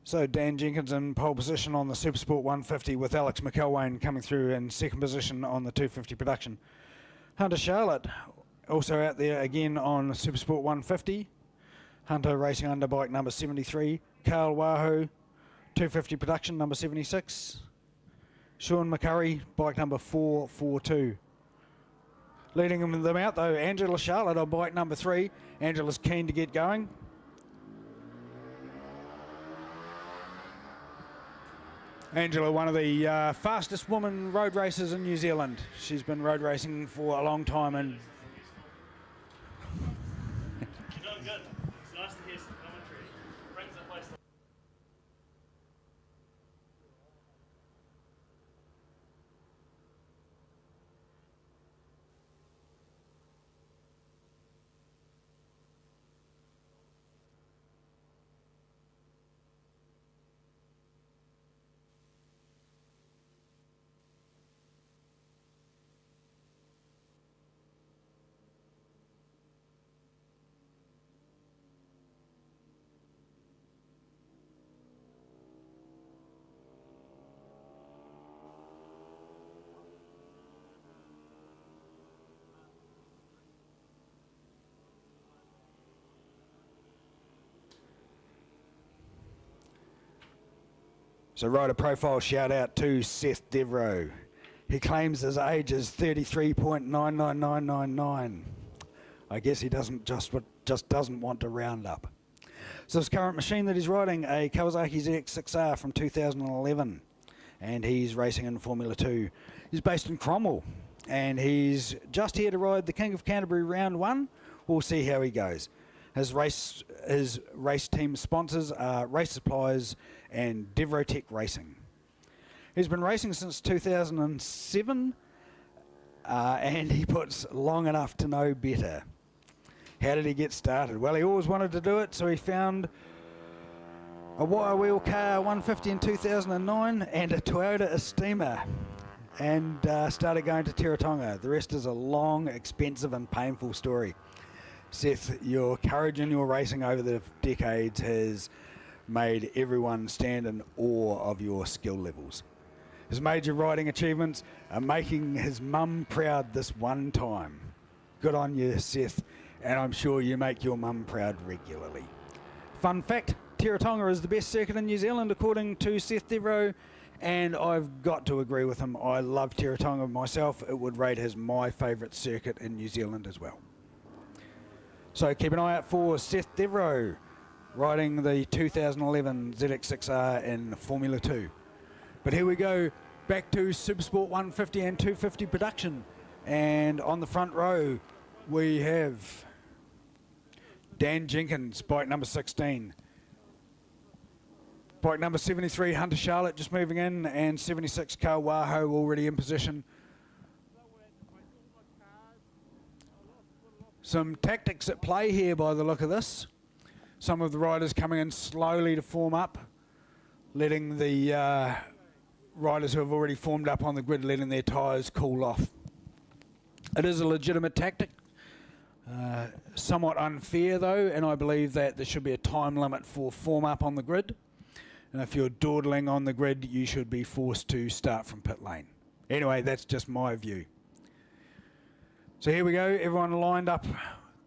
So Dan Jenkins in pole position on the Supersport 150 with Alex McElwain coming through in second position on the 250 production. Hunter Charlotte also out there again on Supersport 150. Hunter racing under bike number 73. Carl Wahoo, 250 production number 76. Sean McCurry, bike number 442. Leading them out though, Angela Charlotte on bike number 3. Angela's keen to get going. Angela, one of the fastest women road racers in New Zealand. She's been road racing for a long time and You're doing good. It's nice to hear some commentary. Brings the place to So rider profile shout out to Seth Devereaux. He claims his age is 33.99999. I guess he just doesn't want to round up. So his current machine that he's riding, a Kawasaki ZX6R from 2011. And he's racing in Formula 2. He's based in Cromwell. And he's just here to ride the King of Canterbury round 1. We'll see how he goes. His race team sponsors are Race Supplies and Devrotech Racing. He's been racing since 2007 and he puts long enough to know better. How did he get started? Well, he always wanted to do it, so he found a wire wheel car 150 in 2009 and a Toyota Estima and started going to Teretonga. The rest is a long, expensive and painful story. Seth, your courage in your racing over the decades has made everyone stand in awe of your skill levels. His major riding achievements are making his mum proud this one time. Good on you, Seth, and I'm sure you make your mum proud regularly. Fun fact, Teretonga is the best circuit in New Zealand according to Seth Devereaux, and I've got to agree with him. I love Teretonga myself. It would rate as my favourite circuit in New Zealand as well. So keep an eye out for Seth Devereaux riding the 2011 ZX6R in Formula 2. But here we go, back to Supersport 150 and 250 production. And on the front row, we have Dan Jenkins, bike number 16. Bike number 73, Hunter Charlotte just moving in, and 76, Carl Wahoo already in position. Some tactics at play here by the look of this. Some of the riders coming in slowly to form up, letting the riders who have already formed up on the grid, letting their tyres cool off. It is a legitimate tactic, somewhat unfair though, and I believe that there should be a time limit for form up on the grid. And if you're dawdling on the grid, you should be forced to start from pit lane. Anyway, that's just my view. So here we go, everyone lined up.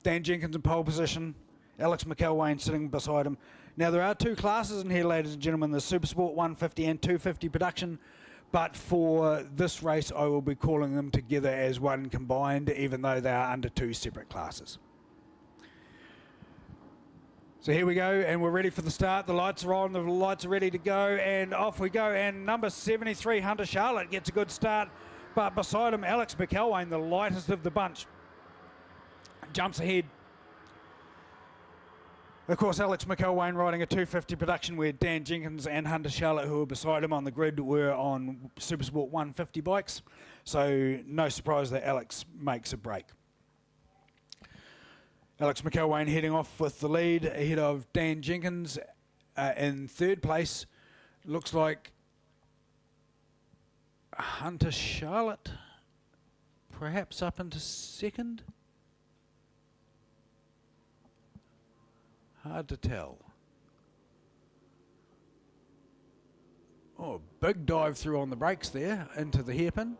Dan Jenkins in pole position, Alex McElwain sitting beside him. Now there are two classes in here, ladies and gentlemen, the Supersport 150 and 250 production, but for this race I will be calling them together as one combined, even though they are under two separate classes. So here we go, and we're ready for the start. The lights are on, the lights are ready to go, and off we go. And number 73, Hunter Charlotte, gets a good start. But beside him, Alex McElwain, the lightest of the bunch, jumps ahead. Of course, Alex McElwain riding a 250 production where Dan Jenkins and Hunter Charlotte, who were beside him on the grid, were on Supersport 150 bikes. So no surprise that Alex makes a break. Alex McElwain heading off with the lead ahead of Dan Jenkins in third place. Looks like Hunter Charlotte perhaps up into second. Hard to tell. Oh, big dive through on the brakes there into the hairpin.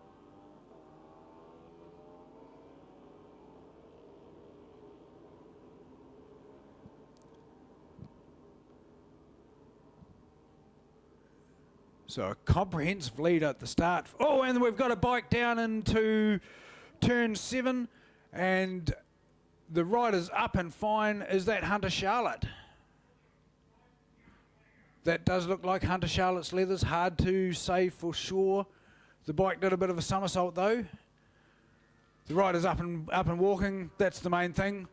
So a comprehensive lead at the start. Oh, and we've got a bike down into turn 7, and the rider's up and fine. Is that Hunter Charlotte? That does look like Hunter Charlotte's leathers. Hard to say for sure. The bike did a bit of a somersault though. The rider's up and walking. That's the main thing.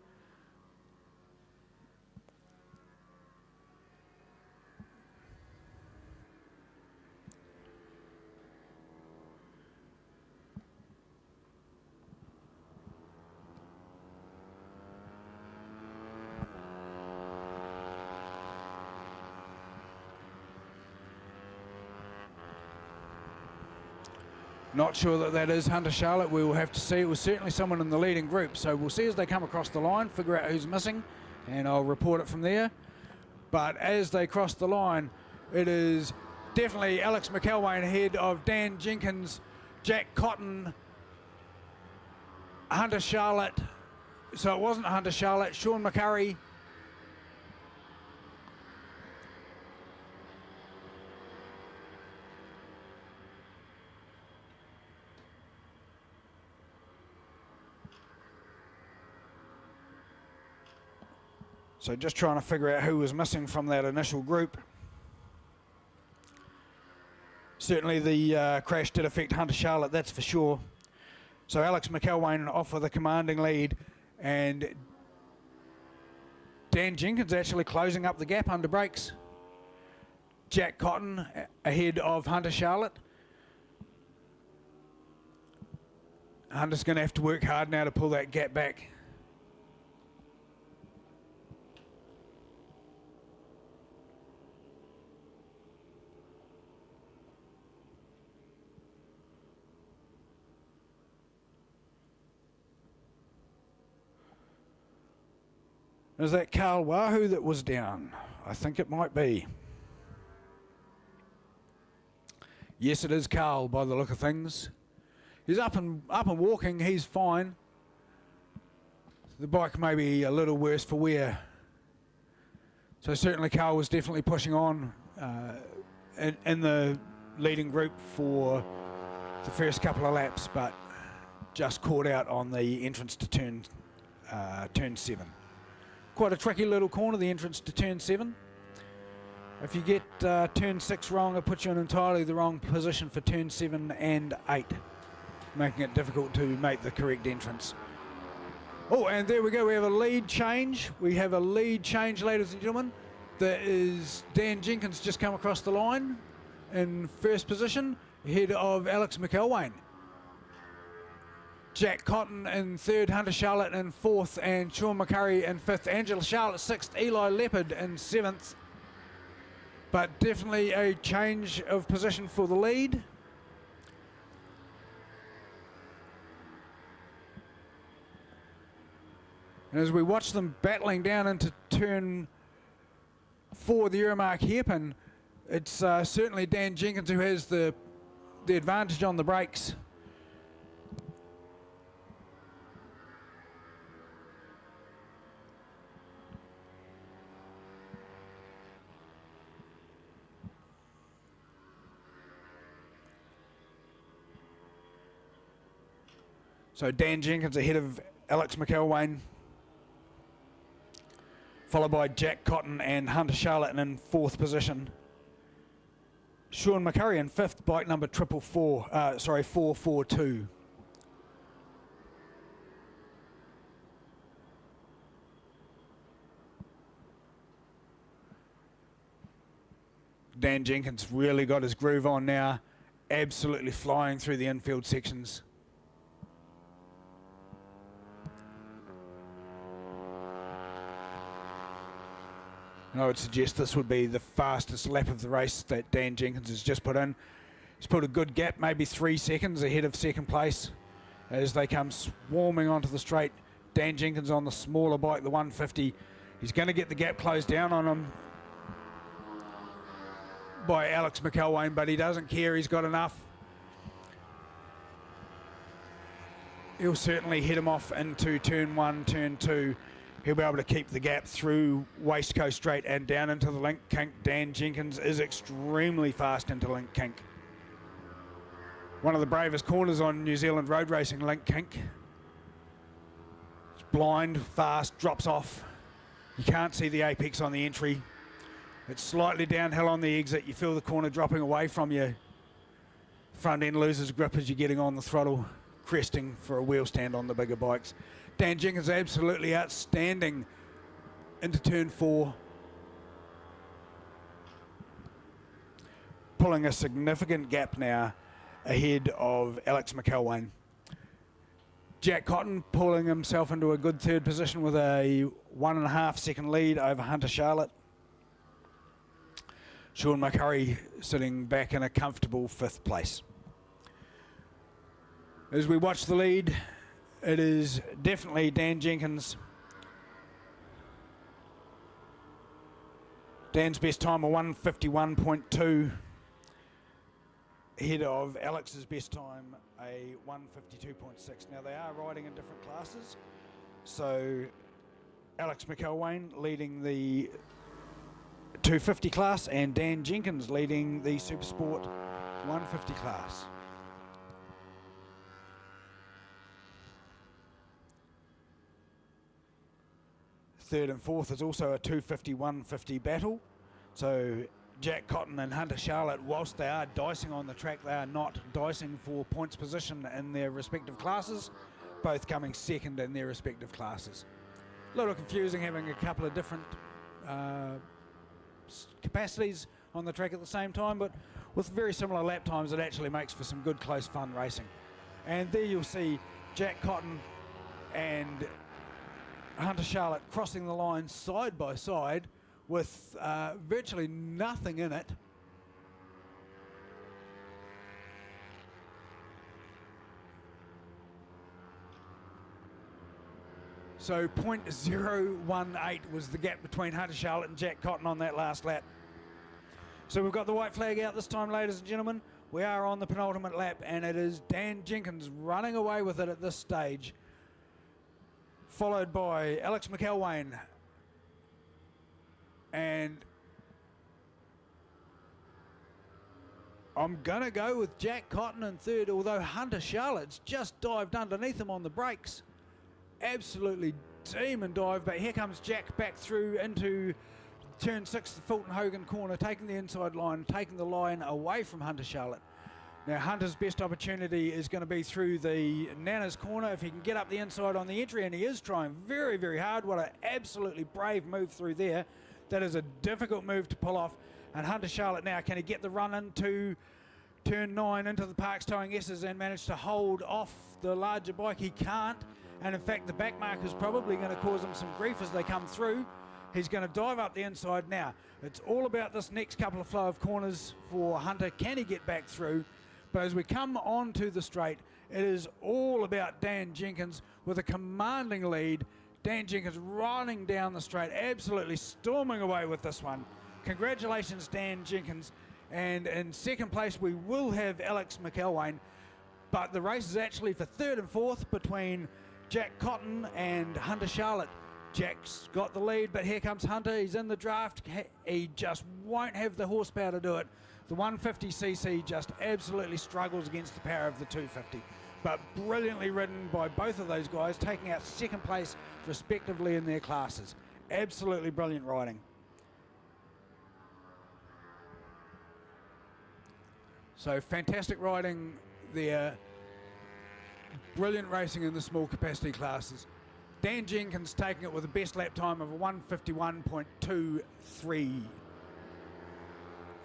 Not sure that that is Hunter Charlotte. We will have to see. It was certainly someone in the leading group. So we'll see as they come across the line, figure out who's missing, and I'll report it from there. But as they cross the line, it is definitely Alex McElwain ahead of Dan Jenkins, Jack Cotton, Hunter Charlotte. So it wasn't Hunter Charlotte, Sean McCurry. So just trying to figure out who was missing from that initial group. Certainly the crash did affect Hunter Charlotte, that's for sure. So Alex McElwain off with a commanding lead, and Dan Jenkins actually closing up the gap under brakes. Jack Cotton ahead of Hunter Charlotte. Hunter's going to have to work hard now to pull that gap back. Is that Carl Wahoo that was down? I think it might be. Yes, it is Carl by the look of things. He's up and walking, he's fine. The bike may be a little worse for wear. So certainly Carl was definitely pushing on in the leading group for the first couple of laps, but just caught out on the entrance to turn 7. Quite a tricky little corner, the entrance to turn 7. If you get turn 6 wrong, it puts you in entirely the wrong position for turn 7 and 8, making it difficult to make the correct entrance. Oh, and there we go, we have a lead change. We have a lead change, ladies and gentlemen. There is Dan Jenkins just come across the line in first position, ahead of Alex McElwain. Jack Cotton in third, Hunter Charlotte in fourth, and Sean McCurry in fifth. Angela Charlotte sixth, Eli Leopard in seventh. But definitely a change of position for the lead. And as we watch them battling down into turn 4, the Euromark hairpin, it's certainly Dan Jenkins who has the advantage on the brakes. So Dan Jenkins ahead of Alex McElwain, followed by Jack Cotton and Hunter Charlotte in fourth position. Sean McCurry in fifth, bike number 442. Dan Jenkins really got his groove on now, absolutely flying through the infield sections. And I would suggest this would be the fastest lap of the race that Dan Jenkins has just put in. He's put a good gap, maybe 3 seconds ahead of second place as they come swarming onto the straight. Dan Jenkins on the smaller bike, the 150. He's going to get the gap closed down on him. by Alex McElwain, but he doesn't care. He's got enough. He'll certainly head him off into turn 1, turn 2. He'll be able to keep the gap through Waste Coast Straight and down into the link kink. Dan Jenkins is extremely fast into link kink. One of the bravest corners on New Zealand road racing, link kink. It's blind, fast, drops off. You can't see the apex on the entry. It's slightly downhill on the exit. You feel the corner dropping away from you. Front end loses grip as you're getting on the throttle, cresting for a wheel stand on the bigger bikes. Dan Jenkins absolutely outstanding into turn 4. Pulling a significant gap now ahead of Alex McElwain. Jack Cotton pulling himself into a good third position with a 1.5 second lead over Hunter Charlotte. Sean McCurry sitting back in a comfortable 5th place. As we watch the lead, it is definitely Dan Jenkins. Dan's best time of 1:51.2, ahead of Alex's best time, a 1:52.6. Now they are riding in different classes, so Alex McElwain leading the 250 class and Dan Jenkins leading the Supersport 150 class. Third and fourth is also a 250-150 battle. So Jack Cotton and Hunter Charlotte, whilst they are dicing on the track, they are not dicing for points position in their respective classes, both coming second in their respective classes. A little confusing having a couple of different capacities on the track at the same time, but with very similar lap times it actually makes for some good close fun racing. And there you'll see Jack Cotton and Hunter Charlotte crossing the line side by side with virtually nothing in it. So 0.018 was the gap between Hunter Charlotte and Jack Cotton on that last lap. So we've got the white flag out this time, ladies and gentlemen. We are on the penultimate lap and it is Dan Jenkins running away with it at this stage, followed by Alex McElwain. And I'm going to go with Jack Cotton in third, although Hunter Charlotte's just dived underneath him on the brakes. Absolutely demon dive, but here comes Jack back through into turn 6, the Fulton Hogan corner, taking the inside line, taking the line away from Hunter Charlotte. Now Hunter's best opportunity is going to be through the Nana's corner if he can get up the inside on the entry, and he is trying very, very hard. What an absolutely brave move through there. That is a difficult move to pull off. And Hunter Charlotte now, can he get the run into turn 9 into the Parks Towing S's and manage to hold off the larger bike? He can't. And in fact, the back mark is probably going to cause him some grief as they come through. He's going to dive up the inside now. It's all about this next couple of flow of corners for Hunter. Can he get back through? But as we come onto the straight, it is all about Dan Jenkins with a commanding lead. Dan Jenkins running down the straight, absolutely storming away with this one. Congratulations, Dan Jenkins. And in second place, we will have Alex McElwain. But the race is actually for third and fourth between Jack Cotton and Hunter Charlotte. Jack's got the lead, but here comes Hunter. He's in the draft. He just won't have the horsepower to do it. The 150cc just absolutely struggles against the power of the 250. But brilliantly ridden by both of those guys, taking out second place respectively in their classes. Absolutely brilliant riding. So fantastic riding there. Brilliant racing in the small capacity classes. Dan Jenkins taking it with a best lap time of a 1:51.23,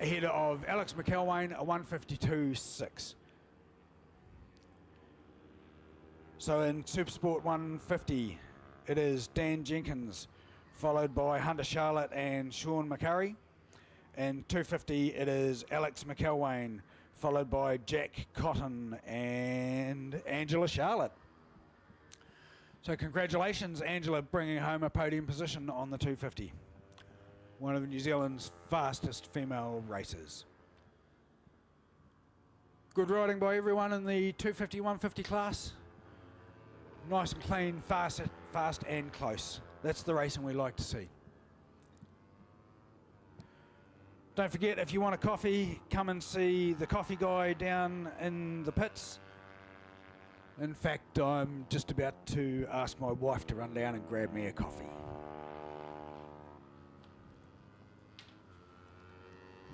ahead of Alex McElwain, a 1:52.6. So in Supersport 150, it is Dan Jenkins, followed by Hunter Charlotte and Sean McCurry. In 250, it is Alex McElwain, followed by Jack Cotton and Angela Charlotte. So congratulations, Angela, bringing home a podium position on the 250. One of New Zealand's fastest female racers. Good riding by everyone in the 250, 150 class. Nice and clean, fast and close. That's the racing we like to see. Don't forget, if you want a coffee, come and see the coffee guy down in the pits. In fact, I'm just about to ask my wife to run down and grab me a coffee.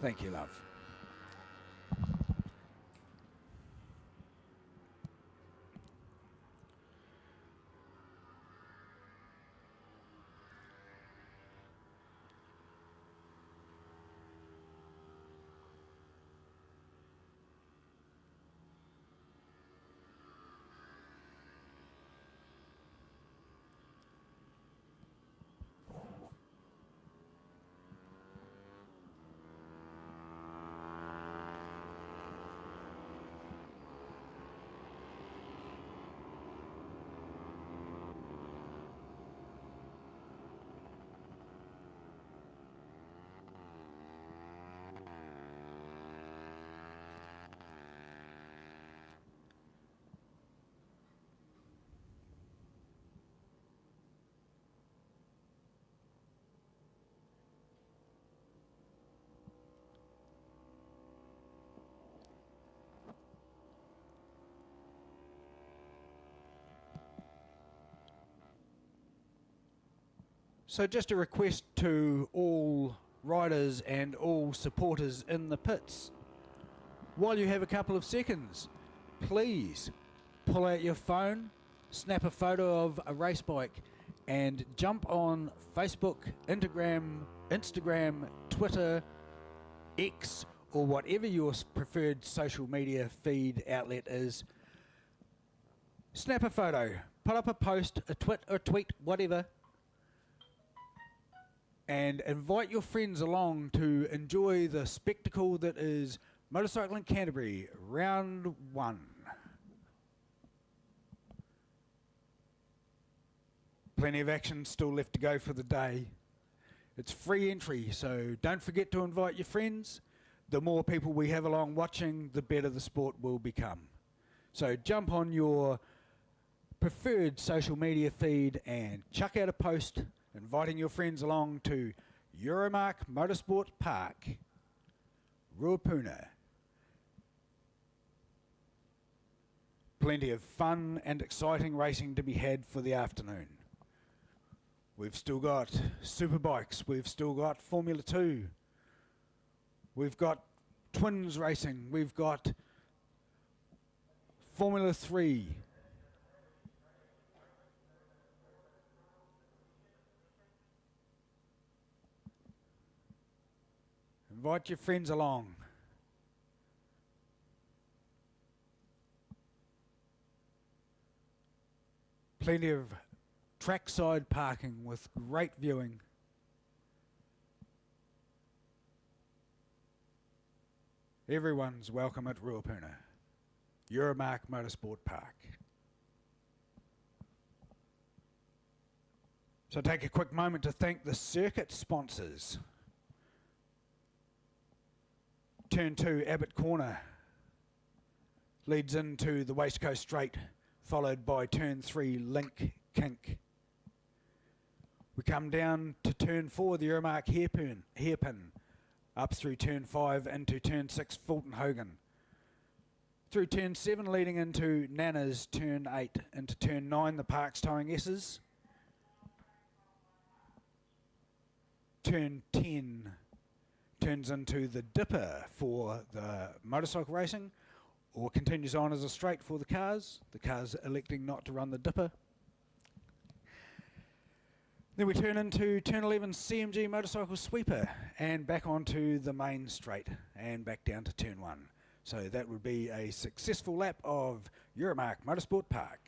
Thank you, love. So just a request to all riders and all supporters in the pits. While you have a couple of seconds, please pull out your phone, snap a photo of a race bike and jump on Facebook, Instagram, Twitter, X, or whatever your preferred social media feed outlet is. Snap a photo, put up a post, a tweet, whatever, and invite your friends along to enjoy the spectacle that is Motorcycling Canterbury, round 1. Plenty of action still left to go for the day. It's free entry, so don't forget to invite your friends. The more people we have along watching, the better the sport will become. So jump on your preferred social media feed and chuck out a post inviting your friends along to Euromark Motorsport Park, Ruapuna. Plenty of fun and exciting racing to be had for the afternoon. We've still got superbikes, we've still got Formula 2, we've got twins racing, we've got Formula 3. Invite your friends along. Plenty of trackside parking with great viewing. Everyone's welcome at Ruapuna, Euromark Motorsport Park. So take a quick moment to thank the circuit sponsors. Turn 2, Abbott Corner, leads into the Waste Coast Straight, followed by Turn 3, Link Kink. We come down to Turn 4, the Euromark Hairpin, up through Turn 5 into Turn 6, Fulton Hogan. Through Turn 7, leading into Nana's, Turn 8, into Turn 9, the Parks Towing S's. Turn 10 turns into the dipper for the motorcycle racing, or continues on as a straight for the cars electing not to run the dipper. Then we turn into Turn 11 CMG motorcycle sweeper and back onto the main straight and back down to Turn 1. So that would be a successful lap of Euromark Motorsport Park.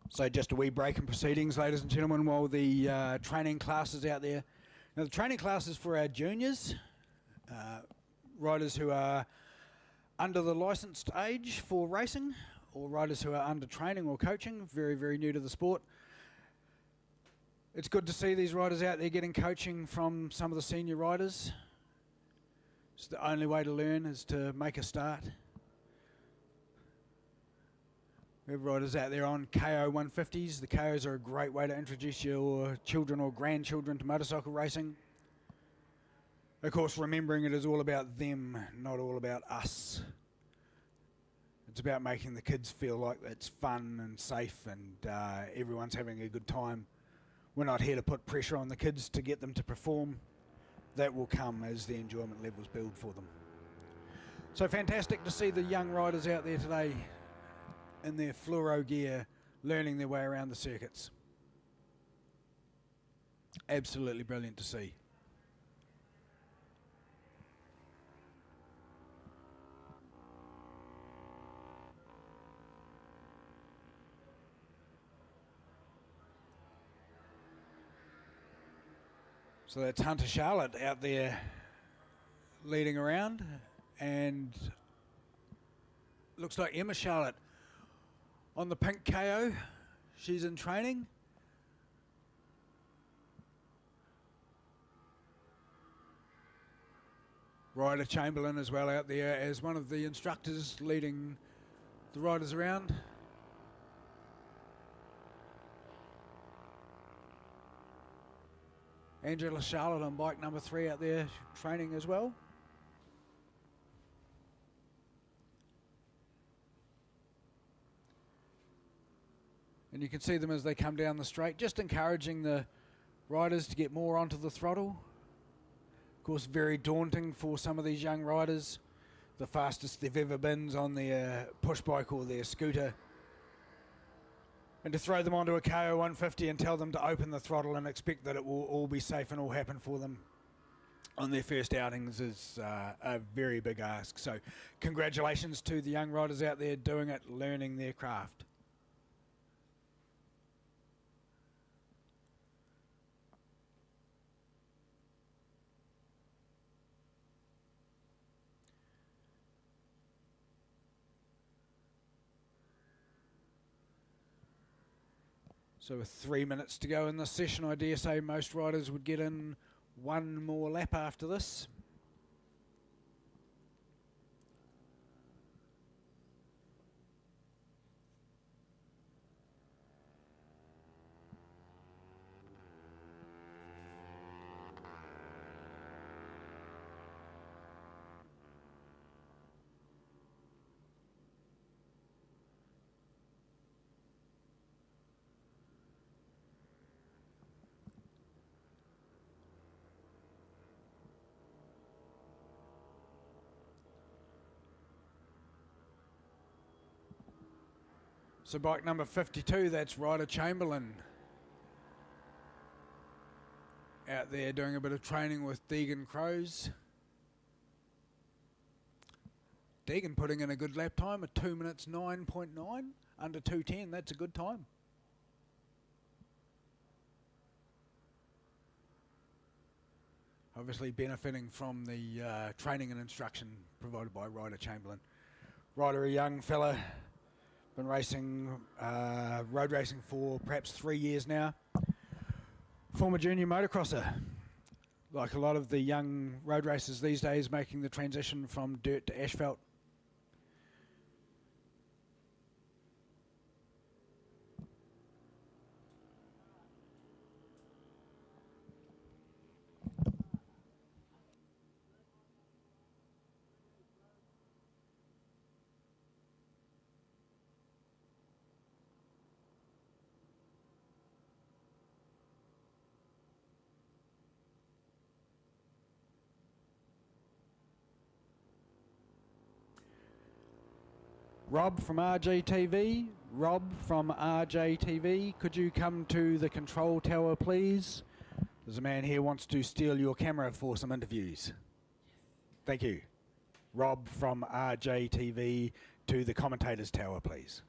So just a wee break in proceedings, ladies and gentlemen, while the training class is out there. Now the training class is for our juniors, riders who are under the licensed age for racing, or riders who are under training or coaching, very, very new to the sport. It's good to see these riders out there getting coaching from some of the senior riders. It's the only way to learn is to make a start. We have riders out there on KO 150s. The KOs are a great way to introduce your children or grandchildren to motorcycle racing. Of course, remembering it is all about them, not all about us. It's about making the kids feel like it's fun and safe and everyone's having a good time. We're not here to put pressure on the kids to get them to perform. That will come as the enjoyment levels build for them. So fantastic to see the young riders out there today in their fluoro gear, learning their way around the circuits. Absolutely brilliant to see. So that's Hunter Charlotte out there leading around, and looks like Emma Charlotte on the pink KO. She's in training. Ryder Chamberlain as well out there as one of the instructors leading the riders around. Angela Charlotte on bike number 3 out there training as well. And you can see them as they come down the straight, just encouraging the riders to get more onto the throttle. Of course, very daunting for some of these young riders. The fastest they've ever been on their push bike or their scooter. And to throw them onto a KO 150 and tell them to open the throttle and expect that it will all be safe and all happen for them on their first outings is a very big ask. So congratulations to the young riders out there doing it, learning their craft. So with 3 minutes to go in this session, I dare say most riders would get in one more lap after this. So bike number 52, that's Ryder Chamberlain out there doing a bit of training with Deegan Crows. Deegan putting in a good lap time at 2 minutes 9.9, under 2:10, that's a good time. Obviously benefiting from the training and instruction provided by Ryder Chamberlain. Ryder, a young fella, been racing, road racing for perhaps 3 years now. Former junior motocrosser. Like a lot of the young road racers these days, making the transition from dirt to asphalt. Rob from RJTV, could you come to the control tower please? There's a man here who wants to steal your camera for some interviews. Thank you. Rob from RJTV to the commentators tower please.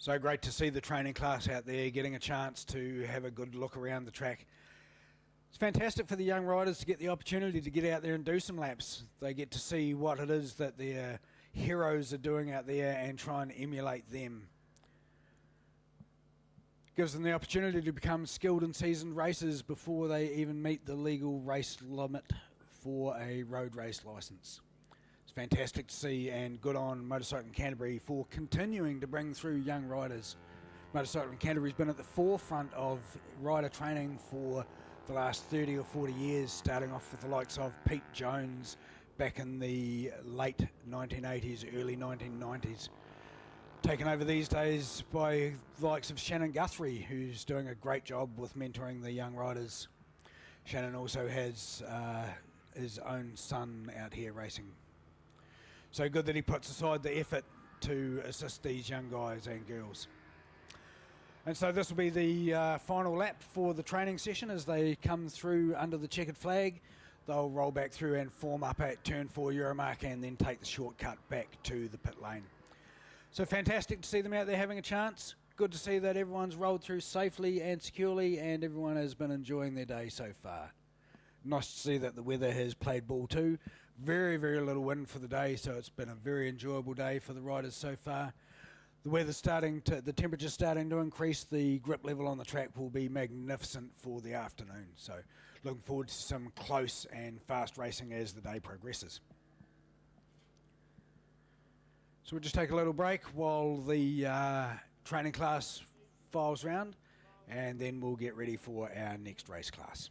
So great to see the training class out there getting a chance to have a good look around the track. It's fantastic for the young riders to get the opportunity to get out there and do some laps. They get to see what it is that their heroes are doing out there and try and emulate them. Gives them the opportunity to become skilled and seasoned racers before they even meet the legal race limit for a road race licence. It's fantastic to see, and good on Motorcycle Canterbury for continuing to bring through young riders. Motorcycle Canterbury's been at the forefront of rider training for the last 30 or 40 years, starting off with the likes of Pete Jones back in the late 1980s, early 1990s. Taken over these days by the likes of Shannon Guthrie, who's doing a great job with mentoring the young riders. Shannon also has his own son out here racing. So good that he puts aside the effort to assist these young guys and girls. And so this will be the final lap for the training session as they come through under the checkered flag. They'll roll back through and form up at turn 4 Euromark and then take the shortcut back to the pit lane. So fantastic to see them out there having a chance. Good to see that everyone's rolled through safely and securely and everyone has been enjoying their day so far. Nice to see that the weather has played ball too. Very, very little wind for the day, so it's been a very enjoyable day for the riders so far. The temperature's starting to increase. The grip level on the track will be magnificent for the afternoon. So looking forward to some close and fast racing as the day progresses. So we'll just take a little break while the training class files round, and then we'll get ready for our next race class.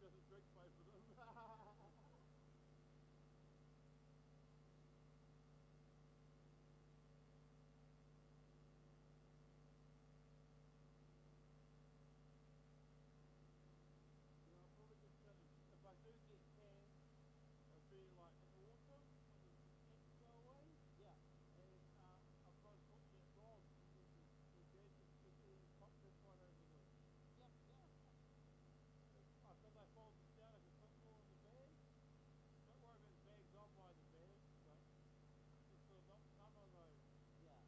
there's a drink play for them. You know, I'm probably just gonna, if I do get canned, it'll be like in the autumn when the cans go away. Yeah. And I've got to put that rod in the bed to do pop this one over the. Yep, yeah. Because I fold this down, I can put more in the bag. Don't worry about the bags, I'll buy the bag, but just sort of none of those. Yeah.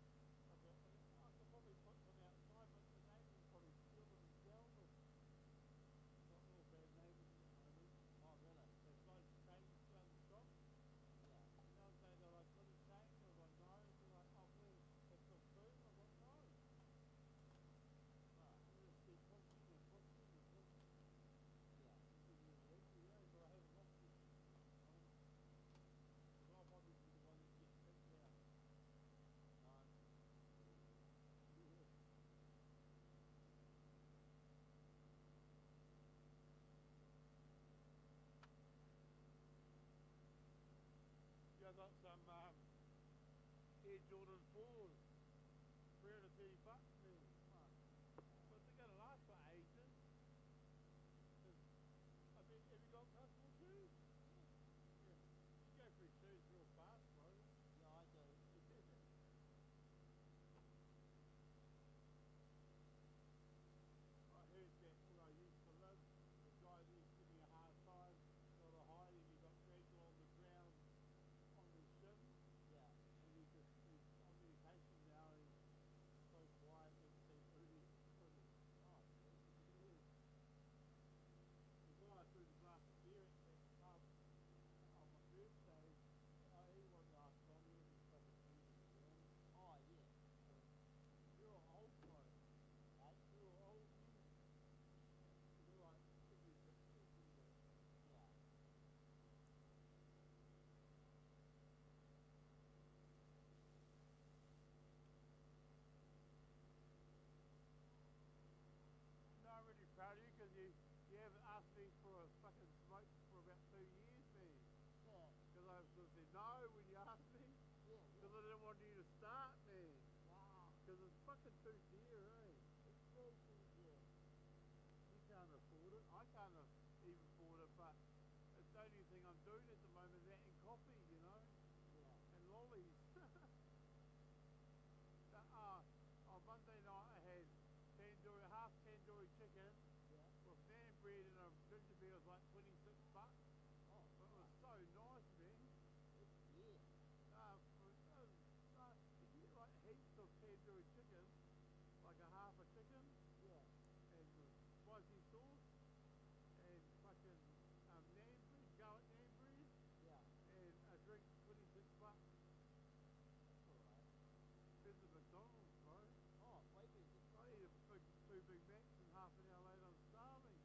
Okay, I could probably put some outside, but the neighbours will probably steal them and sell them. Got real bad neighbours at the moment. Oh, really? There's no change down the shop. Yeah. You know, they're like, got a change? I was like, no. They're like, oh, please, have some food? I was like, no. No. You just keep pushing and pushing and pushing. Yeah. But I haven't lost it. Because I'll probably be the one that gets picked out. No. Yeah. You guys got some Air Jordan 4s, $330 man. But they're going to last for ages. I mean, have you got comfortable shoes? Yeah. You go for your shoes real fast, bro. Yeah, I do. I heard that when I used to live, the guy that used to give me a hard time, sort of hiding, he got dragged along the ground on his shin. Yeah. And he's on medication now, he's so quiet, he's really. Oh, yeah. The guy threw the glass of beer at that pub on my birthday. He wasn't last long, he was just fucking shooting the ground. Oh, yeah. You're old, bro. Hey? You're old, you're like 56 years old. Yeah. No, I'm really proud of you because you haven't asked me for a fucking smoke for about 2 years, man. Yeah. Because I sort of said no when you asked me. Yeah. Because I didn't want you to start, man. Wow. Because it's fucking too dear, eh? It's very too dear. You can't afford it. I can't even afford it, but it's the only thing I'm doing at the moment, that and coffee, you know? Yeah. And lollies. On Monday night I had half tandoori chicken. Yeah. With naan bread and a ginger beer was like $26. Oh, but it was so nice, man. Yeah. You get like heaps of tandoori chicken, like a half a chicken. Yeah. And spicy sauce and fucking naan bread, garlic naan bread. Yeah. And a drink, $26. That's alright. There's a McDonald's, bro. Oh, way busy. I eat two Big Macs and half an hour later I'm starving.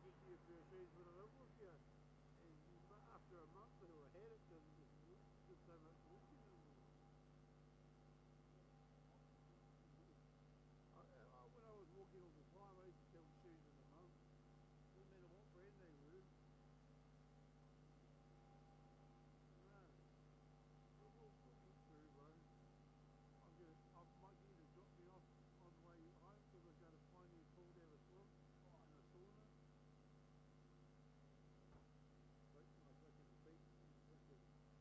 get you a pair of shoes when I live with you. And after a month or I had it, just so much walking anymore. When I was walking all the time, I used to sell shoes in a month. Didn't matter what brand they were. No. We'll get through, bro. I might get you to drop me off on the way home because I've got to find you a pool to have a swim and a sauna. Break my fucking feet and fucking put it out.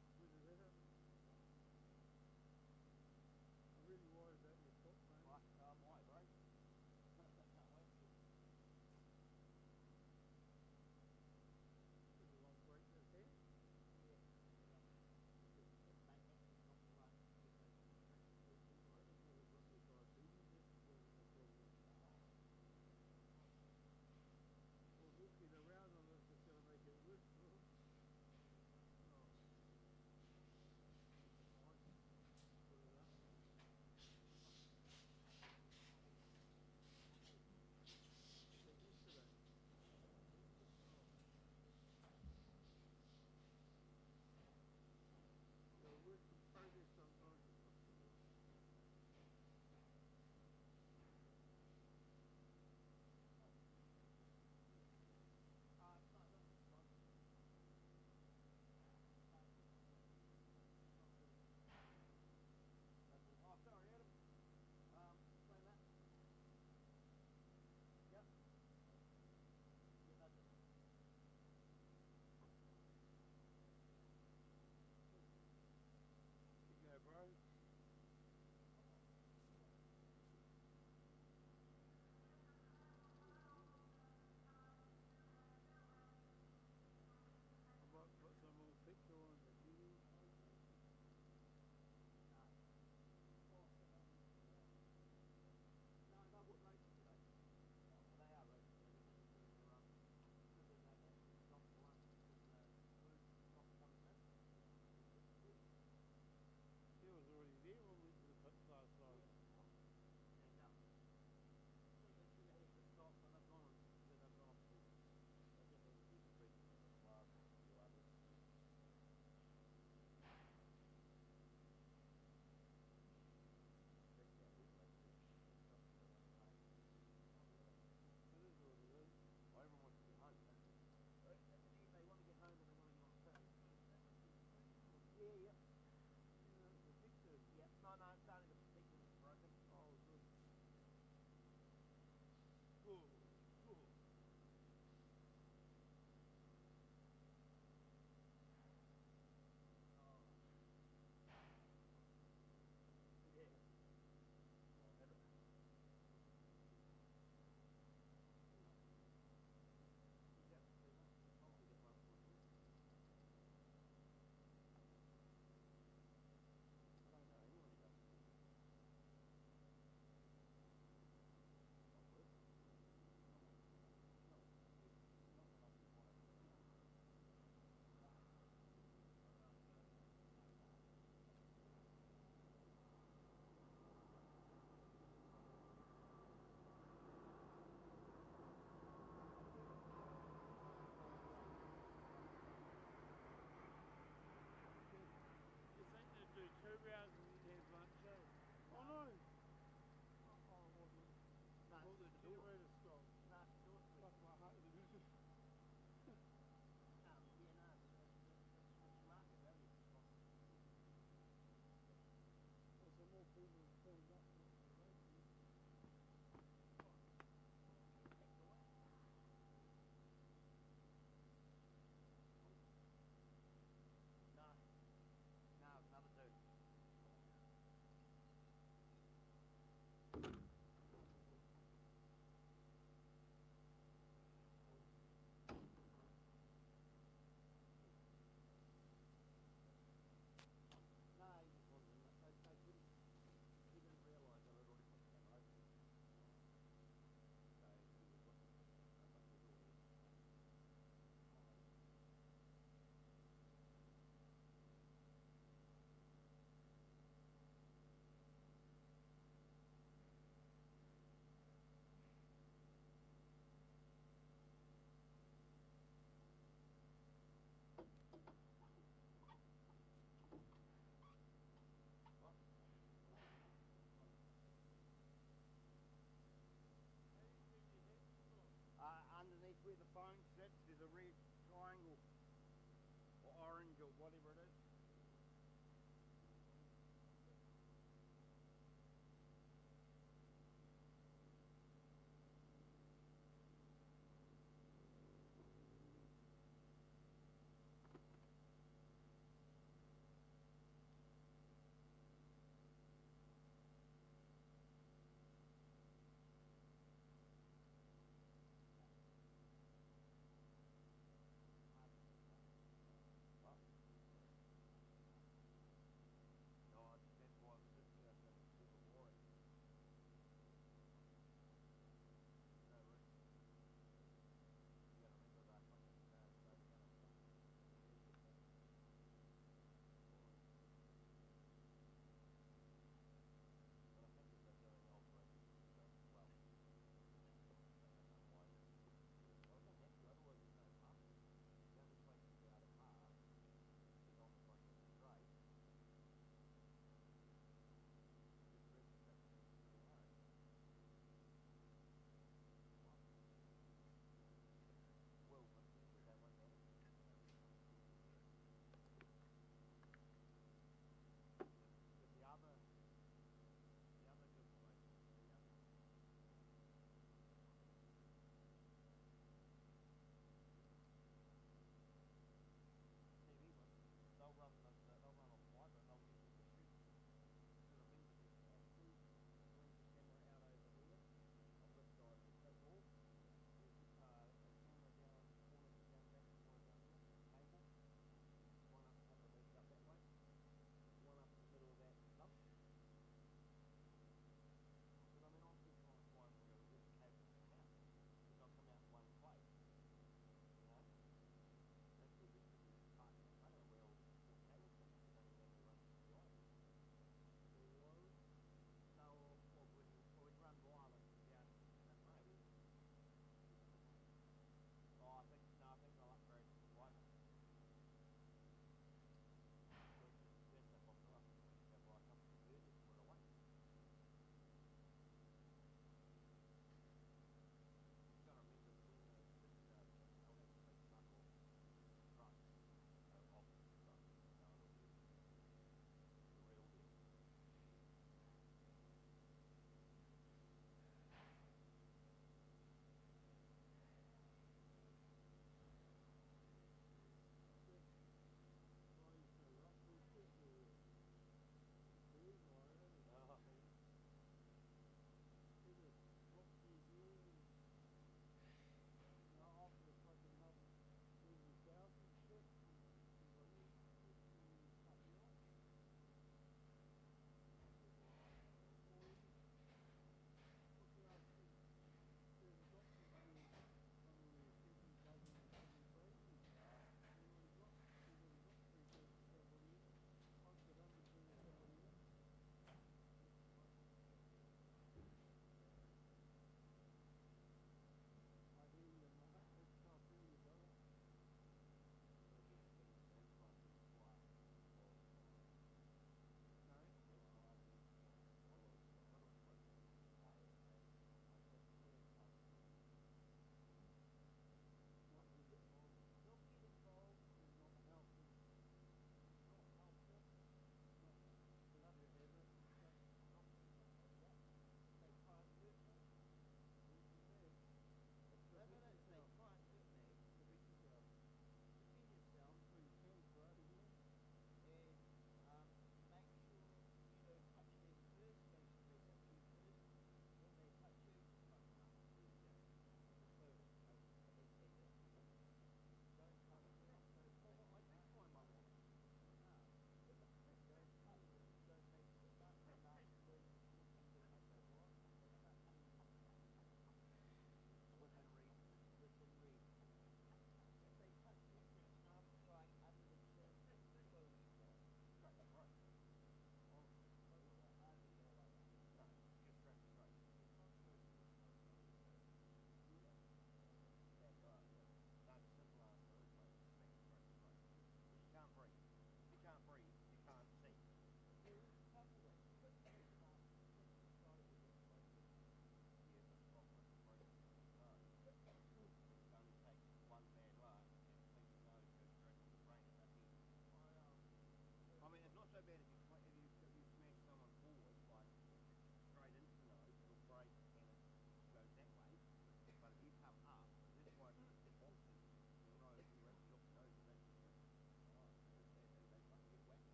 or whatever it is.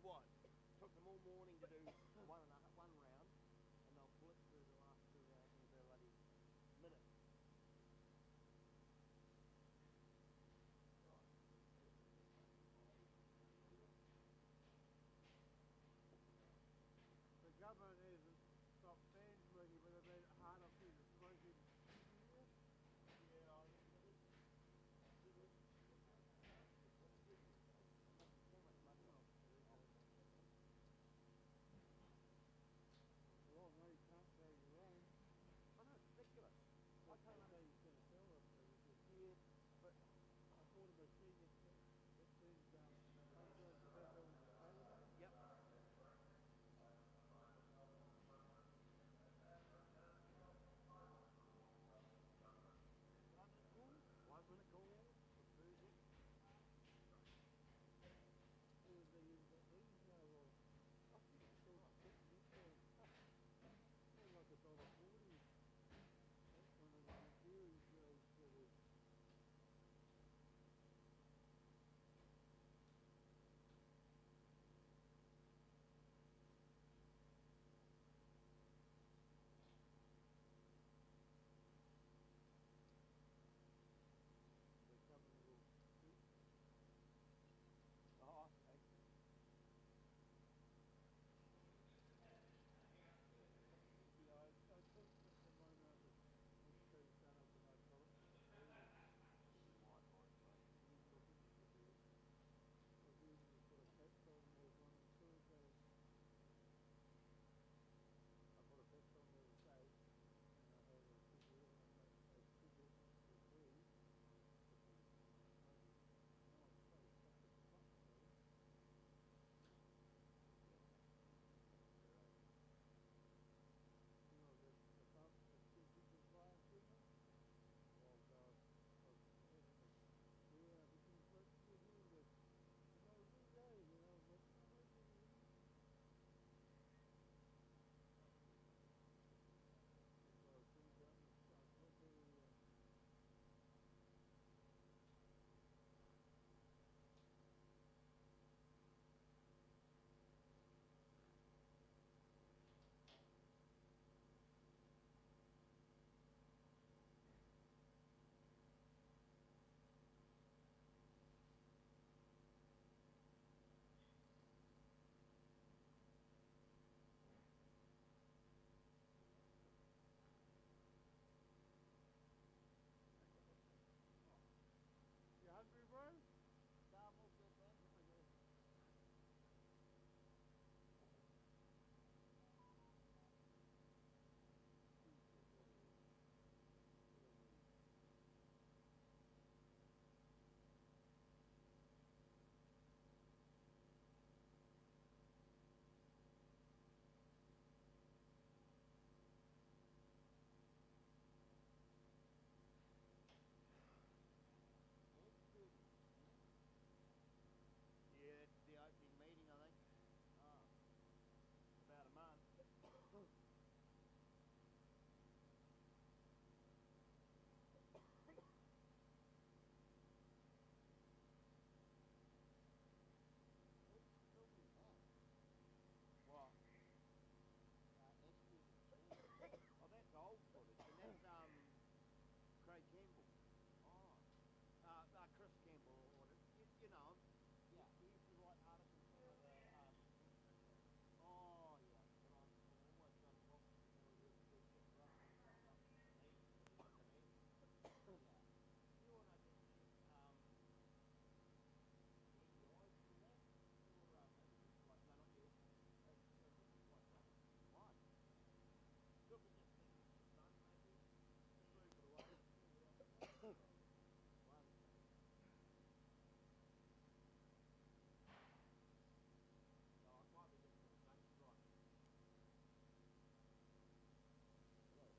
what? Took them all morning to do one round, and they'll blitz through the last 2 rounds in about a bloody minute. The government hasn't stopped fans moving, but they've made it harder for you to smoke in here. Yeah, I think it is. So much money off. A long way you can't carry your own. I know, it's ridiculous. I That's can't what they understand. going to sell them to. Yeah, but I bought a machine that turns tobacco into paper. yep. Five-minute call. Approved. Or they use these now, well, I think it's still like $1.40. That's one of the theories goes for the government will shoot. Oh, okay. Yeah, I think at the moment it's pretty done up with my product. I've even put a petrol on there one and two ago. I put a petrol on there today, and I had a cigarette on that, a cigarette next to the tree. Oh, I'm so stuck at the front, though. You know, the bump, the two people flying through them. Oh God, I was having a, yeah, we can put you here, but, you know, where are they, you know, what, I know you're here. So I turned down and started looking, you hungry, bro? Double good, man. Yeah, it's the opening meeting, I think. Oh. About a month. What? Oh, that's old footage, and that's Craig Campbell. Oh. Chris Campbell, or you know him. Yeah. He used to write articles for the oh yeah. But I've always done books before he was doing it for us when he comes up to me. Yeah. You and I did the eyes from that? Or like no, not you. What? Could be just thinking of the sun, maybe. Just move it away. One. Oh, it might be just for the sun strike.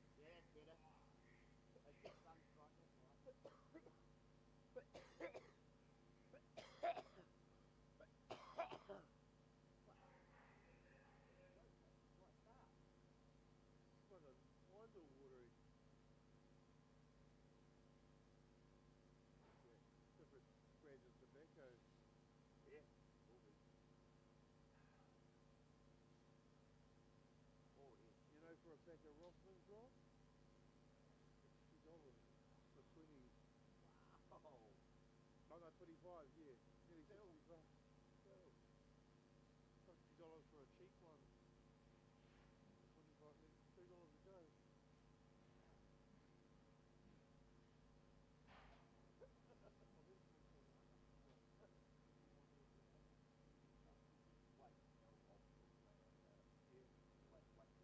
Yeah, that's better. It's just sun strike, that's right. What start? It's like a underwater. Yeah, different brands of tobacco. Yeah, will be. like a Rothman's rod. $60 for 20. Oh, No, no, 25, yeah. Nearly 60 bucks. still. $50 for a cheap one. 25, $2 a go. Wait, no, optional plan. Yeah. Wait till I have.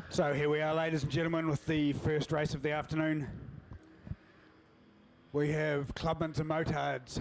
So here we are, ladies and gentlemen, with the first race of the afternoon. We have Clubman and Motards.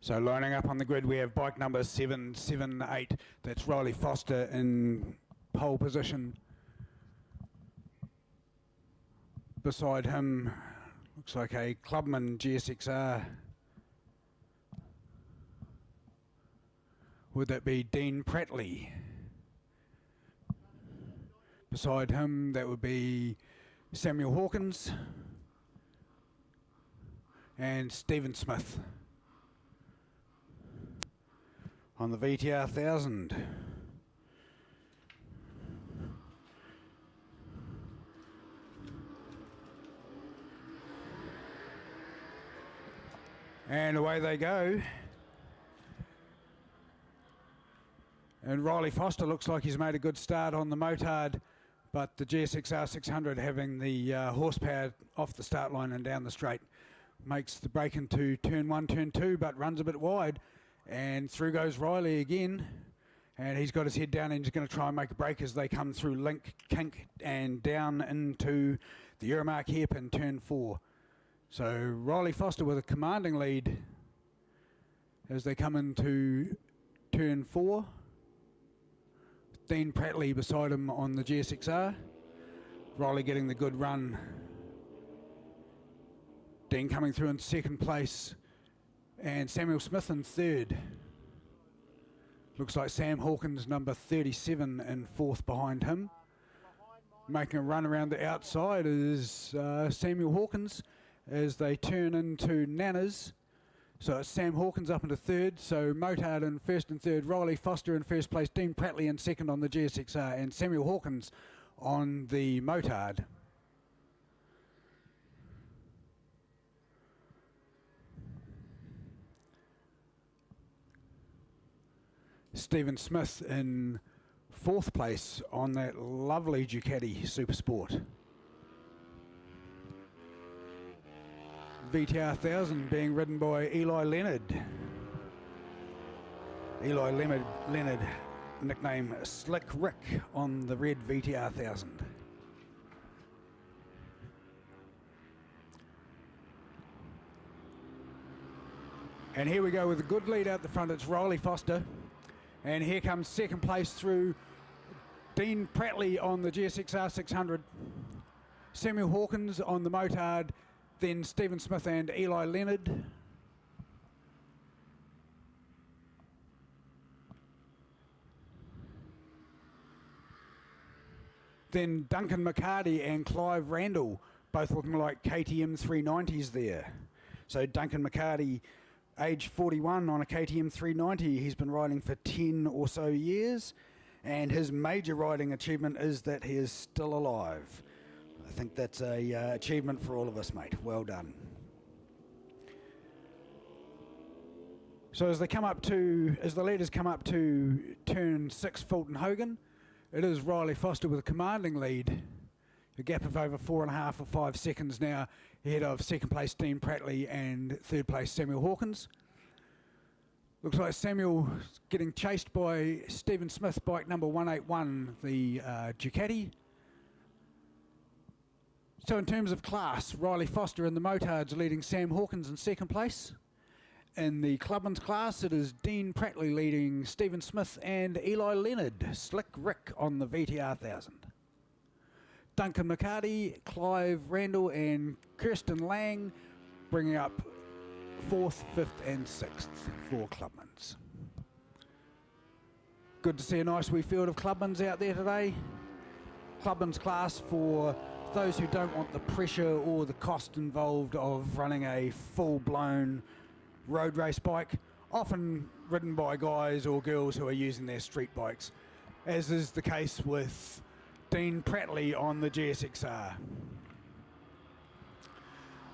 So lining up on the grid, we have bike number 778. That's Riley Foster in pole position. Beside him, looks like a Clubman GSXR. Would that be Dean Prattley? Beside him, that would be Samuel Hawkins and Stephen Smith on the VTR 1000. And away they go. And Riley Foster looks like he's made a good start on the Motard, but the GSXR 600 having the horsepower off the start line and down the straight makes the break into turn 1, turn 2, but runs a bit wide. And through goes Riley again, and he's got his head down and he's going to try and make a break as they come through Link, Kink and down into the Euromark hairpin, turn 4. So Riley Foster with a commanding lead as they come into turn 4. Dean Prattley beside him on the GSXR. Riley getting the good run. Dean coming through in second place. And Samuel Smith in third. Looks like Sam Hawkins, number 37, in fourth behind him. Making a run around the outside is Samuel Hawkins as they turn into Nanas. So it's Sam Hawkins up into third. So Motard in first and third. Riley Foster in first place. Dean Prattley in second on the GSXR. And Samuel Hawkins on the Motard. Stephen Smith in fourth place on that lovely Ducati Supersport. VTR 1000 being ridden by Eli Leonard. Eli Leonard, nickname Slick Rick, on the red VTR 1000. And here we go with a good lead out the front. It's Riley Foster. And here comes second place through Dean Prattley on the GSXR 600, Samuel Hawkins on the Motard, then Stephen Smith and Eli Leonard. Then Duncan McCarty and Clive Randall, both looking like KTM 390s there. So Duncan McCarty, age 41 on a KTM 390. He's been riding for 10 or so years, and his major riding achievement is that he is still alive. I think that's a achievement for all of us, mate. Well done. So as the leaders come up to turn 6 Fulton Hogan, it is Riley Foster with a commanding lead. A gap of over 4.5 or 5 seconds now ahead of second place Dean Prattley and third place Samuel Hawkins. Looks like Samuel getting chased by Stephen Smith, bike number 181, the Ducati. So in terms of class, Riley Foster in the Motards leading Sam Hawkins in second place. In the Clubman's class, it is Dean Prattley leading Stephen Smith and Eli Leonard, Slick Rick on the VTR 1000. Duncan McCarty, Clive Randall and Kirsten Lang bringing up 4th, 5th and 6th for Clubman's. Good to see a nice wee field of Clubman's out there today. Clubman's class for those who don't want the pressure or the cost involved of running a full-blown road race bike, often ridden by guys or girls who are using their street bikes, as is the case with Dean Prattley on the GSXR.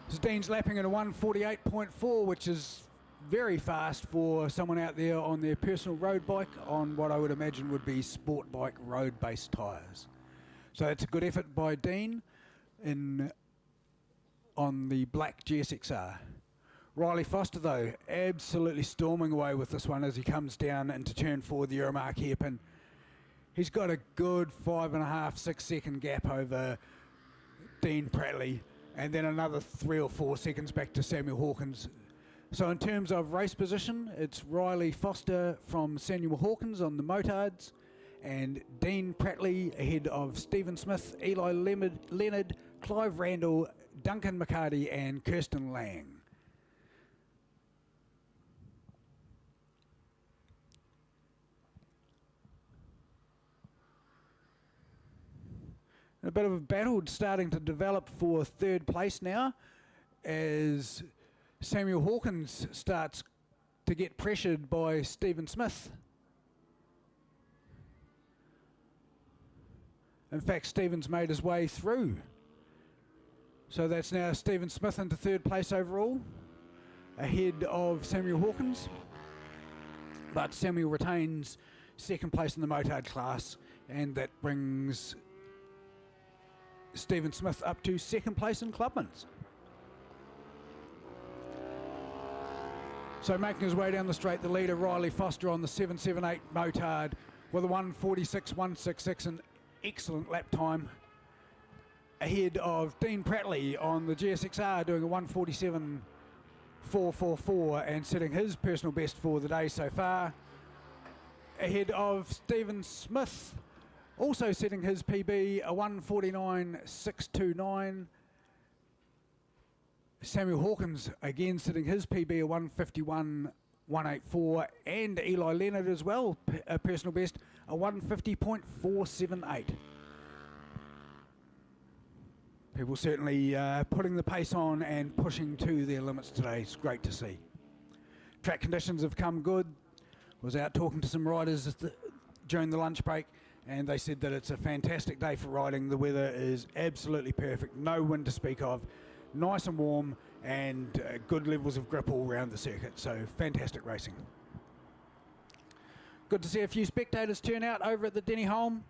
So Dean's lapping at a 1:48.4, which is very fast for someone out there on their personal road bike on what I would imagine would be sport bike road-based tyres. So that's a good effort by Dean on the black GSXR. Riley Foster, though, absolutely storming away with this one as he comes down into turn 4, the Euromark hairpin. He's got a good 5.5, 6 second gap over Dean Prattley, and then another 3 or 4 seconds back to Samuel Hawkins. So in terms of race position, it's Riley Foster from Samuel Hawkins on the Motards, and Dean Prattley ahead of Stephen Smith, Eli Leonard, Clive Randall, Duncan McCarty and Kirsten Lang. A bit of a battle starting to develop for third place now as Samuel Hawkins starts to get pressured by Stephen Smith. In fact, Stephen's made his way through. So that's now Stephen Smith into third place overall, ahead of Samuel Hawkins. But Samuel retains second place in the Motard class, and that brings Stephen Smith up to second place in Clubman's. So making his way down the straight, the leader Riley Foster on the 778 Motard with a 1:46.166, an excellent lap time, ahead of Dean Prattley on the GSXR doing a 1:47.444 and setting his personal best for the day so far, ahead of Stephen Smith also setting his PB, a 1:49.629. Samuel Hawkins again setting his PB, a 1:51.184. And Eli Leonard as well, a personal best, a 1:50.478. People certainly putting the pace on and pushing to their limits today. It's great to see. Track conditions have come good. Was out talking to some riders during the lunch break, and they said that it's a fantastic day for riding. The weather is absolutely perfect, no wind to speak of, nice and warm, and good levels of grip all around the circuit, so fantastic racing. Good to see a few spectators turn out over at the Denny Holm.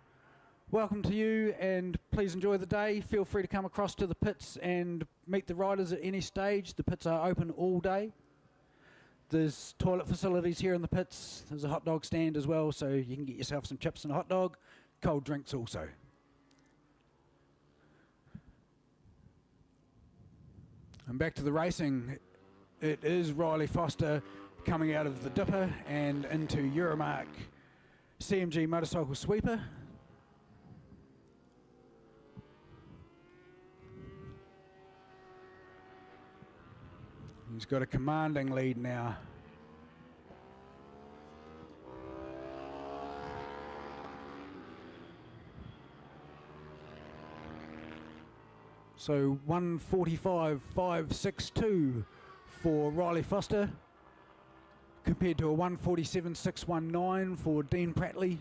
Welcome to you, and please enjoy the day. Feel free to come across to the pits and meet the riders at any stage. The pits are open all day. There's toilet facilities here in the pits. There's a hot dog stand as well, so you can get yourself some chips and a hot dog. Cold drinks also. And back to the racing. It is Riley Foster coming out of the Dipper and into Euromark CMG motorcycle sweeper. He's got a commanding lead now. So 1:45.562 for Riley Foster, compared to a 1:47.619 for Dean Prattley,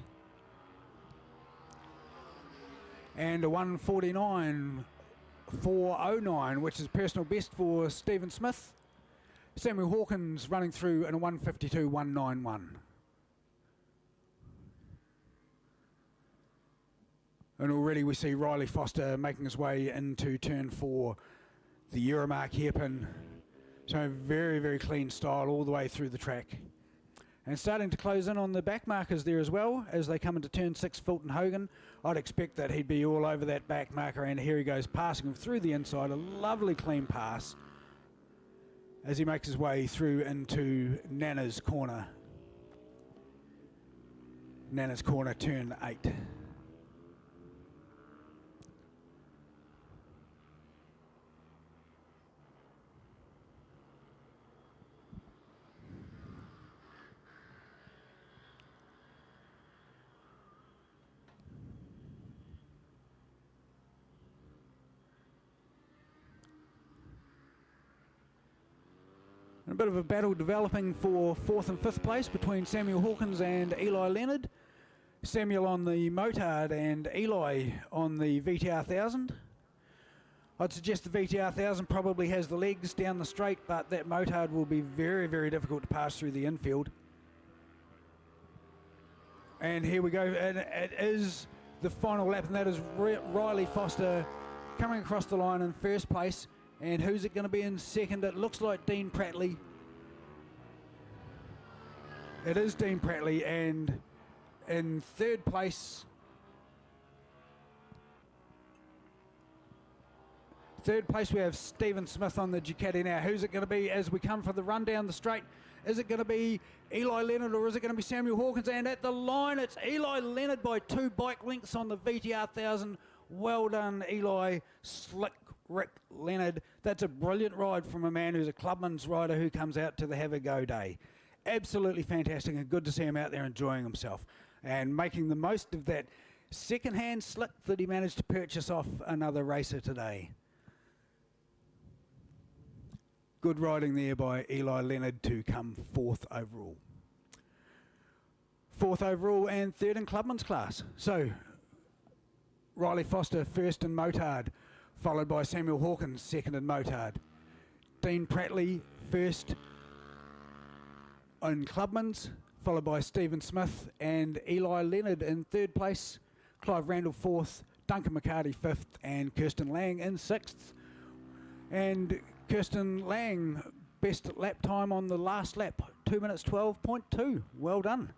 and a 1:49.409, which is personal best for Stephen Smith. Samuel Hawkins running through in a 1:52.191. And already we see Riley Foster making his way into turn 4, the Euromark hairpin. So very, very clean style all the way through the track. And starting to close in on the back markers there as well as they come into turn 6, Fulton Hogan. I'd expect that he'd be all over that back marker, and here he goes passing him through the inside. A lovely clean pass as he makes his way through into Nana's corner. Nana's corner, turn 8. A bit of a battle developing for 4th and 5th place between Samuel Hawkins and Eli Leonard. Samuel on the Motard and Eli on the VTR 1000. I'd suggest the VTR 1000 probably has the legs down the straight, but that Motard will be very, very difficult to pass through the infield. And here we go, and it is the final lap, and that is Riley Foster coming across the line in first place. And who's it going to be in second? It looks like Dean Prattley. It is Dean Prattley, and in third place, we have Stephen Smith on the Ducati. Now, who's it going to be as we come for the run down the straight? Is it going to be Eli Leonard or is it going to be Samuel Hawkins? And at the line, it's Eli Leonard by 2 bike lengths on the VTR 1000. Well done, Eli. Slick Rick Leonard. That's a brilliant ride from a man who's a Clubman's rider who comes out to the Have a Go Day. Absolutely fantastic, and good to see him out there enjoying himself and making the most of that second-hand slick that he managed to purchase off another racer today. Good riding there by Eli Leonard to come 4th overall. 4th overall and 3rd in Clubman's class. So Riley Foster first in Motard, followed by Samuel Hawkins second in Motard. Dean Prattley first in Clubman's, followed by Stephen Smith and Eli Leonard in third place. Clive Randall 4th, Duncan McCarty 5th, and Kirsten Lang in 6th. And Kirsten Lang, best lap time on the last lap, 2 minutes 12.2. Well done.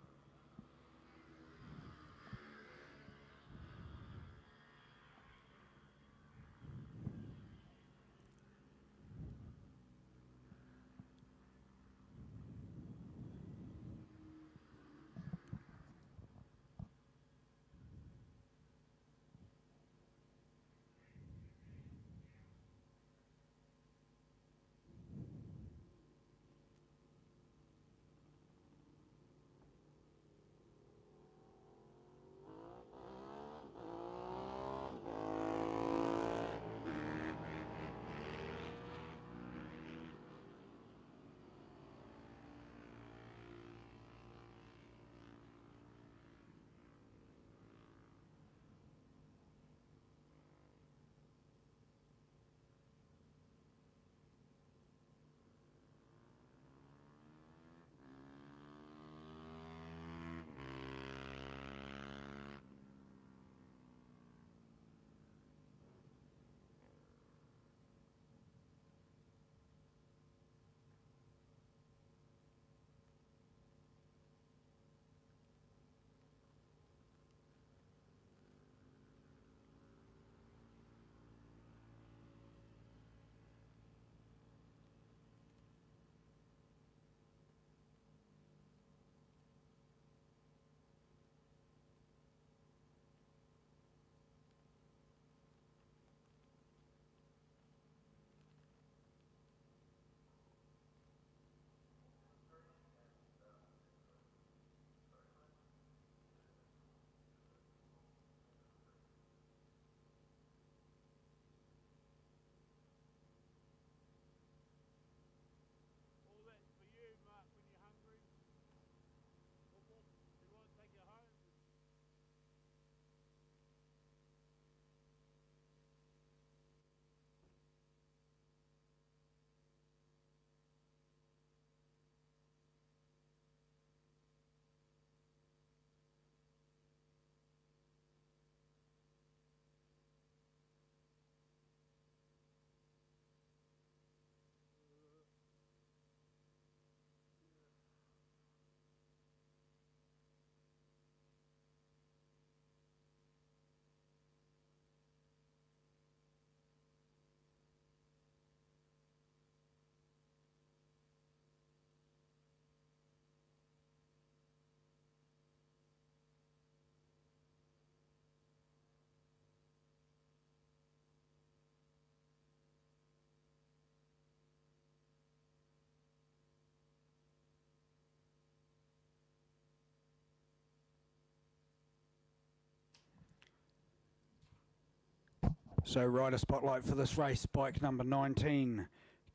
So rider spotlight for this race, bike number 19,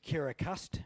Kira Cust.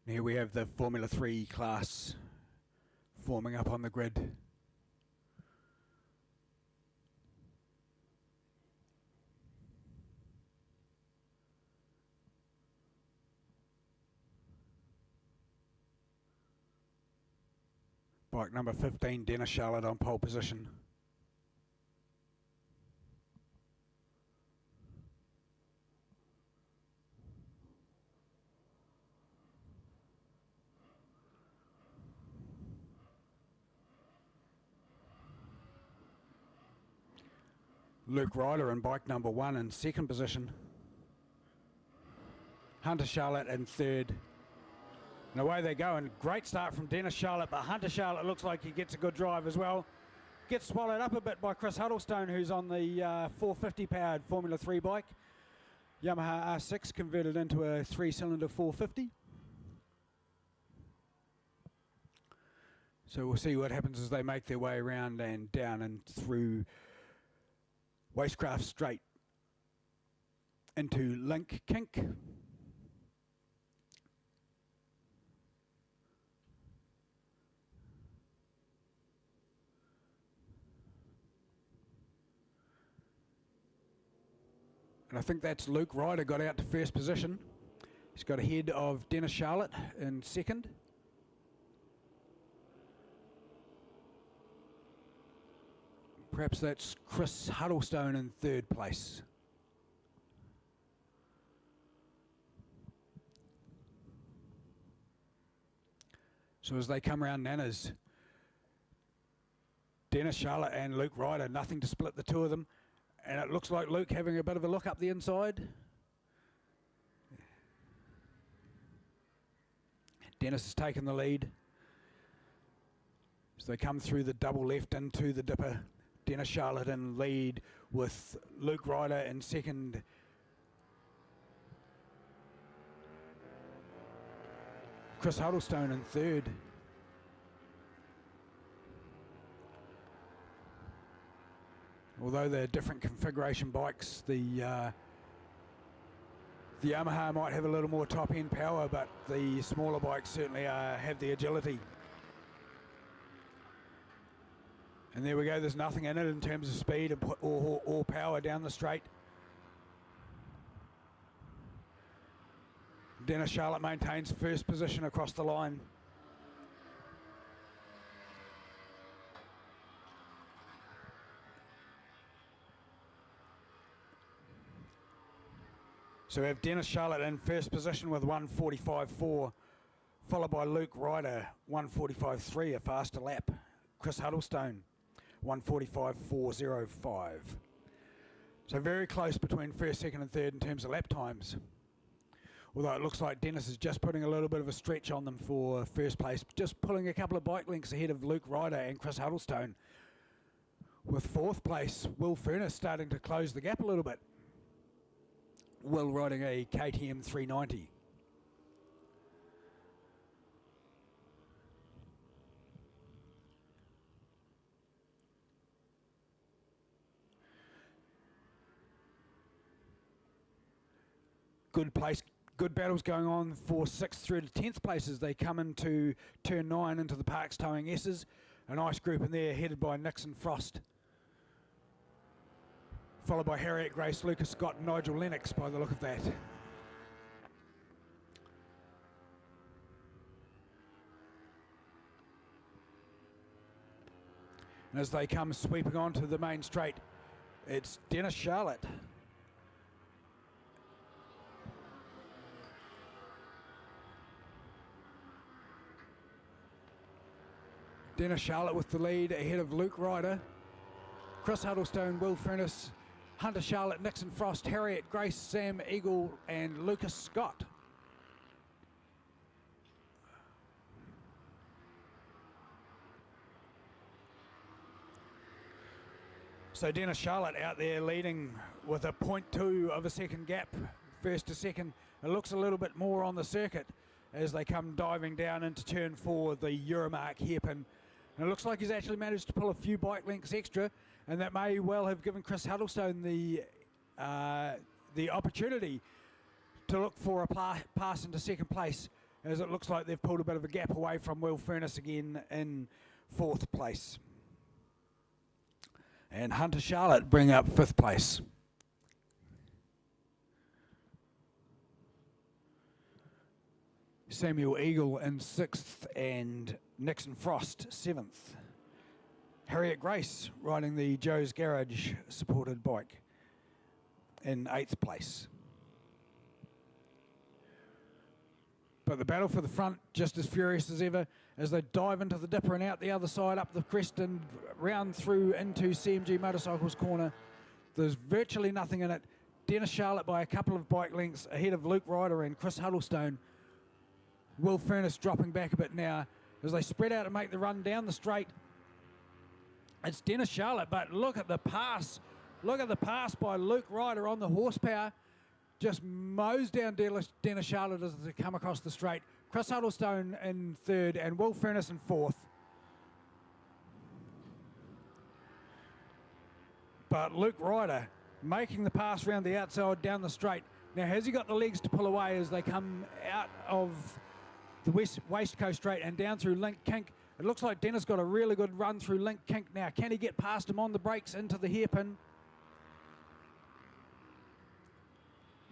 Here we have the Formula 3 class forming up on the grid. Bike number 15, Dennis Charlotte on pole position. Luke Ryder in bike number 1 in second position. Hunter Charlotte in third. And away they go, and great start from Dennis Charlotte, but Hunter Charlotte looks like he gets a good drive as well. Gets swallowed up a bit by Chris Huddlestone, who's on the 450 powered Formula 3 bike. Yamaha R6 converted into a 3-cylinder 450. So we'll see what happens as they make their way around and down and through Wastecraft Straight into Link Kink. And I think that's Luke Ryder got out to first position. He's got ahead of Dennis Charlotte in second. Perhaps that's Chris Huddlestone in third place. So as they come around Nanas, Dennis Charlotte and Luke Ryder, nothing to split the two of them. And it looks like Luke having a bit of a look up the inside. Dennis has taken the lead. As they come through the double left into the dipper, Dennis Charlotte in lead with Luke Ryder in second. Chris Huddlestone in third. Although they're different configuration bikes, the Yamaha might have a little more top end power, but the smaller bikes certainly have the agility. And there we go, there's nothing in it in terms of speed or power down the straight. Dennis Charlotte maintains first position across the line. So we have Dennis Charlotte in first position with 1:45.4, followed by Luke Ryder, 1:45.3, a faster lap. Chris Huddlestone, 1:45.405. So very close between first, second and third in terms of lap times. Although it looks like Dennis is just putting a little bit of a stretch on them for first place, just pulling a couple of bike lengths ahead of Luke Ryder and Chris Huddlestone. With fourth place, Will Furness starting to close the gap a little bit. Will riding a KTM 390. Good place, good battles going on for 6th through to 10th places. They come into turn 9 into the Parks Towing S's. A nice group in there headed by Nixon Frost. Followed by Harriet Grace, Lucas Scott and Nigel Lennox by the look of that. And as they come sweeping onto the main straight, it's Dennis Charlotte. Dennis Charlotte with the lead ahead of Luke Ryder. Chris Huddlestone, Will Furness, Hunter Charlotte, Nixon Frost, Harriet Grace, Sam Eagle and Lucas Scott. So Dennis Charlotte out there leading with a 0.2 of a second gap, first to second. It looks a little bit more on the circuit as they come diving down into turn 4, the Euromark hairpin. And it looks like he's actually managed to pull a few bike lengths extra, and that may well have given Chris Huddlestone the opportunity to look for a pass into second place, as it looks like they've pulled a bit of a gap away from Will Furness again in 4th place. And Hunter Charlotte bring up 5th place. Samuel Eagle in 6th and Nixon Frost 7th. Harriet Grace riding the Joe's Garage supported bike in 8th place. But the battle for the front just as furious as ever as they dive into the dipper and out the other side up the crest and round through into CMG Motorcycles corner. There's virtually nothing in it. Dennis Charlotte by a couple of bike lengths ahead of Luke Ryder and Chris Huddlestone. Will Furness dropping back a bit now as they spread out and make the run down the straight. It's Dennis Charlotte, but look at the pass. Look at the pass by Luke Ryder on the horsepower. Just mows down Dennis Charlotte as they come across the straight. Chris Huddlestone in 3rd and Will Furness in 4th. But Luke Ryder making the pass round the outside down the straight. Now, has he got the legs to pull away as they come out of the Waste Coast Straight and down through Link Kink? It looks like Dennis got a really good run through Link Kink now. Can he get past him on the brakes into the hairpin?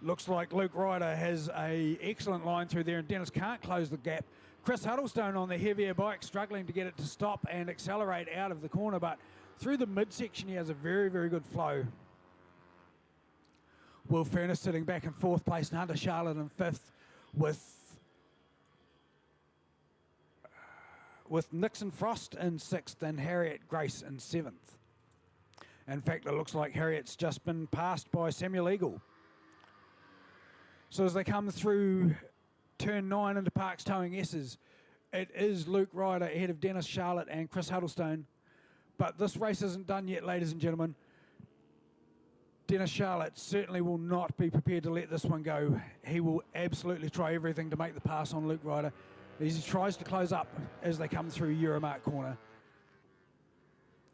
Looks like Luke Ryder has a excellent line through there, and Dennis can't close the gap. Chris Huddlestone on the heavier bike, struggling to get it to stop and accelerate out of the corner, but through the midsection he has a very, very good flow. Will Furness sitting back in 4th place, and Hunter Charlotte in 5th, with Nixon Frost in 6th and Harriet Grace in 7th. In fact, it looks like Harriet's just been passed by Samuel Eagle. So as they come through turn 9 into Parks Towing S's, it is Luke Ryder ahead of Dennis Charlotte and Chris Huddlestone. But this race isn't done yet, ladies and gentlemen. Dennis Charlotte certainly will not be prepared to let this one go. He will absolutely try everything to make the pass on Luke Ryder as he tries to close up as they come through Euromark corner.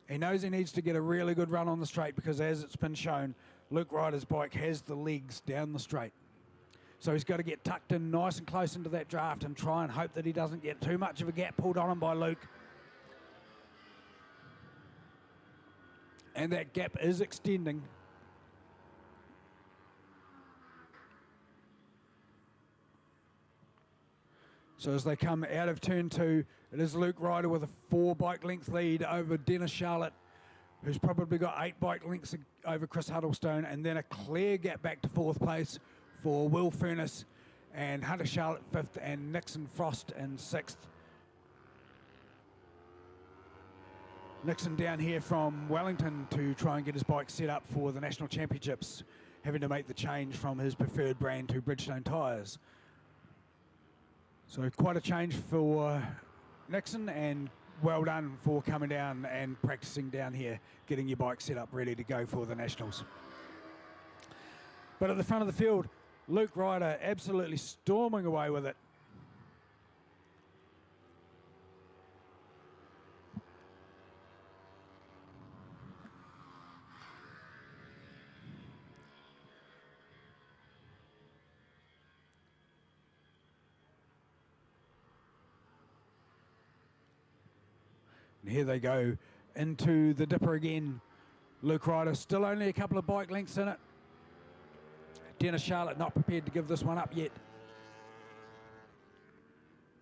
He knows he needs to get a really good run on the straight because, as it's been shown, Luke Ryder's bike has the legs down the straight. So he's got to get tucked in nice and close into that draft and try and hope that he doesn't get too much of a gap pulled on him by Luke. And that gap is extending. So as they come out of turn 2, it is Luke Ryder with a 4 bike length lead over Dennis Charlotte, who's probably got 8 bike lengths over Chris Huddlestone, and then a clear gap back to 4th place for Will Furness and Hunter Charlotte 5th and Nixon Frost in 6th. Nixon down here from Wellington to try and get his bike set up for the National Championships, having to make the change from his preferred brand to Bridgestone tyres. So quite a change for Nixon, and well done for coming down and practicing down here, getting your bike set up ready to go for the Nationals. But at the front of the field, Luke Ryder absolutely storming away with it. And here they go into the dipper again. Luke Ryder still only a couple of bike lengths in it. Dennis Charlotte not prepared to give this one up yet.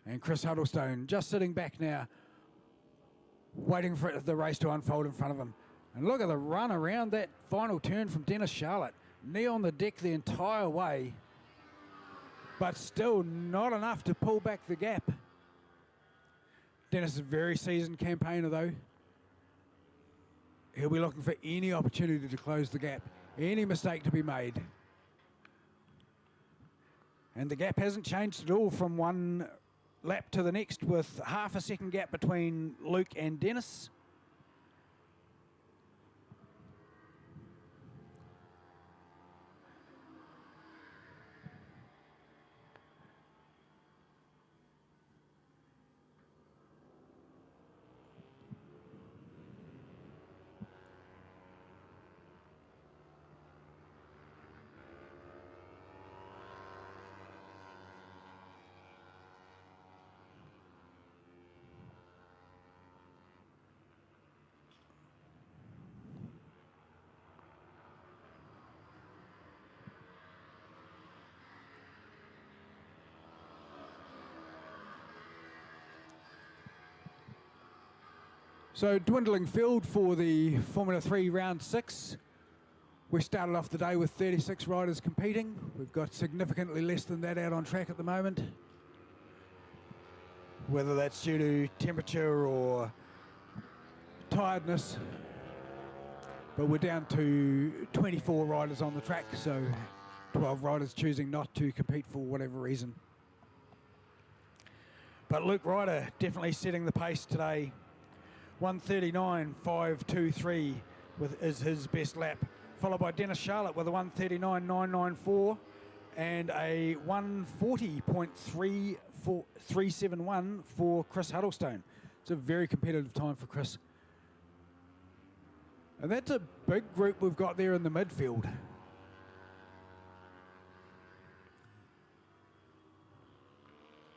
And Chris Huddlestone just sitting back now, waiting for the race to unfold in front of him. And look at the run around that final turn from Dennis Charlotte. Knee on the deck the entire way, but still not enough to pull back the gap. Dennis is a very seasoned campaigner though. He'll be looking for any opportunity to close the gap, any mistake to be made. And the gap hasn't changed at all from one lap to the next, with half a second gap between Luke and Dennis. So dwindling field for the Formula 3 round 6. We started off the day with 36 riders competing. We've got significantly less than that out on track at the moment. Whether that's due to temperature or tiredness. But we're down to 24 riders on the track, so 12 riders choosing not to compete for whatever reason. But Luke Ryder definitely setting the pace today. 1:39.523 is his best lap, followed by Dennis Charlotte with a 1:39.994 and a 1:40.371 for Chris Huddlestone. It's a very competitive time for Chris. And that's a big group we've got there in the midfield.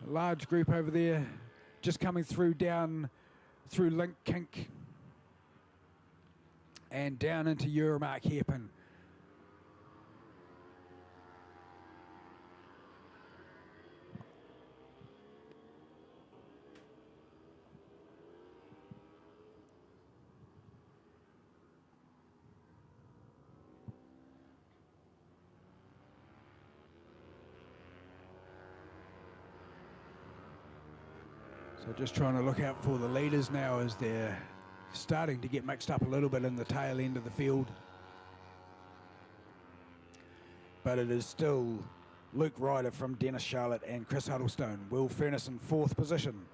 A large group over there just coming through down through Link Kink and down into Euromark hairpin. So just trying to look out for the leaders now as they're starting to get mixed up a little bit in the tail end of the field. But it is still Luke Ryder from Dennis Charlotte and Chris Huddlestone. Will Furness in 4th position.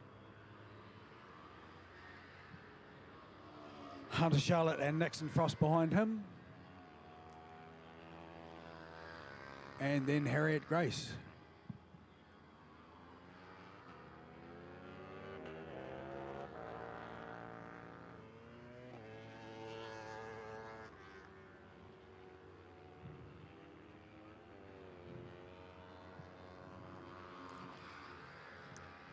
Hunter Charlotte and Nixon Frost behind him. And then Harriet Grace.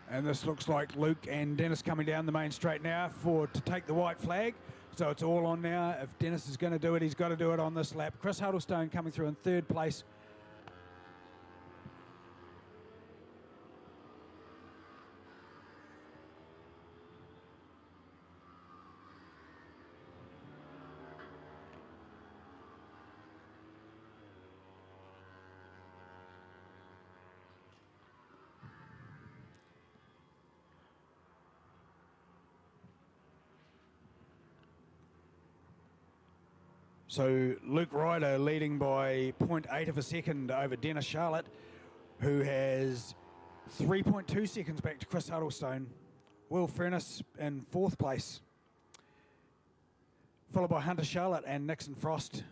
And this looks like Luke and Dennis coming down the main straight now to take the white flag. So it's all on now. If Dennis is going to do it, he's got to do it on this lap. Chris Huddlestone coming through in 3rd place. So Luke Ryder leading by 0.8 of a second over Dennis Charlotte, who has 3.2 seconds back to Chris Huddlestone. Will Furness in 4th place, followed by Hunter Charlotte and Nixon Frost.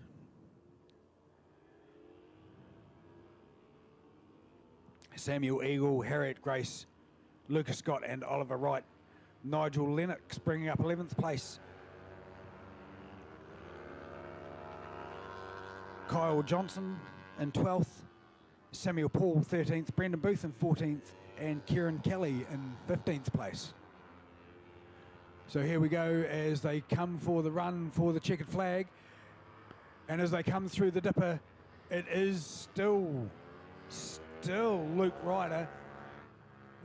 Samuel Eagle, Harriet Grace, Lucas Scott and Oliver Wright. Nigel Lennox bringing up 11th place. Kyle Johnson in 12th, Samuel Paul 13th, Brendan Booth in 14th, and Kieran Kelly in 15th place. So here we go as they come for the run for the checkered flag. And as they come through the dipper, it is still Luke Ryder.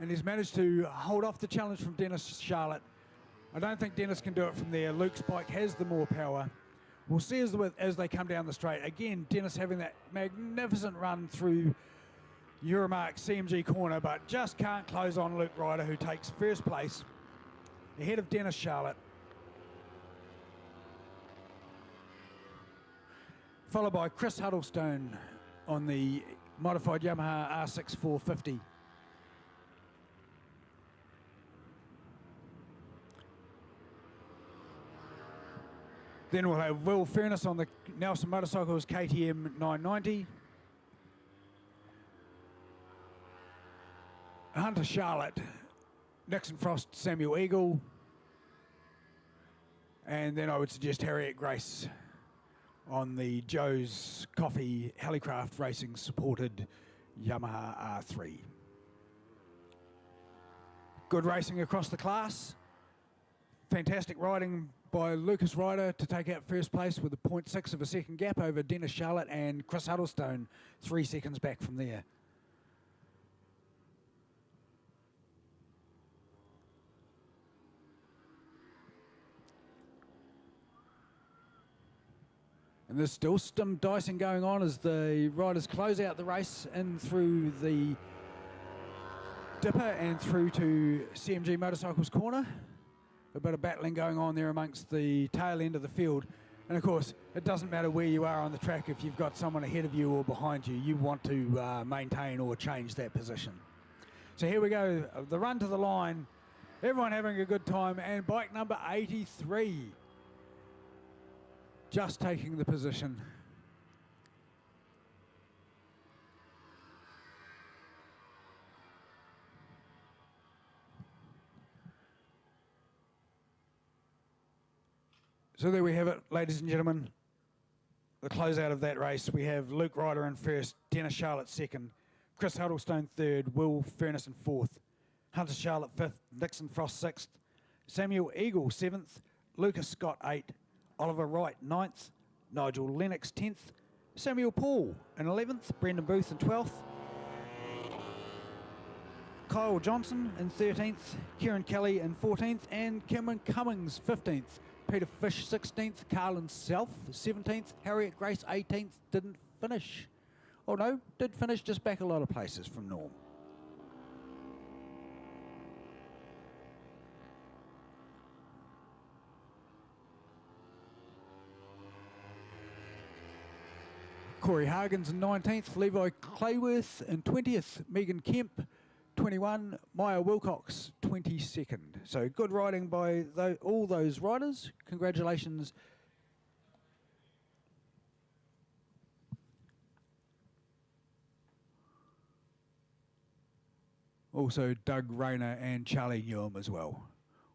And he's managed to hold off the challenge from Dennis Charlotte. I don't think Dennis can do it from there. Luke's bike has the more power. We'll see as they come down the straight. Again, Dennis having that magnificent run through Euromark CMG corner, but just can't close on Luke Ryder, who takes 1st place ahead of Dennis Charlotte. Followed by Chris Huddlestone on the modified Yamaha R6 450. Then we'll have Will Furness on the Nelson Motorcycles KTM 990. Hunter Charlotte, Nixon Frost, Samuel Eagle. And then I would suggest Harriet Grace on the Joe's Coffee Helicraft Racing supported Yamaha R3. Good racing across the class. Fantastic riding by Lucas Ryder to take out 1st place with a 0.6 of a second gap over Dennis Charlotte and Chris Huddlestone 3 seconds back from there. And there's still some dicing going on as the riders close out the race in through the dipper and through to CMG Motorcycles corner. A bit of battling going on there amongst the tail end of the field. And of course, it doesn't matter where you are on the track. If you've got someone ahead of you or behind you, you want to maintain or change that position. So here we go, the run to the line. Everyone having a good time, and bike number 83 just taking the position. So there we have it, ladies and gentlemen. The closeout of that race. We have Luke Ryder in 1st, Dennis Charlotte 2nd, Chris Huddlestone 3rd, Will Furness in 4th, Hunter Charlotte 5th, Nixon Frost 6th, Samuel Eagle 7th, Lucas Scott 8th, Oliver Wright 9th, Nigel Lennox 10th, Samuel Paul in 11th, Brendan Booth in 12th, Kyle Johnson in 13th, Kieran Kelly in 14th, and Cameron Cummings 15th. Peter Fish 16th, Carlin Self 17th, Harriet Grace 18th, didn't finish. Oh no, did finish just back a lot of places from norm. Corey Hargens in 19th, Levi Clayworth in 20th, Megan Kemp 21, Maya Wilcox 22nd. So good riding by all those riders. Congratulations. Also Doug Rayner and Charlie Newham as well.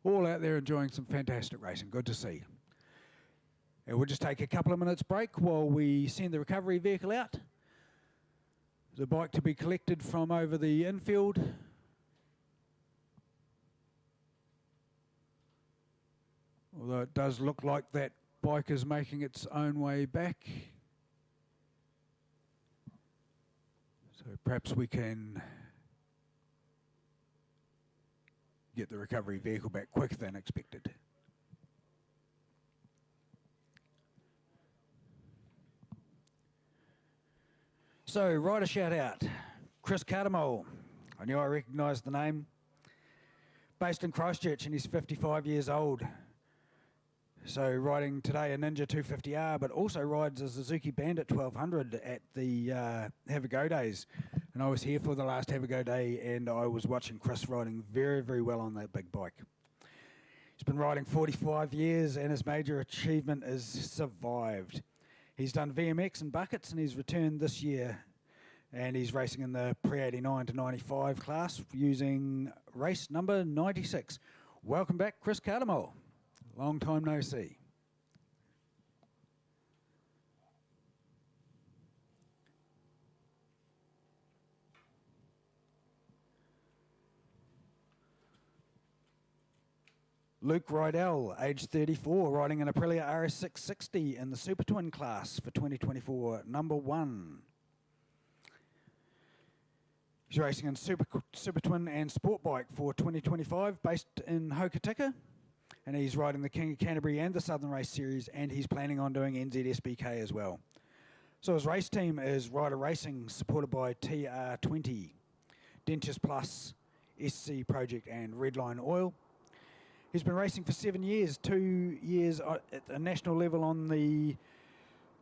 All out there enjoying some fantastic racing. Good to see. And we'll just take a couple of minutes break while we send the recovery vehicle out. The bike to be collected from over the infield. Although it does look like that bike is making its own way back. So perhaps we can get the recovery vehicle back quicker than expected. So, rider shout out, Chris Cartamole. I knew I recognised the name. Based in Christchurch, and he's 55 years old. So, riding today a Ninja 250R, but also rides a Suzuki Bandit 1200 at the Have a Go Days. And I was here for the last Have a Go Day, and I was watching Chris riding very, very well on that big bike. He's been riding 45 years, and his major achievement is survived. He's done VMX and buckets, and he's returned this year, and he's racing in the pre-89 to 95 class using race number 96. Welcome back, Chris Cartamole. Long time no see. Luke Rydell, age 34, riding an Aprilia RS660 in the Super Twin class for 2024, number 1. He's racing in Super Twin and Sport Bike for 2025, based in Hokitika. And he's riding the King of Canterbury and the Southern Race Series, and he's planning on doing NZSBK as well. So his race team is Rider Racing, supported by TR20, Dentures Plus, SC Project and Redline Oil. He's been racing for 7 years, 2 years at a national level on the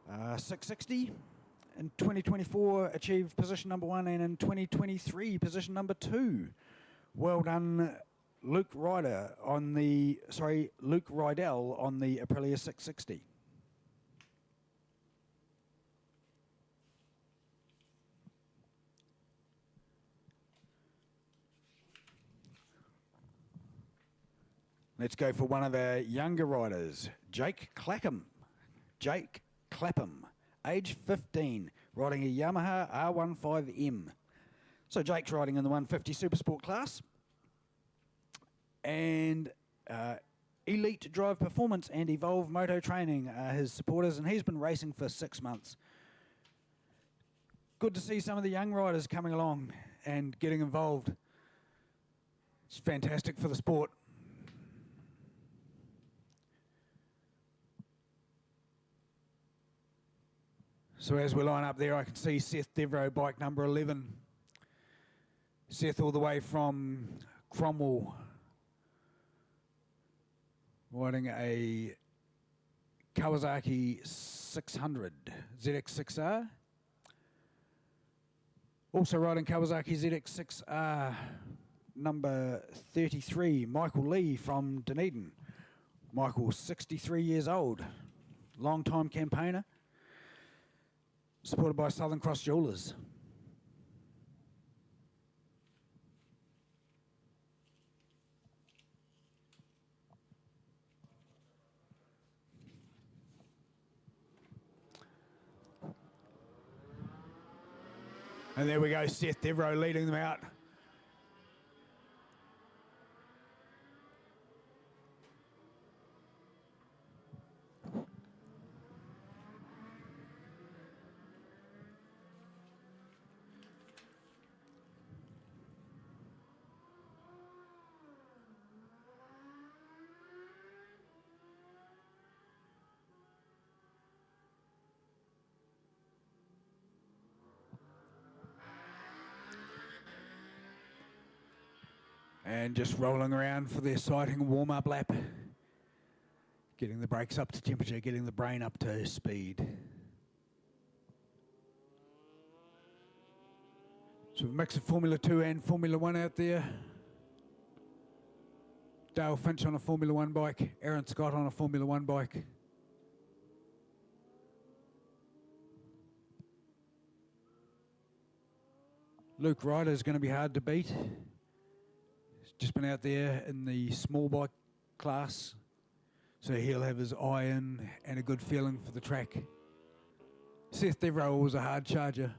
660. In 2024, achieved position number 1, and in 2023, position number 2. Well done, Luke Rydell on the Aprilia 660. Let's go for one of our younger riders, Jake Clapham. Jake Clapham, age 15, riding a Yamaha R15M. So Jake's riding in the 150 Super Sport class. And Elite Drive Performance and Evolve Moto Training are his supporters, and he's been racing for 6 months. Good to see some of the young riders coming along and getting involved. It's fantastic for the sport. So as we line up there, I can see Seth Devereaux, bike number 11. Seth all the way from Cromwell, riding a Kawasaki 600 ZX6R. Also riding Kawasaki ZX6R number 33, Michael Lee from Dunedin. Michael's 63 years old, long-time campaigner, supported by Southern Cross Jewelers. And there we go, Seth Devereaux leading them out. And just rolling around for their sighting warm-up lap. Getting the brakes up to temperature, getting the brain up to speed. So a mix of Formula 2 and Formula 1 out there. Dale Finch on a Formula 1 bike, Aaron Scott on a Formula 1 bike. Luke Ryder is going to be hard to beat. He's just been out there in the small bike class, so he'll have his eye in and a good feeling for the track. Seth Devereux was a hard charger.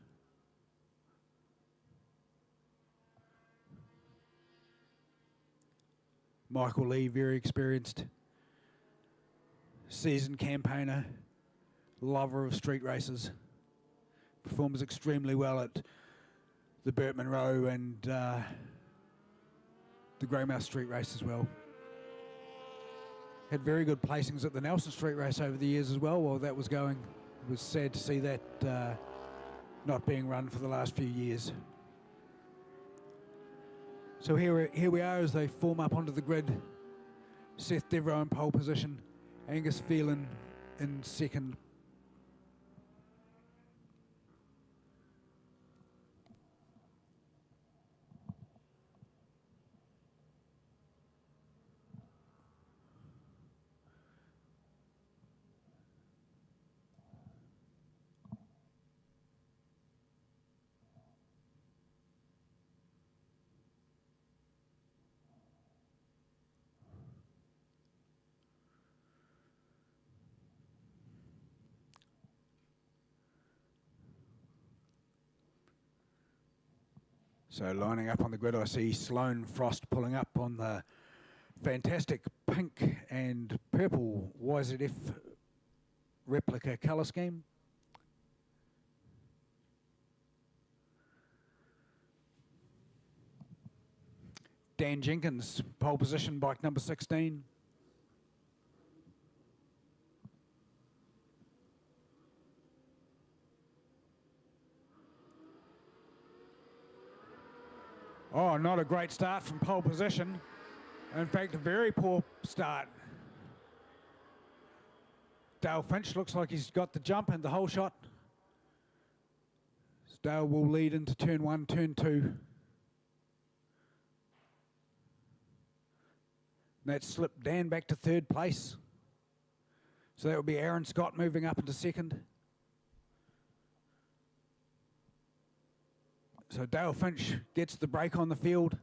Michael Lee, very experienced, seasoned campaigner, lover of street races. Performs extremely well at the Burt Munro and the Greymouth Street race as well. Had very good placings at the Nelson Street race over the years as well while that was going. It was sad to see that not being run for the last few years. So here we are as they form up onto the grid. Seth Devereux in pole position, Angus Phelan in second. So lining up on the grid, I see Sloane Frost pulling up on the fantastic pink and purple YZF replica colour scheme. Dan Jenkins, pole position, bike number 16. Oh, not a great start from pole position. In fact, a very poor start. Dale Finch looks like he's got the jump and the whole shot. Dale will lead into turn 1, turn 2. That slipped Dan back to third place. So that will be Aaron Scott moving up into second. So Dale Finch gets the break on the field.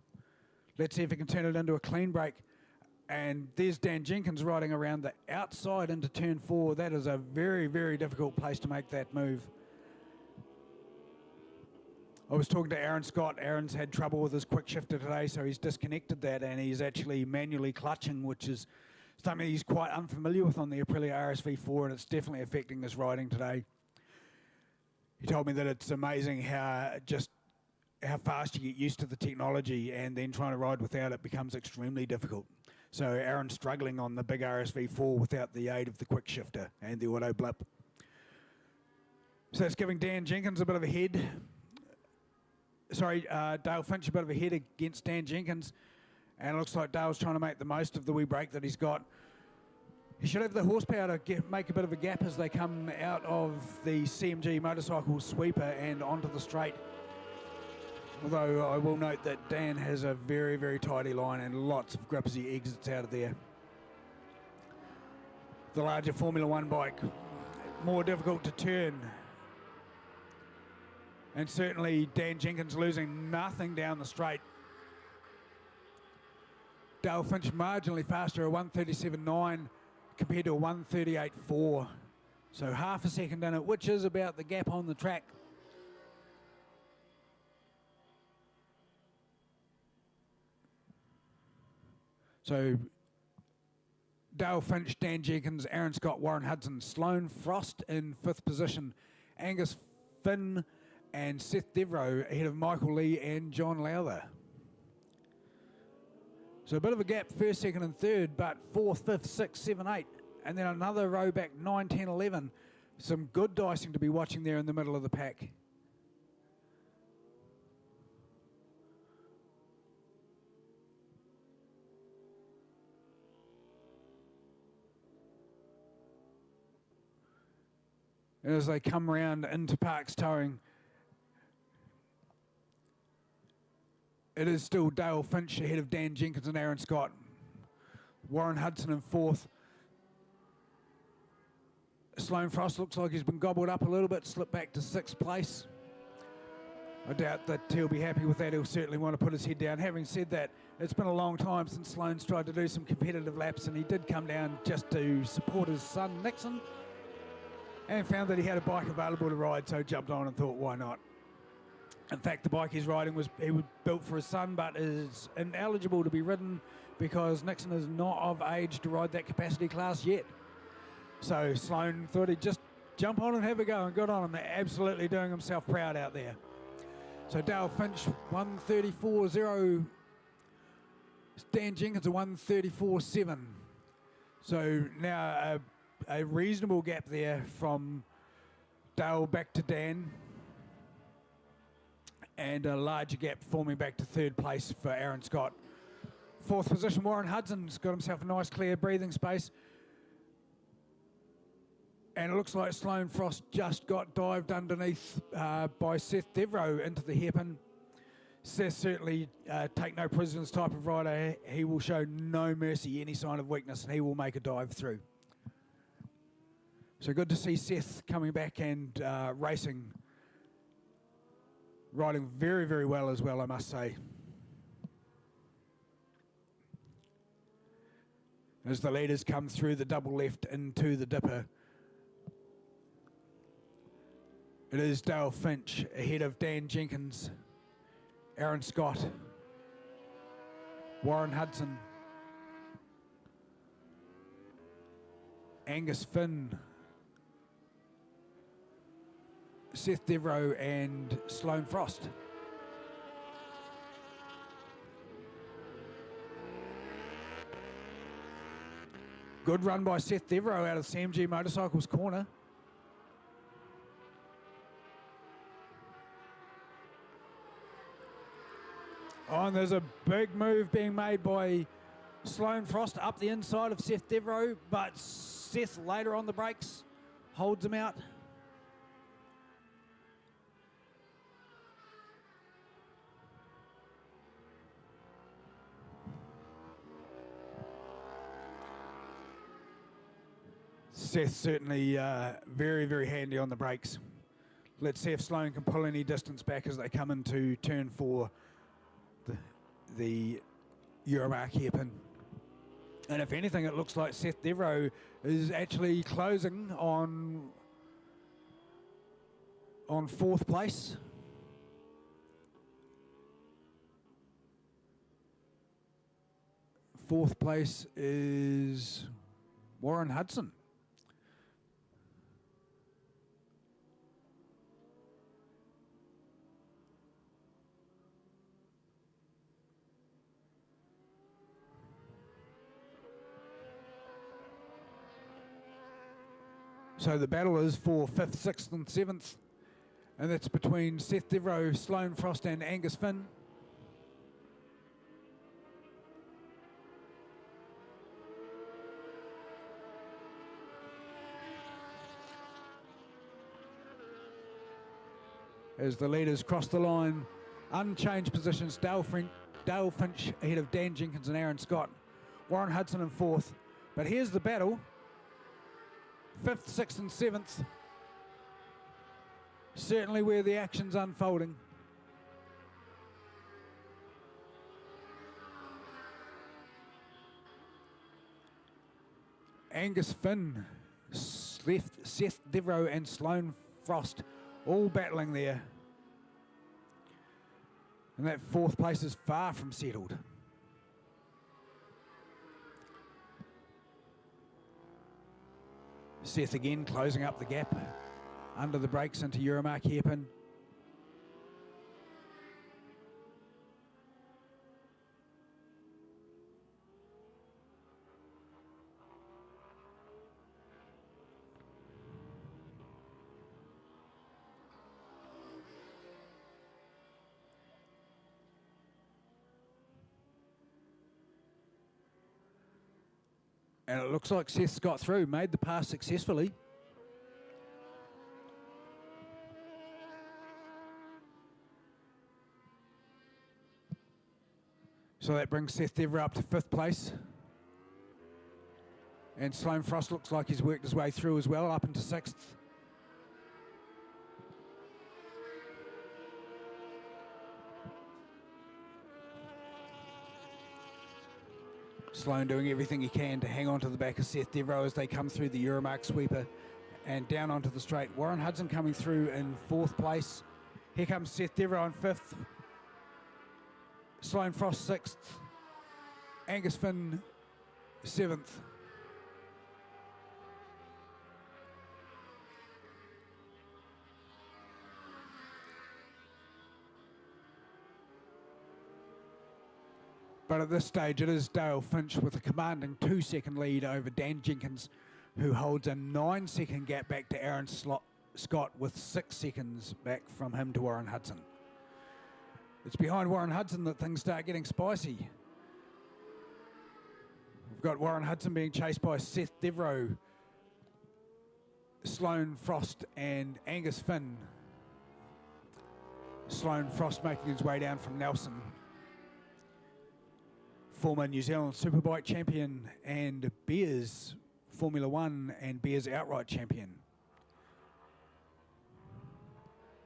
Let's see if he can turn it into a clean break. And there's Dan Jenkins riding around the outside into turn 4. That is a very, very difficult place to make that move. I was talking to Aaron Scott. Aaron's had trouble with his quick shifter today, so he's disconnected that and he's actually manually clutching, which is something he's quite unfamiliar with on the Aprilia RSV4, and it's definitely affecting his riding today. He told me that it's amazing how fast you get used to the technology and then trying to ride without it becomes extremely difficult. So Aaron's struggling on the big RSV4 without the aid of the quick shifter and the auto blip. So that's giving Dan Jenkins a bit of a head. Dale Finch a bit of a head against Dan Jenkins. And it looks like Dale's trying to make the most of the wee break that he's got. He should have the horsepower to make a bit of a gap as they come out of the CMG motorcycle sweeper and onto the straight. Although I will note that Dan has a very, very tidy line and lots of grips as he exits out of there. The larger Formula 1 bike, more difficult to turn. And certainly Dan Jenkins losing nothing down the straight. Dale Finch marginally faster, a 1:37.9 compared to a 1:38.4. So half a second in it, which is about the gap on the track. So Dale Finch, Dan Jenkins, Aaron Scott, Warren Hudson, Sloane Frost in 5th position, Angus Finn and Seth Devereux ahead of Michael Lee and John Lowther. So a bit of a gap, 1st, 2nd and 3rd, but 4th, 5th, 6th, 7th, 8th, and then another row back, 9, 10, 11. Some good dicing to be watching there in the middle of the pack. And as they come round into Parks Towing, It is still Dale Finch ahead of Dan Jenkins and Aaron Scott. Warren Hudson in fourth. Sloane Frost looks like he's been gobbled up a little bit, slipped back to sixth place. I doubt that he'll be happy with that. He'll certainly want to put his head down. Having said that, it's been a long time since Sloane's tried to do some competitive laps, and he did come down just to support his son Nixon and found that he had a bike available to ride, so jumped on and thought, why not? In fact, the bike he's riding was built for his son, but is ineligible to be ridden because Nixon is not of age to ride that capacity class yet. So Sloane thought he'd just jump on and have a go, and got on him. They're absolutely doing himself proud out there. So Dale Finch, 134.0. Dan Jenkins, a 134.7. So now a reasonable gap there from Dale back to Dan, and a larger gap forming back to third place for Aaron Scott. Fourth position, Warren Hudson's got himself a nice clear breathing space. And it looks like Sloane Frost just got dived underneath by Seth Devereaux into the hairpin. Seth certainly take no prisoners type of rider. He will show no mercy, any sign of weakness, and he will make a dive through. So good to see Seth coming back and racing. Riding very, very well as well, I must say. As the leaders come through the double left into the dipper, it is Dale Finch ahead of Dan Jenkins, Aaron Scott, Warren Hudson, Angus Finn, Seth Devereaux and Sloane Frost. Good run by Seth Devereaux out of CMG Motorcycles corner. Oh, and there's a big move being made by Sloane Frost up the inside of Seth Devereaux, but Seth later on the brakes holds him out. Seth certainly very, very handy on the brakes. Let's see if Sloane can pull any distance back as they come into turn 4. The Euromark hairpin. And if anything, it looks like Seth Devereaux is actually closing on fourth place. Fourth place is Warren Hudson. So the battle is for 5th, 6th and 7th, and that's between Seth Devereaux, Sloane Frost and Angus Finn. As the leaders cross the line, unchanged positions, Dale Finch ahead of Dan Jenkins and Aaron Scott, Warren Hudson in 4th. But here's the battle. 5th, 6th and 7th, certainly where the action's unfolding. Angus Finn, Seth Devereaux and Sloane Frost all battling there. And that 4th place is far from settled. Seth again closing up the gap under the brakes into Euromark hairpin. And it looks like Seth's got through, made the pass successfully. So that brings Seth Devereux up to 5th place. And Sloane Frost looks like he's worked his way through as well, up into 6th. Sloane doing everything he can to hang on to the back of Seth Devereux as they come through the Euromark sweeper and down onto the straight. Warren Hudson coming through in 4th place. Here comes Seth Devereux in 5th. Sloane Frost 6th. Angus Finn 7th. But at this stage, it is Dale Finch with a commanding 2-second lead over Dan Jenkins, who holds a 9-second gap back to Aaron Scott with 6 seconds back from him to Warren Hudson. It's behind Warren Hudson that things start getting spicy. We've got Warren Hudson being chased by Seth Devereux, Sloane Frost and Angus Finn. Sloane Frost making his way down from Nelson. Former New Zealand Superbike champion and Beers Formula One and Beers outright champion.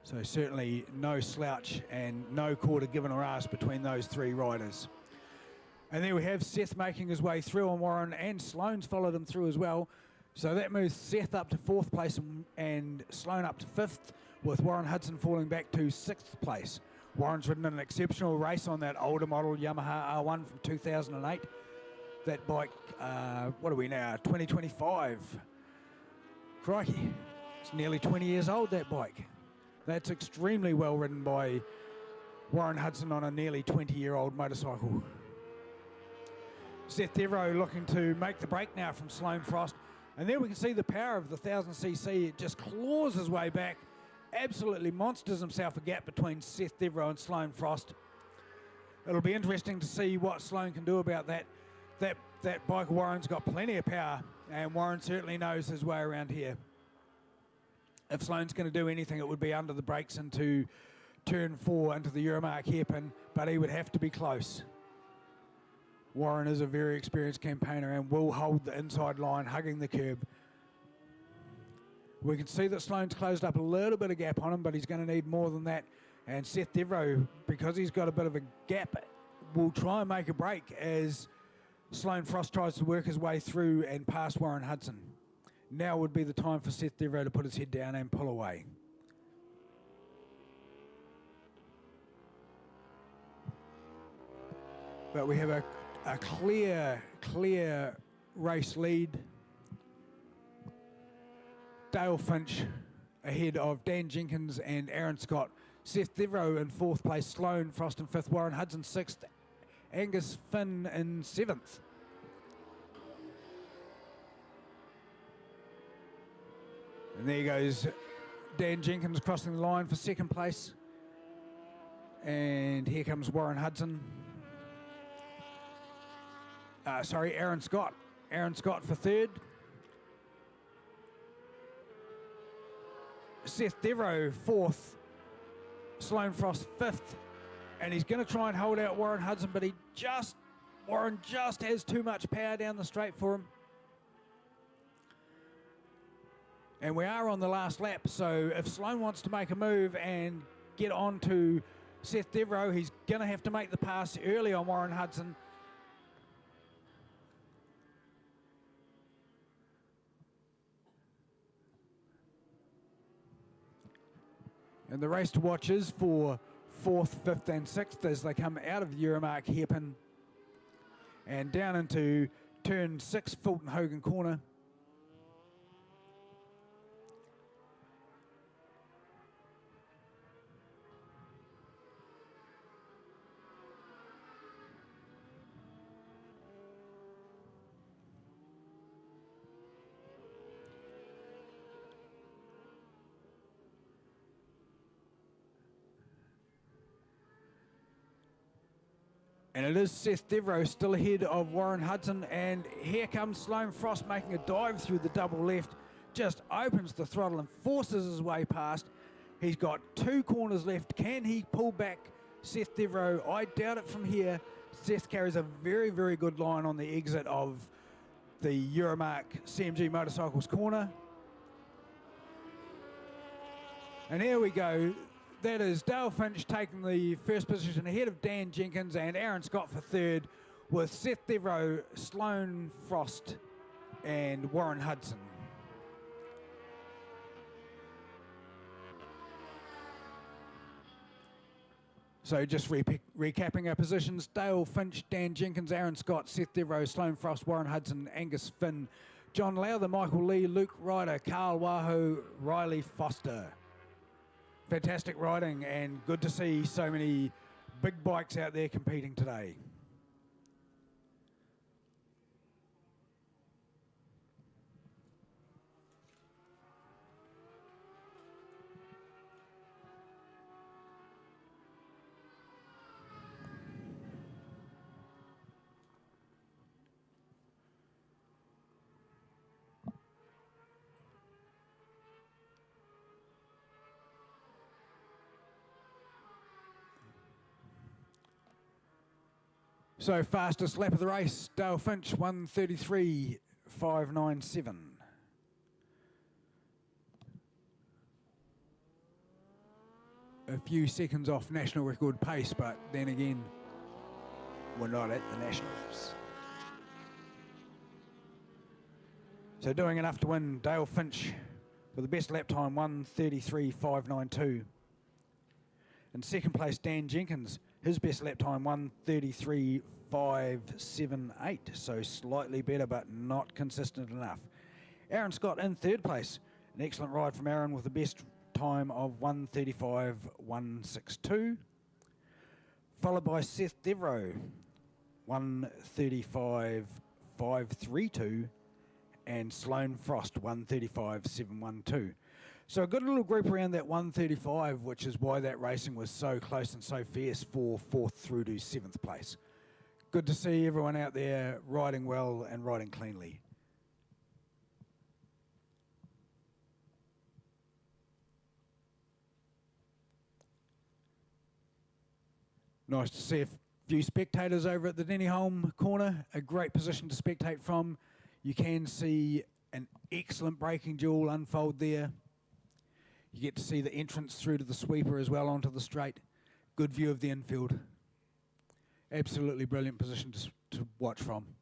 So certainly no slouch and no quarter given or asked between those 3 riders. And there we have Seth making his way through, and Warren and Sloane's followed him through as well. So that moves Seth up to 4th place and Sloane up to 5th, with Warren Hudson falling back to 6th place. Warren's ridden an exceptional race on that older model Yamaha R1 from 2008. That bike, what are we now, 2025? Crikey, it's nearly 20 years old, that bike. That's extremely well ridden by Warren Hudson on a nearly 20-year-old motorcycle. Seth Devereux looking to make the break now from Sloane Frost. And there we can see the power of the 1000cc. It just claws his way back. Absolutely monsters himself a gap between Seth Devereux and Sloane Frost. It'll be interesting to see what Sloane can do about that. That bike of Warren's got plenty of power, and Warren certainly knows his way around here. If Sloane's going to do anything, it would be under the brakes into turn 4 into the Euromark hairpin, but he would have to be close. Warren is a very experienced campaigner and will hold the inside line, hugging the curb. We can see that Sloane's closed up a little bit of gap on him, but he's going to need more than that. And Seth Devereux, because he's got a bit of a gap, will try and make a break as Sloane Frost tries to work his way through and past Warren Hudson. Now would be the time for Seth Devereux to put his head down and pull away. But we have a clear race lead. Dale Finch ahead of Dan Jenkins and Aaron Scott. Seth Devereux in 4th place, Sloane Frost in 5th, Warren Hudson 6th, Angus Finn in 7th. And there goes Dan Jenkins crossing the line for 2nd place. And here comes Warren Hudson. Aaron Scott. Aaron Scott for 3rd. Seth Devereux 4th. Sloane Frost 5th. And he's going to try and hold out Warren Hudson, but Warren just has too much power down the straight for him. And we are on the last lap, so if Sloane wants to make a move and get on to Seth Devereux, he's going to have to make the pass early on Warren Hudson. And the race to watch is for 4th, 5th and 6th as they come out of the Euromark hairpin and down into turn 6, Fulton Hogan corner. And it is Seth Devereux still ahead of Warren Hudson. And here comes Sloane Frost making a dive through the double left. Just opens the throttle and forces his way past. He's got 2 corners left. Can he pull back Seth Devereaux, I doubt it from here. Seth carries a very, very good line on the exit of the Euromark CMG Motorcycles corner. And here we go. That is Dale Finch taking the first position ahead of Dan Jenkins and Aaron Scott for third, with Seth Devereaux, Sloane Frost and Warren Hudson. So just recapping our positions: Dale Finch, Dan Jenkins, Aaron Scott, Seth Devereaux, Sloane Frost, Warren Hudson, Angus Finn, John Lowther, Michael Lee, Luke Ryder, Carl Wahoo, Riley Foster. Fantastic riding, and good to see so many big bikes out there competing today. So fastest lap of the race, Dale Finch, 1:33.597. A few seconds off national record pace, but then again, we're not at the Nationals. So doing enough to win, Dale Finch with the best lap time, 1:33.592. In second place, Dan Jenkins, his best lap time, 1:33.578. So slightly better, but not consistent enough. Aaron Scott in third place. An excellent ride from Aaron with the best time of 1:35.162. Followed by Seth Devereaux, 1:35.532. And Sloane Frost, 1:35.712. So a good little group around that 1:35, which is why that racing was so close and so fierce for 4th through to 7th place. Good to see everyone out there riding well and riding cleanly. Nice to see a few spectators over at the Dennyholm corner. A great position to spectate from. You can see an excellent braking duel unfold there. You get to see the entrance through to the sweeper as well onto the straight. Good view of the infield. Absolutely brilliant position to watch from.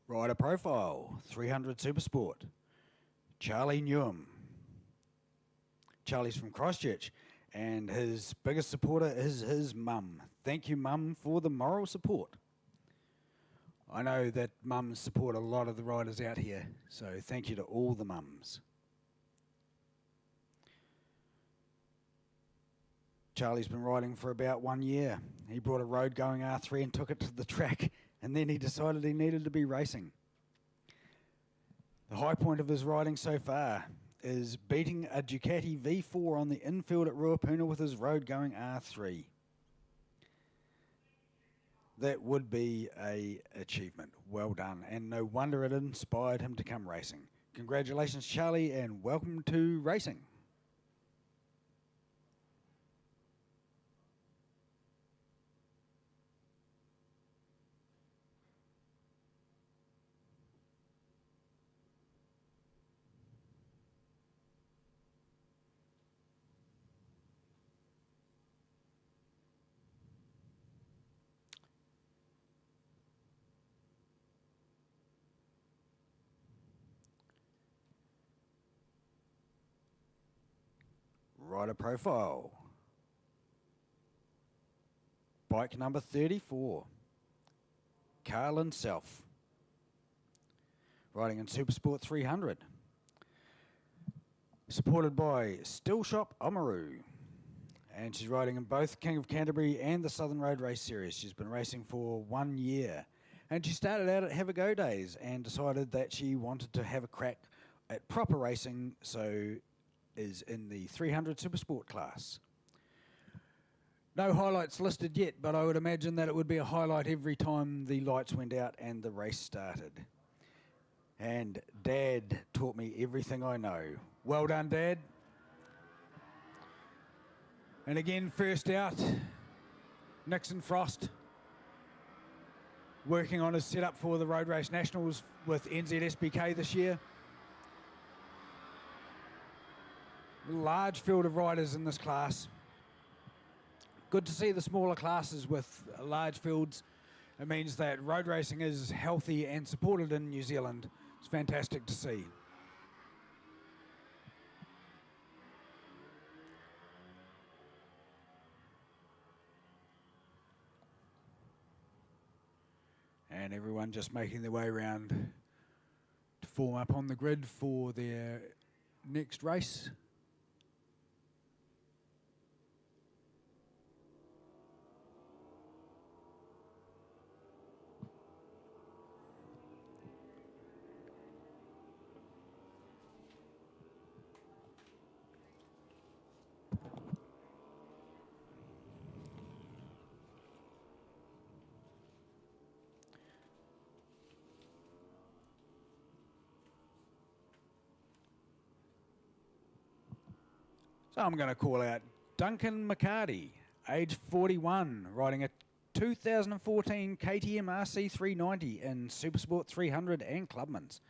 Rider profile, 300 Supersport. Charlie Newham. Charlie's from Christchurch, and his biggest supporter is his mum. Thank you, Mum, for the moral support. I know that mums support a lot of the riders out here, so thank you to all the mums. Charlie's been riding for about 1 year. He brought a road going R3 and took it to the track, and then he decided he needed to be racing. The high point of his riding so far is beating a Ducati V4 on the infield at Ruapuna with his road going R3. That would be an achievement. Well done, and no wonder it inspired him to come racing. Congratulations, Charlie, and welcome to racing. Rider profile. Bike number 34. Carlin Self. Riding in Supersport 300. Supported by Still Shop Oamaru. And she's riding in both King of Canterbury and the Southern Road Race Series. She's been racing for 1 year. And she started out at Have a Go Days and decided that she wanted to have a crack at proper racing, so is in the 300 Supersport class. No highlights listed yet, but I would imagine that it would be a highlight every time the lights went out and the race started. And Dad taught me everything I know. Well done, Dad. And again, first out, Nixon Frost, working on his setup for the Road Race Nationals with NZSBK this year. Large field of riders in this class. Good to see the smaller classes with large fields. It means that road racing is healthy and supported in New Zealand. It's fantastic to see. And everyone just making their way around to form up on the grid for their next race. So I'm going to call out Duncan McCarty, age 41, riding a 2014 KTM RC390 in Supersport 300 and Clubman's.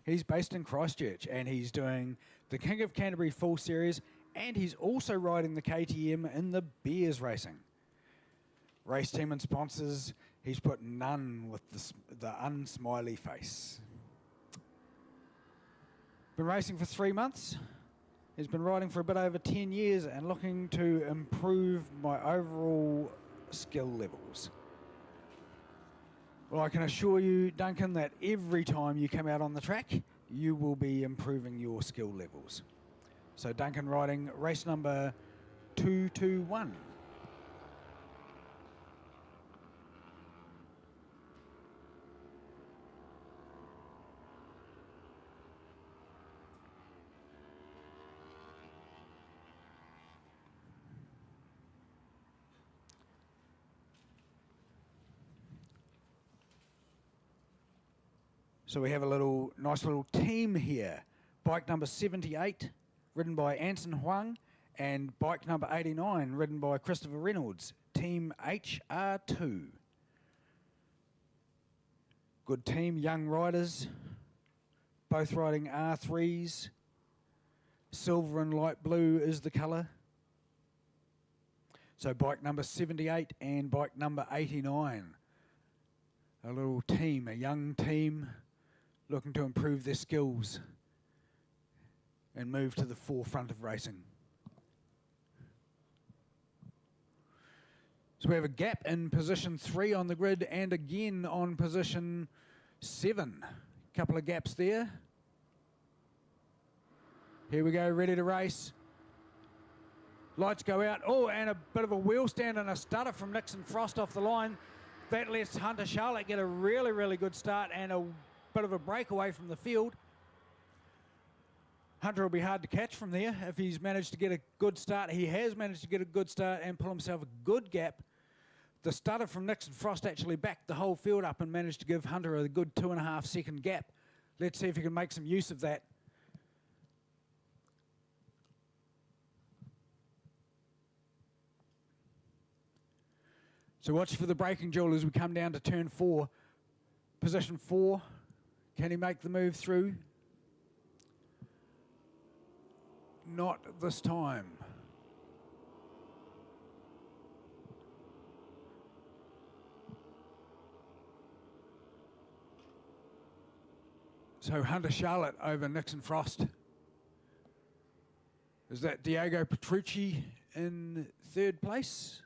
He's based in Christchurch, and he's doing the King of Canterbury Full Series, and he's also riding the KTM in the Beers Racing. Race team and sponsors, he's put none with the unsmiley face. Been racing for 3 months. He's been riding for a bit over 10 years and looking to improve my overall skill levels. Well, I can assure you, Duncan, that every time you come out on the track, you will be improving your skill levels. So Duncan riding race number 221. So we have a nice little team here. Bike number 78, ridden by Anson Huang, and bike number 89, ridden by Christopher Reynolds, Team HR2. Good team, young riders, both riding R3s. Silver and light blue is the colour. So bike number 78 and bike number 89. A little team, a young team, looking to improve their skills and move to the forefront of racing. So we have a gap in position 3 on the grid and again on position 7. Couple of gaps there. Here we go, ready to race. Lights go out. Oh, and a bit of a wheel stand and a stutter from Nixon Frost off the line. That lets Hunter Charlotte get a really, really good start and a bit of a breakaway from the field. Hunter will be hard to catch from there if he's managed to get a good start. He has managed to get a good start and pull himself a good gap. The stutter from Nixon Frost actually backed the whole field up and managed to give Hunter a good 2.5 second gap. Let's see if he can make some use of that. So watch for the braking duel as we come down to turn 4. Position 4. Can he make the move through? Not this time. So Hunter Charlotte over Nixon Frost. Is that Diego Petrucci in 3rd place?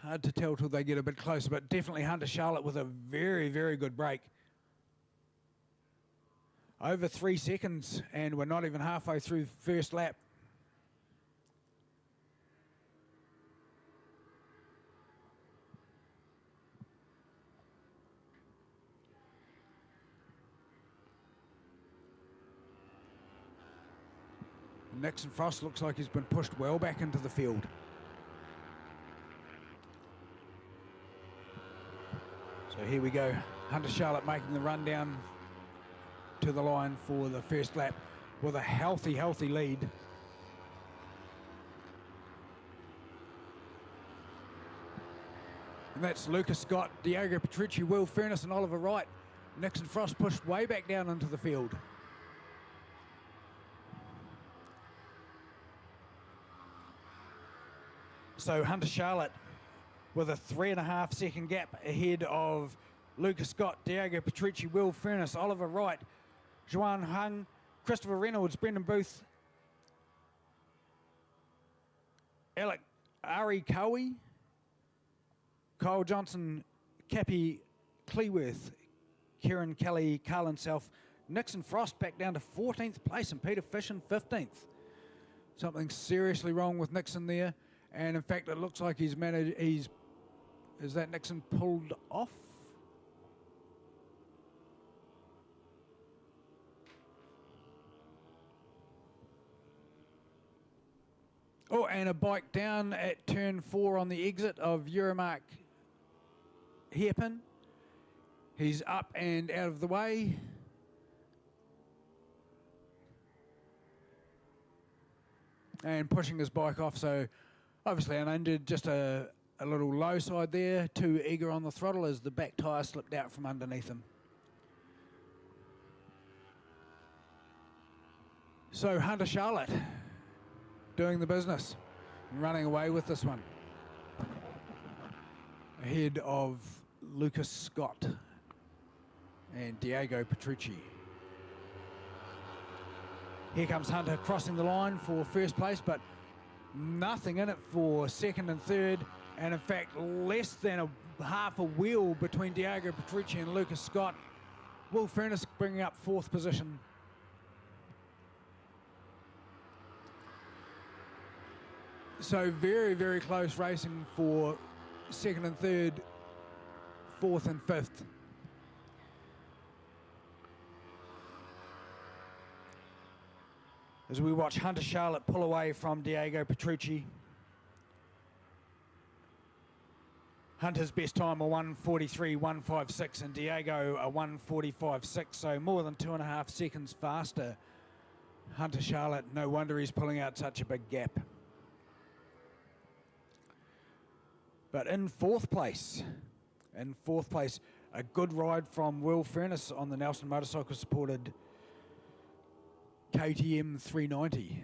Hard to tell till they get a bit closer, but definitely Hunter Charlotte with a very, very good break. Over 3 seconds, and we're not even halfway through first lap. Nixon Frost looks like he's been pushed well back into the field. So here we go, Hunter Charlotte making the run down to the line for the first lap with a healthy lead. And that's Lucas Scott, Diego Petrucci, Will Furness and Oliver Wright. Nixon Frost pushed way back down into the field. So Hunter Charlotte with a 3.5 second gap ahead of Lucas Scott, Diego Petrucci, Will Furness, Oliver Wright, Joanne Hung, Christopher Reynolds, Brendan Booth, Alec Ari Cowie, Kyle Johnson, Cappy Cleworth, Kieran Kelly, Carlin Self, Nixon Frost back down to 14th place and Peter Fish in 15th. Something seriously wrong with Nixon there. And in fact, it looks like is that Nixon pulled off? Oh, and a bike down at turn 4 on the exit of Euromark hairpin. He's up and out of the way. And pushing his bike off, so obviously uninjured, just a little low side there, too eager on the throttle as the back tyre slipped out from underneath him. So Hunter Charlotte doing the business and running away with this one. Ahead of Lucas Scott and Diego Petrucci. Here comes Hunter crossing the line for first place, but nothing in it for second and third, and in fact less than a half a wheel between Diego Petrucci and Lucas Scott. Will Furness bringing up 4th position. So very, very close racing for second and third, 4th and 5th. As we watch Hunter Charlotte pull away from Diego Petrucci. Hunter's best time a 1:43.156 and Diego a 1:45.6, so more than 2.5 seconds faster. Hunter Charlotte, no wonder he's pulling out such a big gap. But in 4th place, a good ride from Will Furness on the Nelson Motorcycle supported KTM 390.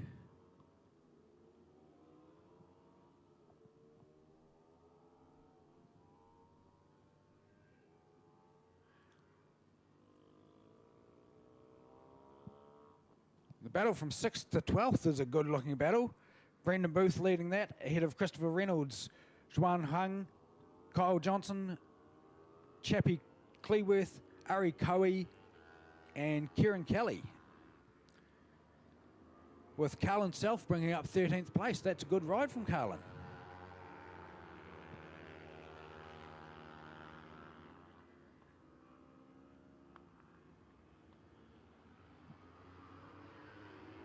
battle from 6th to 12th is a good looking battle. Brendan Booth leading that, ahead of Christopher Reynolds, Juan Hung, Kyle Johnson, Chappie Cleworth, Ari Coe, and Kieran Kelly. With Carlin Self bringing up 13th place. That's a good ride from Carlin.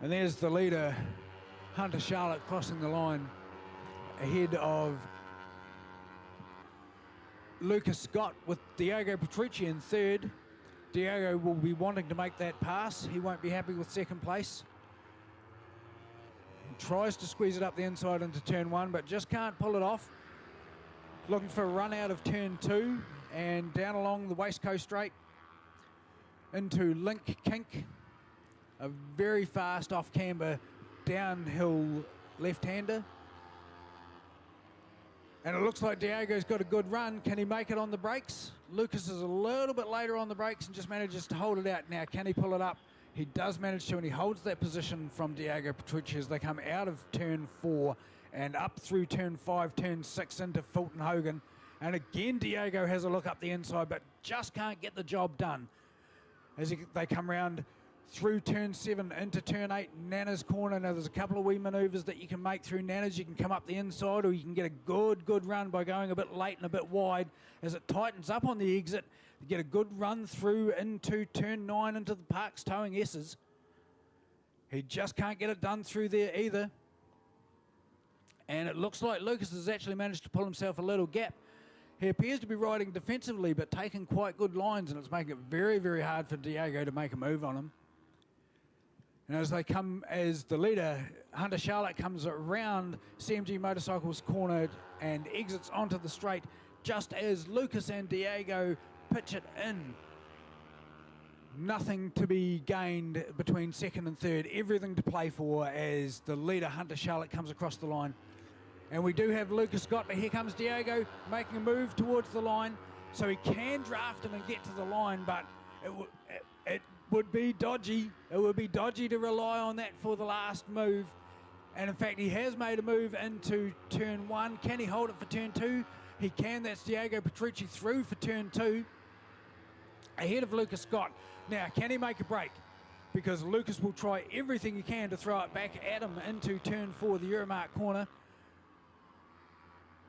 And there's the leader, Hunter Charlotte, crossing the line ahead of Lucas Scott with Diego Petrucci in third. Diego will be wanting to make that pass. He won't be happy with second place. He tries to squeeze it up the inside into turn 1, but just can't pull it off. Looking for a run out of turn 2 and down along the West Coast Straight into Link Kink. A very fast off-camber downhill left-hander. And it looks like Diego's got a good run. Can he make it on the brakes? Lucas is a little bit later on the brakes and just manages to hold it out. Now, can he pull it up? He does manage to, and he holds that position from Diego Petrucci as they come out of turn 4 and up through turn 5, turn 6 into Fulton Hogan. And again, Diego has a look up the inside, but just can't get the job done. As they come round through turn 7 into turn 8, Nana's corner. Now there's a couple of wee manoeuvres that you can make through Nana's. You can come up the inside, or you can get a good run by going a bit late and a bit wide as it tightens up on the exit. You get a good run through into turn 9 into the Parks Towing S's. He just can't get it done through there either. And it looks like Lucas has actually managed to pull himself a little gap. He appears to be riding defensively but taking quite good lines, and it's making it very hard for Diego to make a move on him. And as the leader, Hunter Charlotte, comes around CMG Motorcycles corner and exits onto the straight just as Lucas and Diego pitch it in. Nothing to be gained between second and third. Everything to play for as the leader, Hunter Charlotte, comes across the line. And we do have Lucas Scott, but here comes Diego making a move towards the line. So he can draft him and get to the line, but it would be dodgy. It would be dodgy to rely on that for the last move. And in fact, he has made a move into turn 1. Can he hold it for turn 2? He can. That's Diego Petrucci through for turn 2. Ahead of Lucas Scott. Now, can he make a break? Because Lucas will try everything he can to throw it back at him into turn 4, the Euromark corner.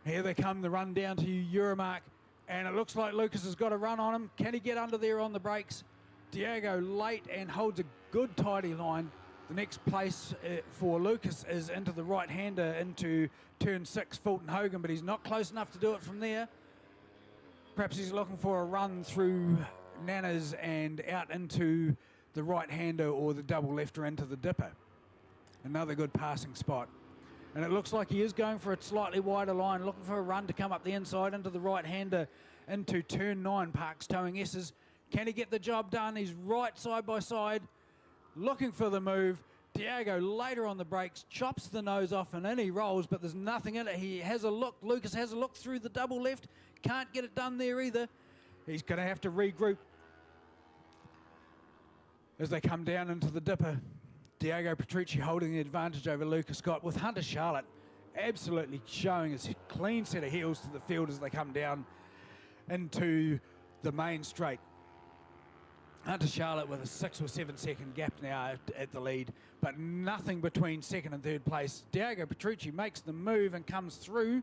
Here they come, the run down to Euromark. And it looks like Lucas has got a run on him. Can he get under there on the brakes? Diego late and holds a good tidy line. The next place for Lucas is into the right-hander into turn 6, Fulton Hogan, but he's not close enough to do it from there. Perhaps he's looking for a run through Nana's and out into the right-hander or the double lefter into the dipper. Another good passing spot. And it looks like he is going for a slightly wider line, looking for a run to come up the inside into the right-hander into turn 9, Parks Towing S's. Can he get the job done? He's right side by side, looking for the move. Diego later on the brakes, chops the nose off and in he rolls, but there's nothing in it. He has a look. Lucas has a look through the double left. Can't get it done there either. He's going to have to regroup as they come down into the dipper. Diego Petrucci holding the advantage over Lucas Scott, with Hunter Charlotte absolutely showing his clean set of heels to the field as they come down into the main straight. Hunter Charlotte with a 6 or 7 second gap now at the lead, but nothing between second and third place. Diego Petrucci makes the move and comes through,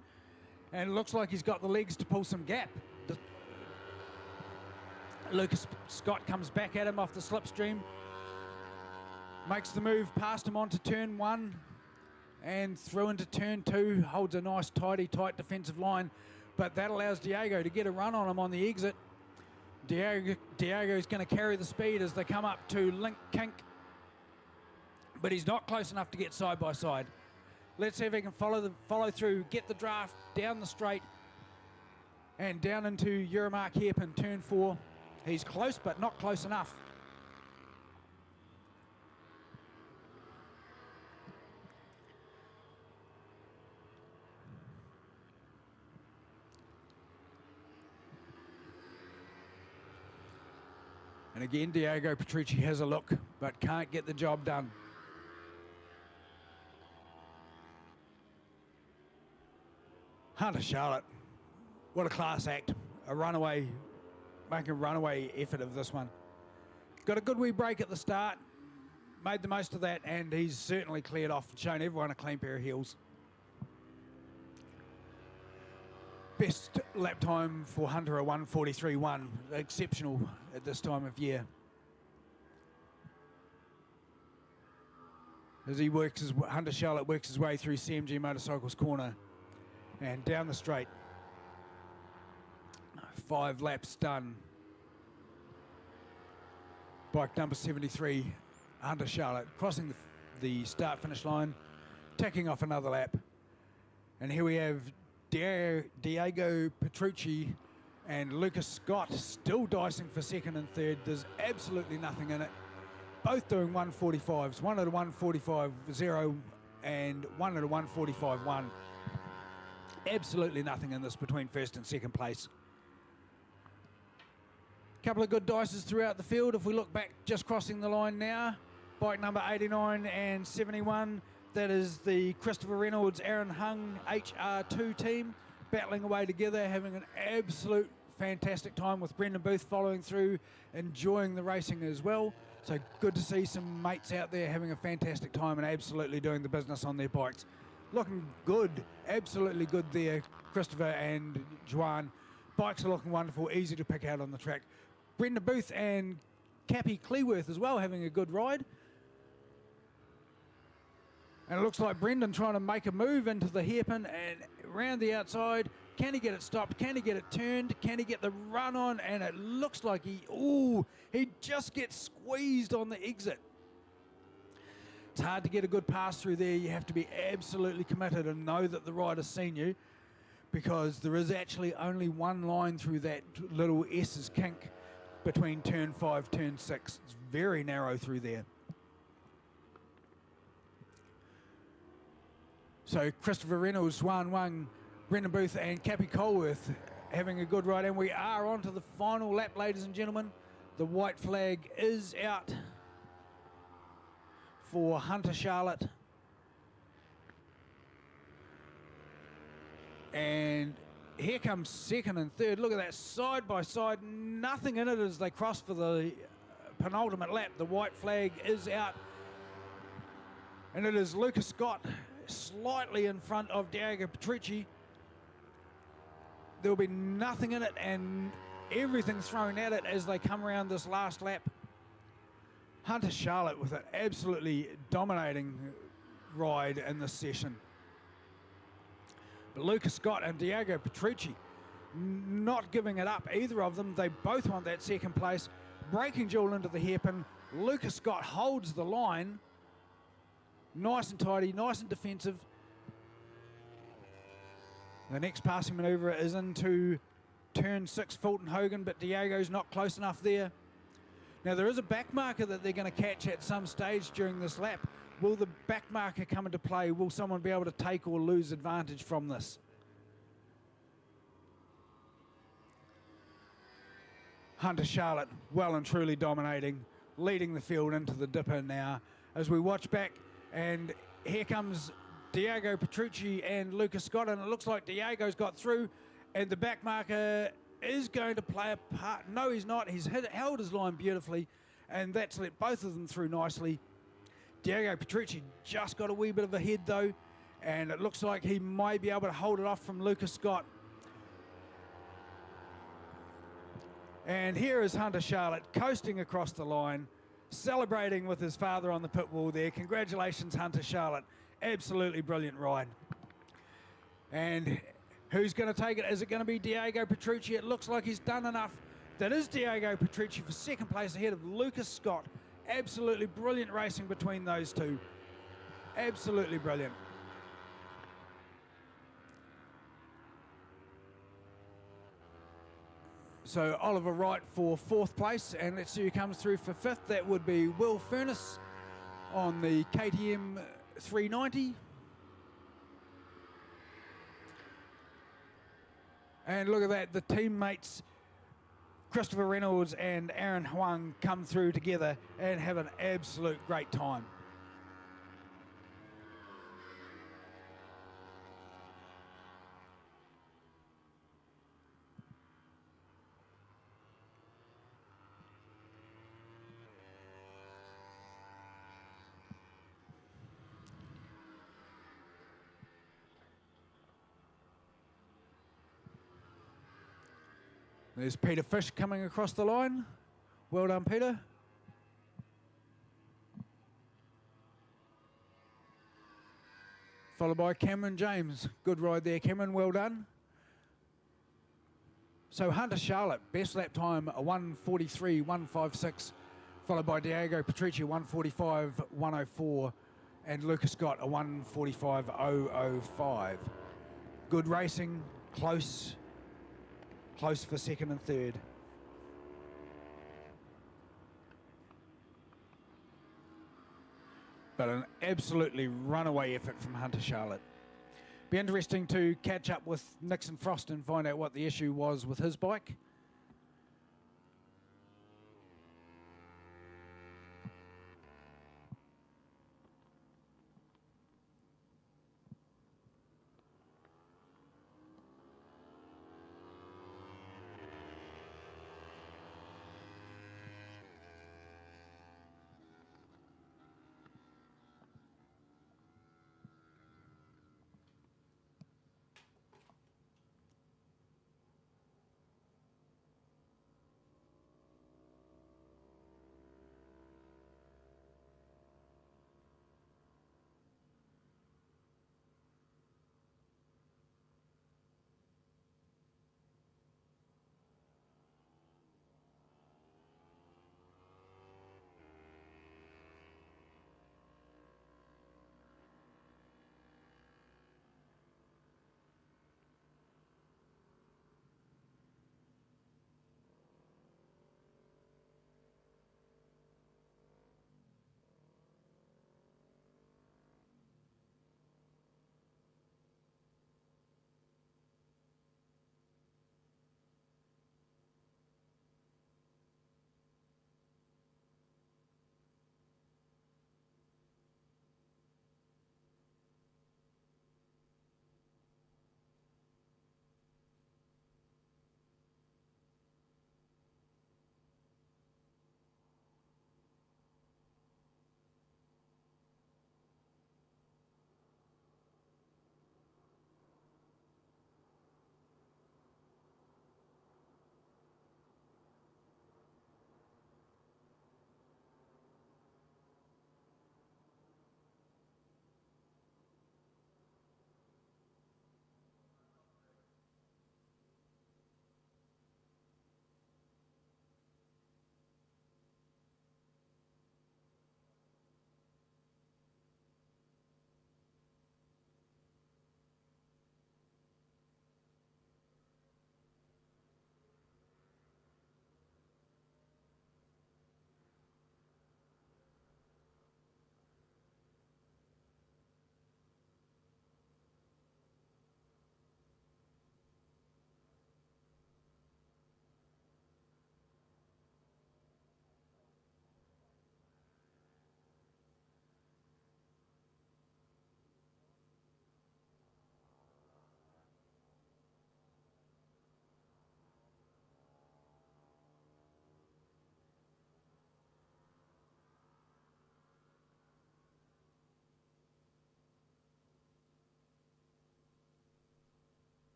and it looks like he's got the legs to pull some gap. Lucas Scott comes back at him off the slipstream, makes the move past him onto turn 1 and through into turn 2, holds a nice tight defensive line, but that allows Diego to get a run on him on the exit. Diego's going to carry the speed as they come up to Link Kink, but he's not close enough to get side by side. Let's see if he can follow through, get the draft down the straight and down into Euromark hairpin turn 4. He's close, but not close enough. And again, Diego Petrucci has a look, but can't get the job done. Hunter Charlotte, what a class act. Making a runaway effort of this one. Got a good wee break at the start, made the most of that, and he's certainly cleared off and shown everyone a clean pair of heels. Best lap time for Hunter, a 1:43.1, exceptional at this time of year. As Hunter Charlotte works his way through CMG Motorcycles corner and down the straight. 5 laps done. Bike number 73, Hunter Charlotte, crossing the start-finish line, tacking off another lap. And here we have Diego Petrucci and Lucas Scott still dicing for second and third. There's absolutely nothing in it. Both doing 1:45s, one at a 1:45.0 and one at a 1:45.1. Absolutely nothing in this between first and second place. Couple of good dices throughout the field. If we look back, just crossing the line now, bike number 89 and 71, that is the Christopher Reynolds, Aaron Hung HR2 team, battling away together, having an absolute fantastic time with Brendan Booth following through, enjoying the racing as well. So good to see some mates out there having a fantastic time and absolutely doing the business on their bikes. Looking good, absolutely good there, Christopher and Juan. Bikes are looking wonderful, easy to pick out on the track. Brendan Booth and Cappy Cleworth as well having a good ride. And it looks like Brendan trying to make a move into the hairpin and around the outside. Can he get it stopped? Can he get it turned? Can he get the run on? And it looks like he just gets squeezed on the exit. It's hard to get a good pass through there. You have to be absolutely committed and know that the rider's seen you, because there is actually only one line through that little S's kink between turn 5, turn 6. It's very narrow through there. So Christopher Reynolds, Swan Wang, Brendan Booth and Cappy Colworth having a good ride. And we are on to the final lap, ladies and gentlemen. The white flag is out for Hunter Charlotte. And here comes second and third. Look at that, side by side, nothing in it as they cross for the penultimate lap. The white flag is out. And it is Lucas Scott slightly in front of Diego Petrucci. There'll be nothing in it and everything thrown at it as they come around this last lap. Hunter Charlotte with an absolutely dominating ride in this session. But Lucas Scott and Diego Petrucci not giving it up, either of them. They both want that second place. Breaking duel into the hairpin. Lucas Scott holds the line. Nice and tidy, nice and defensive. The next passing manoeuvre is into turn 6, Fulton Hogan, but Diego's not close enough there. Now there is a back marker that they're going to catch at some stage during this lap. Will the back marker come into play? Will someone be able to take or lose advantage from this? Hunter Charlotte well and truly dominating, leading the field into the dipper now. As we watch back, and here comes Diego Petrucci and Lucas Scott, and it looks like Diego's got through, and the back marker is going to play a part. No, he's not. He's held his line beautifully, and that's let both of them through nicely. Diego Petrucci just got a wee bit of a head though, and it looks like he might be able to hold it off from Lucas Scott. And here is Hunter Charlotte coasting across the line, celebrating with his father on the pit wall there. Congratulations, Hunter Charlotte. Absolutely brilliant ride. And who's going to take it? Is it going to be Diego Petrucci? It looks like he's done enough. That is Diego Petrucci for second place ahead of Lucas Scott. Absolutely brilliant racing between those two. Absolutely brilliant. So Oliver Wright for fourth place, and let's see who comes through for fifth. That would be Will Furness on the KTM 390. And look at that, the teammates Christopher Reynolds and Aaron Huang come through together and have an absolute great time. There's Peter Fish coming across the line. Well done, Peter. Followed by Cameron James. Good ride there, Cameron. Well done. So Hunter Charlotte, best lap time, a 1:43.156. Followed by Diego Patrici, 1:45.104. And Lucas Scott, a 1:45.005. Good racing, close for second and third. But an absolutely runaway effort from Hunter Charlotte. Be interesting to catch up with Nixon Frost and find out what the issue was with his bike.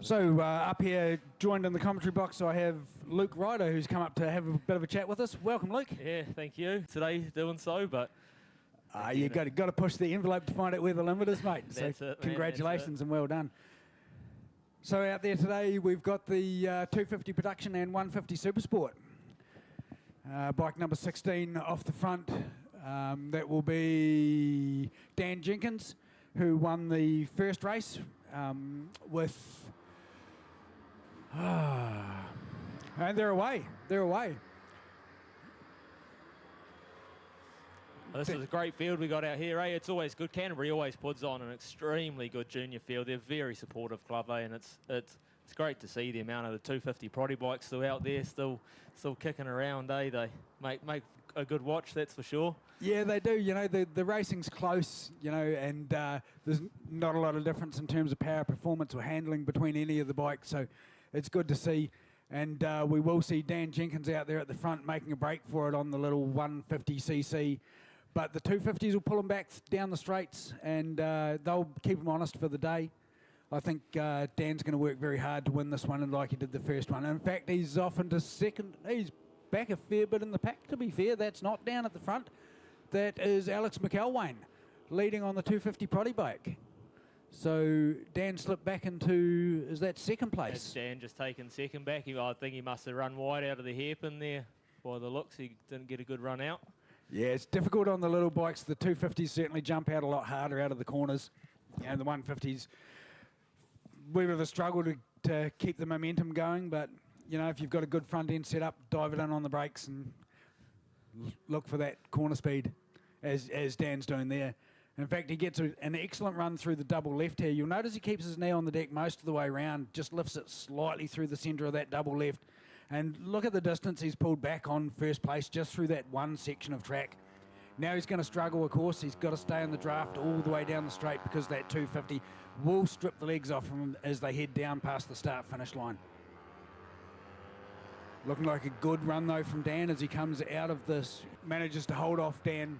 So up here, joined in the commentary box, I have Luke Ryder, who's come up to have a bit of a chat with us. Welcome, Luke. Yeah, thank you. Today doing so, but You got to push the envelope to find out where the limit is, mate. So That's it, man, congratulations that's and well done. So out there today, we've got the 250 production and 150 Super Sport. Bike number 16 off the front. That will be Dan Jenkins, who won the first race with. And they're away. They're away. this is a great field we got out here, eh? It's always good. Canterbury always puts on an extremely good junior field. They're a very supportive club, eh? And it's great to see the amount of the 250 proddy bikes still out there, still kicking around, eh? They make a good watch, that's for sure. Yeah, they do. You know, the racing's close, you know, and there's not a lot of difference in terms of power, performance or handling between any of the bikes, so it's good to see. And we will see Dan Jenkins out there at the front making a break for it on the little 150cc. But the 250s will pull him back down the straights, and they'll keep him honest for the day. I think Dan's going to work very hard to win this one, and like he did the first one. In fact, he's off into second. He's back a fair bit in the pack, to be fair. That's not down at the front. That is Alex McElwain leading on the 250 proddy bike. So Dan slipped back into, is that second place? That's Dan just taking second back. I think he must have run wide out of the hairpin there. By the looks, he didn't get a good run out. Yeah, it's difficult on the little bikes. The 250s certainly jump out a lot harder out of the corners. You know, the 150s, we have a struggle to keep the momentum going, but, you know, if you've got a good front end set up, dive it in on the brakes and look for that corner speed, as Dan's doing there. In fact, he gets an excellent run through the double left here. You'll notice he keeps his knee on the deck most of the way around, just lifts it slightly through the centre of that double left. And look at the distance he's pulled back on first place just through that one section of track. Now he's going to struggle, of course. He's got to stay in the draft all the way down the straight because that 250 will strip the legs off him as they head down past the start-finish line. Looking like a good run, though, from Dan as he comes out of this, manages to hold off Dan.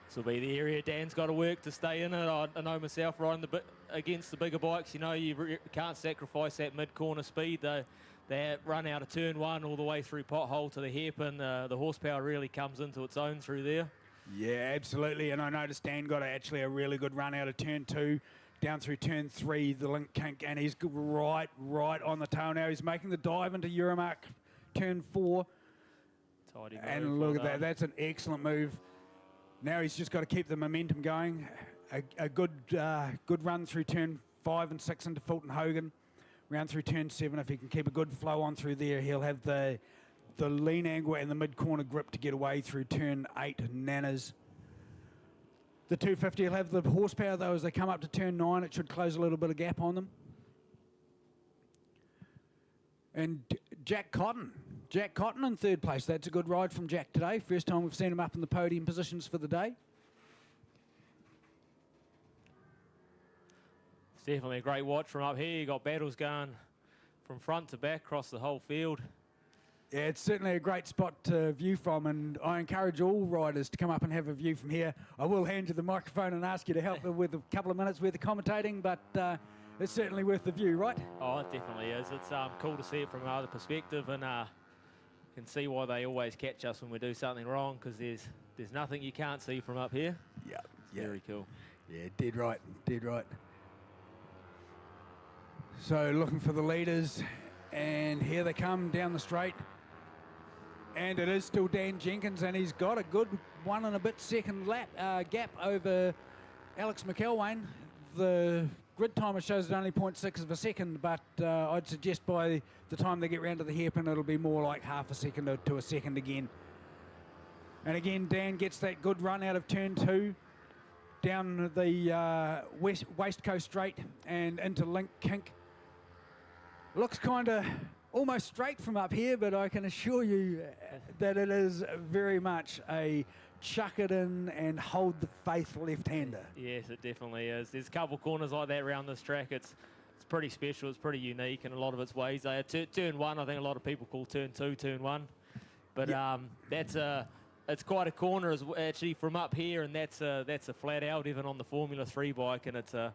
This will be the area Dan's got to work to stay in it. I know myself riding against the bigger bikes, you know, you can't sacrifice that mid-corner speed. They run out of turn one all the way through pothole to the hairpin. The horsepower really comes into its own through there. Yeah, absolutely. And I noticed Dan got actually a really good run out of turn two, down through turn three, the link kink, and he's right on the tail now. He's making the dive into Euromark turn four. Tidy move, And look at that. That's an excellent move. Now he's just got to keep the momentum going. A good run through turn 5 and 6 into Fulton Hogan. Round through turn 7, if he can keep a good flow on through there, he'll have the lean angle and the mid-corner grip to get away through turn 8 Nanas. The 250 will have the horsepower, though, as they come up to turn 9. It should close a little bit of gap on them. And Jack Cotton in third place. That's a good ride from Jack today. First time we've seen him up in the podium positions for the day. It's definitely a great watch from up here. You got battles going from front to back across the whole field. Yeah, it's certainly a great spot to view from, and I encourage all riders to come up and have a view from here. I will hand you the microphone and ask you to help with a couple of minutes worth of commentating, but it's certainly worth the view, right? Oh, it definitely is. It's cool to see it from another perspective, and can see why they always catch us when we do something wrong, because there's nothing you can't see from up here. Yeah, Very cool. Yeah, dead right. So looking for the leaders, and here they come down the straight. And it is still Dan Jenkins, and he's got a good 1 and a bit second lap gap over Alex McElwain. The grid timer shows it only 0.6 of a second, but I'd suggest by the time they get round to the hairpin, it'll be more like half a second to a second again. And again, Dan gets that good run out of turn 2, down the Waist Coast straight and into Link Kink. Looks kind of almost straight from up here, but I can assure you that it is very much a chuck it in and hold the faith left-hander. Yes, it definitely is. There's a couple corners like that around this track. It's pretty special. It's pretty unique in a lot of its ways. Turn 1, I think a lot of people call turn 2 turn 1. But yep. That's a it's quite a corner actually from up here, and that's a flat out even on the Formula 3 bike, and it's a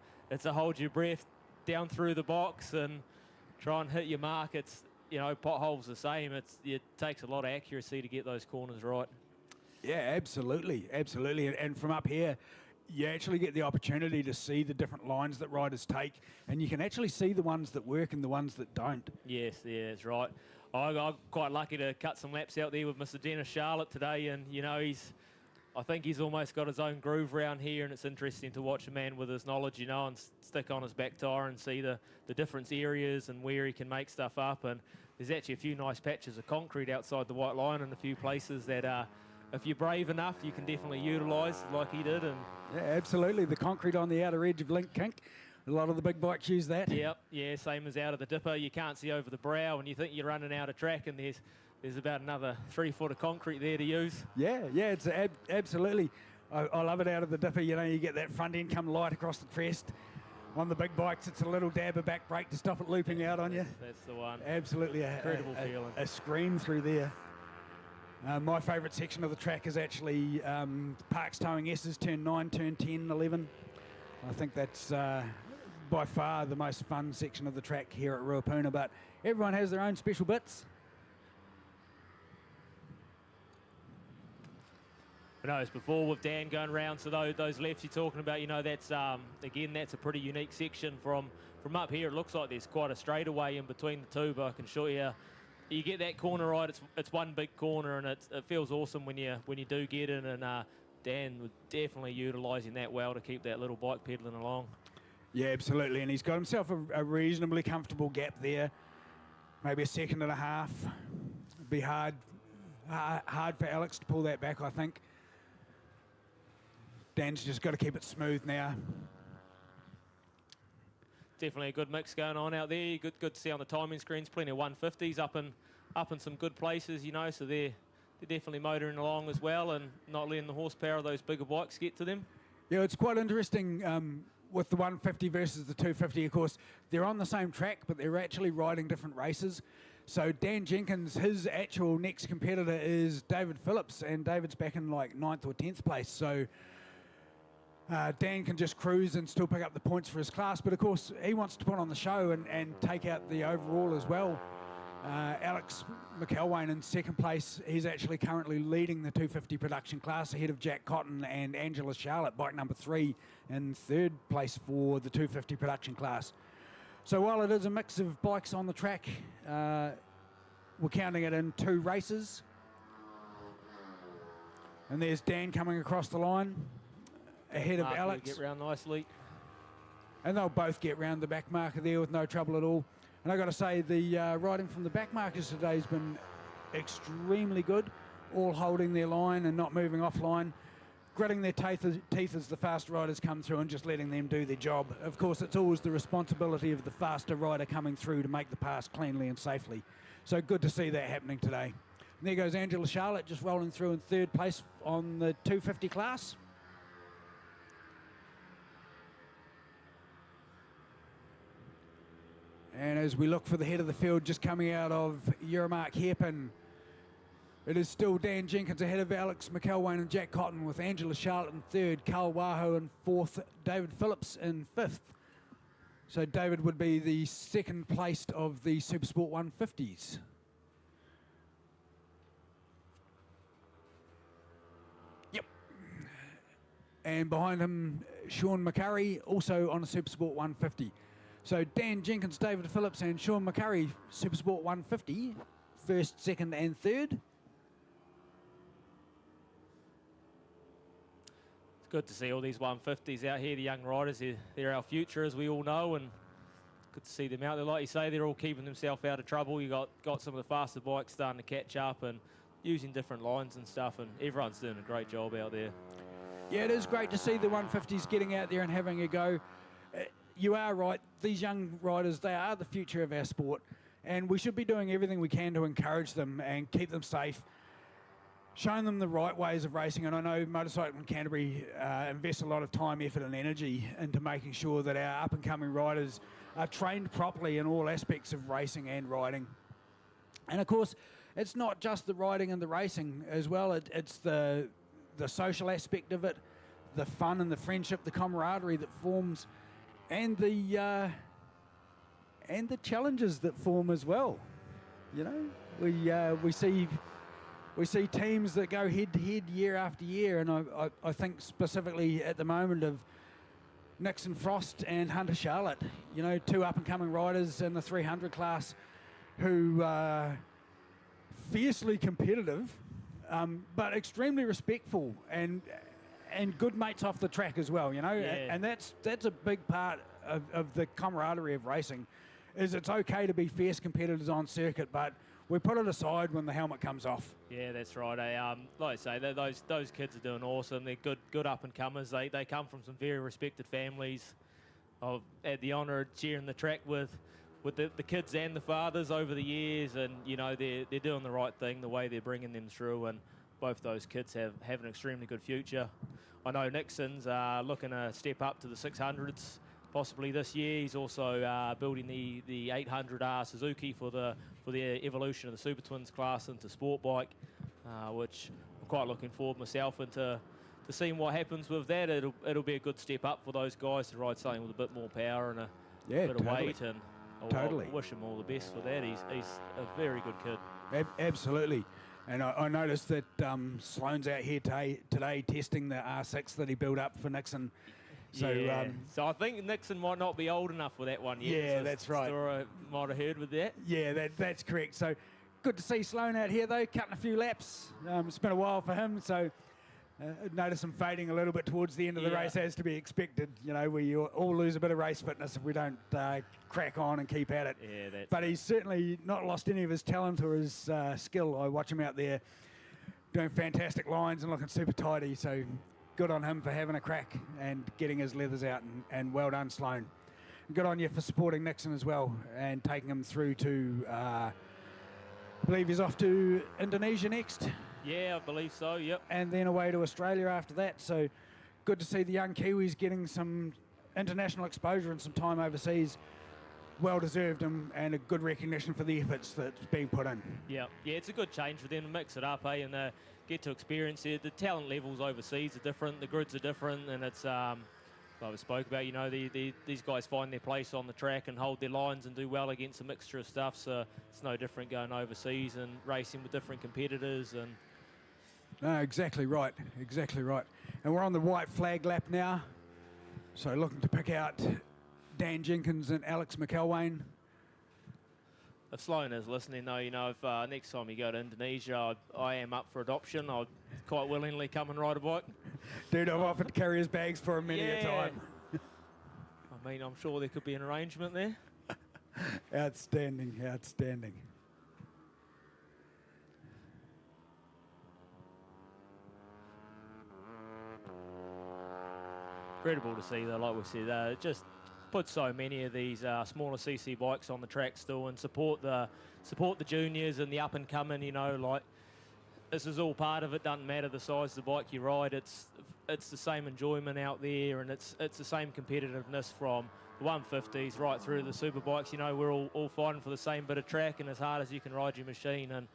hold your breath down through the box and try and hit your mark. It's, you know, potholes the same. It takes a lot of accuracy to get those corners right. Yeah, absolutely. And from up here, you actually get the opportunity to see the different lines that riders take, and you can actually see the ones that work and the ones that don't. Yes, yeah, that's right. I'm quite lucky to cut some laps out there with Mr. Dennis Charlotte today, and, you know, I think he's almost got his own groove around here, and it's interesting to watch a man with his knowledge, you know, and stick on his back tyre and see the different areas and where he can make stuff up. And there's actually a few nice patches of concrete outside the white line and a few places that if you're brave enough, you can definitely utilise like he did. And Yeah, absolutely. The concrete on the outer edge of Link Kink. A lot of the big bikes use that. Yep, yeah, same as out of the dipper. You can't see over the brow, and you think you're running out of track, and there's about another 3 foot of concrete there to use. Yeah, it's absolutely. I love it out of the dipper. You know, you get that front end come light across the crest. On the big bikes, it's a little dab of back brake to stop it looping out on you. That's the one. Absolutely. Incredible feeling. A scream through there. My favourite section of the track is actually Parks Towing S's turn 9, turn 10, 11. I think that's by far the most fun section of the track here at Ruapuna, but everyone has their own special bits. But no, as before with Dan going around, so those lefts you're talking about, you know, that's again, that's a pretty unique section from up here. It looks like there's quite a straightaway in between the two, but I can show you get that corner right. It's one big corner, and it feels awesome when you do get in. And Dan was definitely utilising that well to keep that little bike pedaling along. Yeah, absolutely, and he's got himself a reasonably comfortable gap there, maybe a second and a half. It'd be hard for Alex to pull that back, I think. Dan's just got to keep it smooth now. Definitely a good mix going on out there. Good to see on the timing screens. Plenty of 150s up in some good places, you know. So they're definitely motoring along as well, and not letting the horsepower of those bigger bikes get to them. Yeah, it's quite interesting with the 150 versus the 250. Of course, they're on the same track, but they're actually riding different races. So Dan Jenkins, his actual next competitor is David Phillips, and David's back in like 9th or 10th place. So Dan can just cruise and still pick up the points for his class, but of course he wants to put on the show and take out the overall as well. Alex McElwain in second place. He's actually currently leading the 250 production class ahead of Jack Cotton and Angela Charlotte, bike number 3, in third place for the 250 production class. So while it is a mix of bikes on the track, we're counting it in 2 races. And there's Dan coming across the line ahead of Alex. Get round nicely. And they'll both get round the back marker there with no trouble at all. And I've got to say, the riding from the back markers today has been extremely good, all holding their line and not moving offline, gritting their teeth as the fast riders come through and just letting them do their job. Of course, it's always the responsibility of the faster rider coming through to make the pass cleanly and safely. So good to see that happening today. And there goes Angela Charlotte just rolling through in third place on the 250 class. And as we look for the head of the field just coming out of Euromark hairpin, it is still Dan Jenkins ahead of Alex McElwain and Jack Cotton, with Angela Charlotte in third, Carl Waho in fourth, David Phillips in fifth. So David would be the second placed of the Supersport 150s. Yep. And behind him, Sean McCurry, also on a Supersport 150. So Dan Jenkins, David Phillips and Sean McCurry, Supersport 150, first, second and third. It's good to see all these 150s out here, the young riders. They're our future, as we all know, and good to see them out there. Like you say, they're all keeping themselves out of trouble. You got some of the faster bikes starting to catch up and using different lines and stuff, and everyone's doing a great job out there. Yeah, it is great to see the 150s getting out there and having a go. You are right, these young riders, they are the future of our sport, and we should be doing everything we can to encourage them and keep them safe, showing them the right ways of racing. And I know Motorcycle in Canterbury invests a lot of time, effort and energy into making sure that our up-and-coming riders are trained properly in all aspects of racing and riding. And of course, it's not just the riding and the racing as well. It's the social aspect of it, the fun and the friendship, the camaraderie that forms, and the challenges that form as well. You know, we see teams that go head to head year after year, and I think specifically at the moment of Nixon Frost and Hunter Charlotte. You know, two up and coming riders in the 300 class who are fiercely competitive, but extremely respectful and good mates off the track as well. You know, Yeah. and that's a big part of the camaraderie of racing. Is it's okay to be fierce competitors on circuit, but we put it aside when the helmet comes off. Yeah, that's right. Like I say, those kids are doing awesome. They're good up and comers. They come from some very respected families. I've had the honour of sharing the track with the kids and the fathers over the years, and you know they're doing the right thing the way they're bringing them through, and both those kids have an extremely good future. I know Nixon's looking to step up to the 600s possibly this year. He's also building the 800R Suzuki for the evolution of the Super Twins class into sport bike, which I'm quite looking forward myself into seeing what happens with that. It'll be a good step up for those guys to ride something with a bit more power and a bit of weight, and I wish him all the best for that. He's a very good kid. Absolutely. And I noticed that Sloane's out here today testing the R6 that he built up for Nixon. So, yeah. So I think Nixon might not be old enough for that one yet. Yeah, that's right. Story I might have heard with that. Yeah, that's correct. So good to see Sloane out here, though, cutting a few laps. It's been a while for him, so notice him fading a little bit towards the end of the race, as to be expected. You know, we all lose a bit of race fitness if we don't crack on and keep at it. Yeah, but he's certainly not lost any of his talent or his skill. I watch him out there doing fantastic lines and looking super tidy, so good on him for having a crack and getting his leathers out, and well done, Sloane. Good on you for supporting Nixon as well and taking him through to, I believe he's off to Indonesia next. Yeah, I believe so, yep. And then away to Australia after that. So good to see the young Kiwis getting some international exposure and some time overseas. Well deserved, and a good recognition for the efforts that's being put in. Yeah, it's a good change for them to mix it up, and get to experience it. The talent levels overseas are different, the grids are different, and it's, like we spoke about, you know, these guys find their place on the track and hold their lines and do well against a mixture of stuff, so it's no different going overseas and racing with different competitors. And no, exactly right. And we're on the white flag lap now, so looking to pick out Dan Jenkins and Alex McElwain. If Sloane is listening, though, you know, if next time you go to Indonesia, I am up for adoption. I'd quite willingly come and ride a bike. Dude, I've offered to carry his bags for him many a time. I mean, I'm sure there could be an arrangement there. Outstanding. Incredible to see, though, like we said, just put so many of these smaller CC bikes on the track still, and support the juniors and the up and coming. You know, like this is all part of it. Doesn't matter the size of the bike you ride. It's the same enjoyment out there, and it's the same competitiveness from the 150s right through to the super bikes. You know, we're all fighting for the same bit of track, and as hard as you can ride your machine. And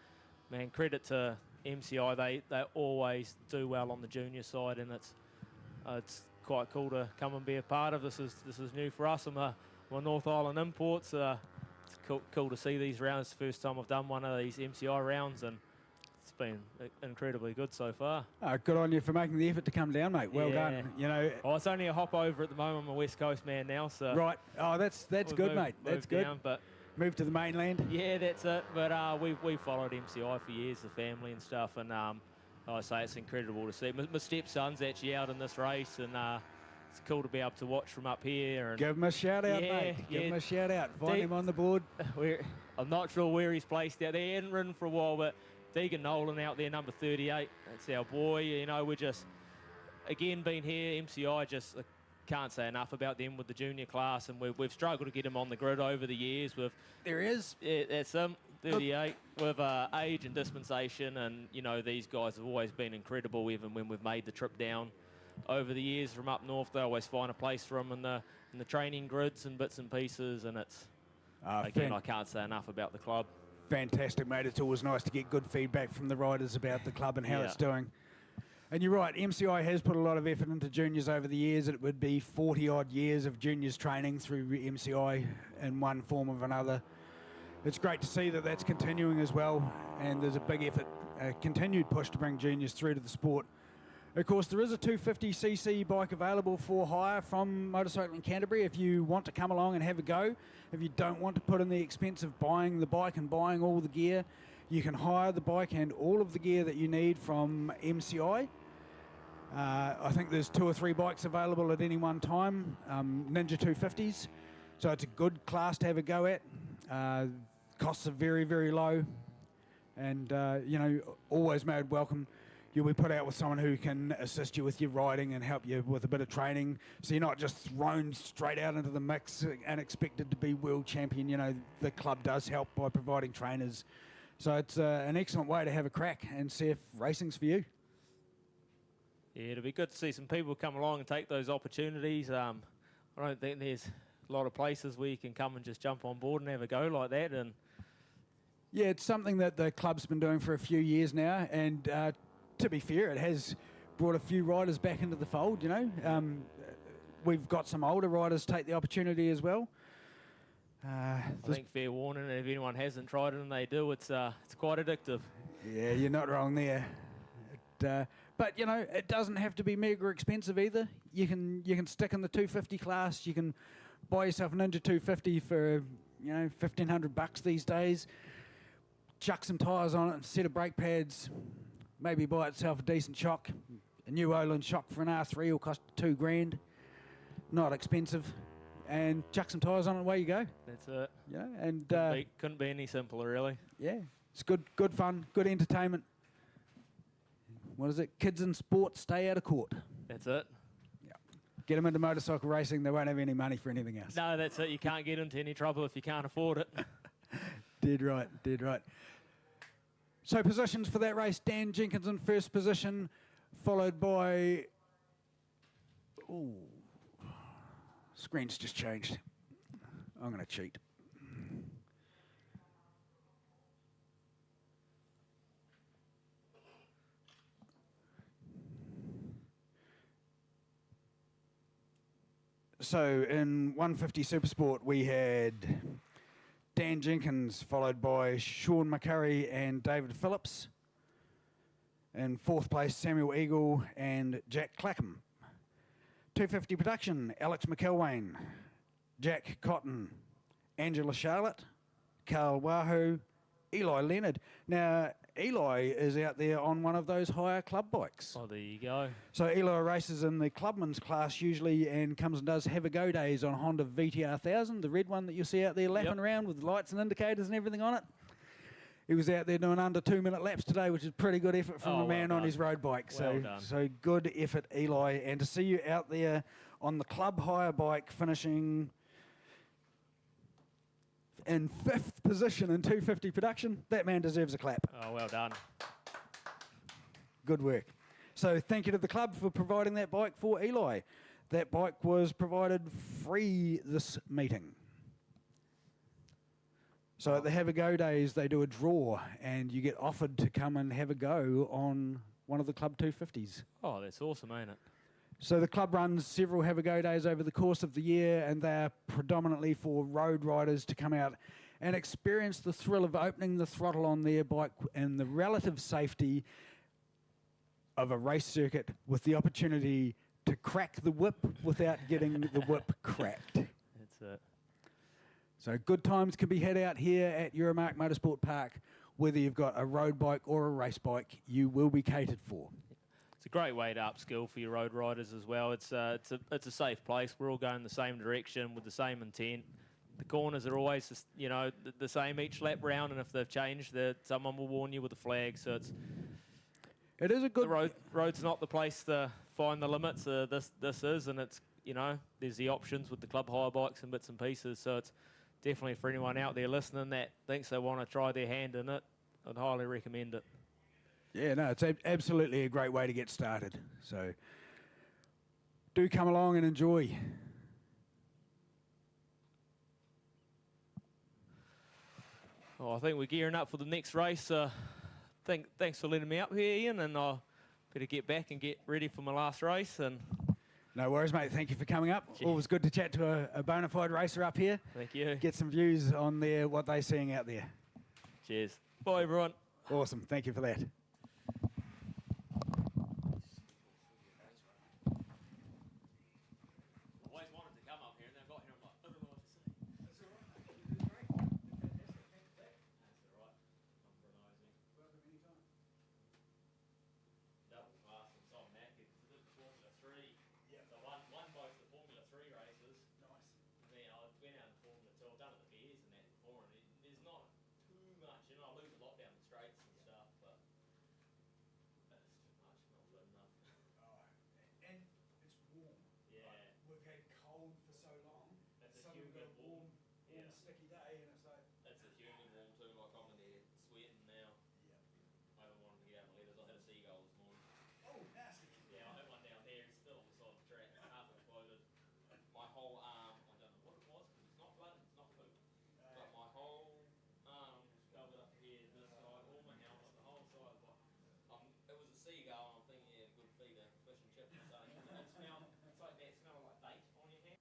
man, credit to MCI, they always do well on the junior side, and it's quite cool to come and be a part of. This is new for us. I'm a North Island import. It's cool to see these rounds. It's the first time I've done one of these MCI rounds, and it's been incredibly good so far. Good on you for making the effort to come down, mate. Well done. You know. Oh, it's only a hop over at the moment. I'm a West Coast man now, so right. Oh, that's good, mate. That's good. Down, but move to the mainland. Yeah, that's it. But we followed MCI for years, the family and stuff, and I say it's incredible to see. My stepson's actually out in this race, and it's cool to be able to watch from up here. And give him a shout out, mate. Give him a shout out. Find him on the board. I'm not sure where he's placed out there. He hadn't ridden for a while, but Deegan Nolan out there, number 38. That's our boy. You know, we're just, again, been here, MCI, just can't say enough about them with the junior class, and we've struggled to get him on the grid over the years. There is. Yeah, that's him. 38 with age and dispensation, and you know these guys have always been incredible. Even when we've made the trip down over the years from up north, they always find a place for them in the training grids and bits and pieces. And it's again, I can't say enough about the club. Fantastic, mate. It's always nice to get good feedback from the riders about the club and how Yeah. it's doing. And you're right, MCI has put a lot of effort into juniors over the years. It would be 40-odd years of juniors training through MCI in one form or another. It's great to see that that's continuing as well, and there's a big effort, a continued push to bring juniors through to the sport. Of course, there is a 250cc bike available for hire from Motorcycling Canterbury if you want to come along and have a go. If you don't want to put in the expense of buying the bike and buying all the gear, you can hire the bike and all of the gear that you need from MCI. I think there's 2 or 3 bikes available at any one time, Ninja 250s. So it's a good class to have a go at. Costs are very, very low. And, you know, always made welcome. You'll be put out with someone who can assist you with your riding and help you with a bit of training. So you're not just thrown straight out into the mix and expected to be world champion. You know, the club does help by providing trainers. So it's an excellent way to have a crack and see if racing's for you. Yeah, it'll be good to see some people come along and take those opportunities. I don't think there's a lot of places where you can come and just jump on board and have a go like that. And Yeah, it's something that the club's been doing for a few years now, and to be fair, it has brought a few riders back into the fold, you know. We've got some older riders take the opportunity as well. I think fair warning, if anyone hasn't tried it and they do, it's quite addictive. Yeah, you're not wrong there. But, you know, it doesn't have to be mega expensive either. You can stick in the 250 class. You can buy yourself a Ninja 250 for, you know, $1,500 these days. Chuck some tyres on it, a set of brake pads, maybe buy itself a decent shock. A new Olin shock for an R3 will cost $2,000. Not expensive. And chuck some tyres on it, away you go. That's it. Yeah, and Couldn't be any simpler, really. yeah, it's good fun, good entertainment. What is it? Kids in sport, stay out of court. That's it. Get them into motorcycle racing, they won't have any money for anything else. No, that's it. You can't get into any trouble if you can't afford it. Dead right, dead right. So positions for that race, Dan Jenkins in first position, followed by... Ooh, screen's just changed. I'm going to cheat. So in 150 Supersport we had Dan Jenkins followed by Sean McCurry and David Phillips. In fourth place Samuel Eagle and Jack Clackham. 250 production Alex McElwain, Jack Cotton, Angela Charlotte, Carl Wahoo, Eli Leonard. Now Eli is out there on one of those higher club bikes. Oh, there you go. So Eli races in the Clubman's class usually and comes and does have-a-go days on Honda VTR 1000, the red one that you see out there lapping around with lights and indicators and everything on it. He was out there doing under 2-minute laps today, which is pretty good effort from a man on his road bike. So good effort, Eli. And to see you out there on the club hire bike finishing in 5th position in 250 production, that man deserves a clap. Oh, well done. Good work. So thank you to the club for providing that bike for Eli. That bike was provided free this meeting. So at the Have a Go days, they do a draw and you get offered to come and have a go on one of the Club 250s. Oh, that's awesome, ain't it? So the club runs several Have a Go days over the course of the year, and they are predominantly for road riders to come out and experience the thrill of opening the throttle on their bike and the relative safety of a race circuit with the opportunity to crack the whip without getting the whip cracked. That's it. So good times can be had out here at Euromark Motorsport Park. Whether you've got a road bike or a race bike, you will be catered for. It's a great way to upskill for your road riders as well. It's a safe place. We're all going the same direction with the same intent. The corners are always just, you know, the same each lap round, and if they've changed, someone will warn you with a flag. So it is a good the road's not the place to find the limits. This is, and it's, you know, there's the options with the club hire bikes and bits and pieces. So it's definitely for anyone out there listening that thinks they want to try their hand in it, I'd highly recommend it. Yeah, no, it's absolutely a great way to get started. So do come along and enjoy. Oh, I think we're gearing up for the next race. Thanks for letting me up here, Ian, and I'll better get back and get ready for my last race. And No worries, mate. Thank you for coming up. Cheers. Always good to chat to a bona fide racer up here. thank you. Get some views on what they're seeing out there. Cheers. Bye, everyone. Awesome. Thank you for that. Always wanted to come up here, and then I got here, I'm like, I don't know what to say. That's all right. That's all right. Compromising. Double class and so knackered. I did the Formula 3. Yeah. So won both the Formula 3 races. Nice. And then I went out in Formula 2. I've done it the Bears and that before, and there's not too much. You know, I lose a lot down the straights and stuff, but that's too much. Not good enough. And it's warm. Yeah. We've had cold for so long. That's a Suddenly humid we've got a warm, Yeah. sticky day, and it's like, That's a human warm too, like I'm in there sweating now. yeah. I haven't wanted to get out my letters. I had a seagull this morning. Oh, nasty. Yeah, I had one down there. It's still beside the track, half exploded. My whole arm, I don't know what it was, 'cause it's not blood, it's not poop. But my whole arm was covered up here, this side, all my helmet, the whole side. It was a seagull, and I'm thinking, yeah, good feeder, fish and chips and something. It smelled, it's like that smell like bait on your hand.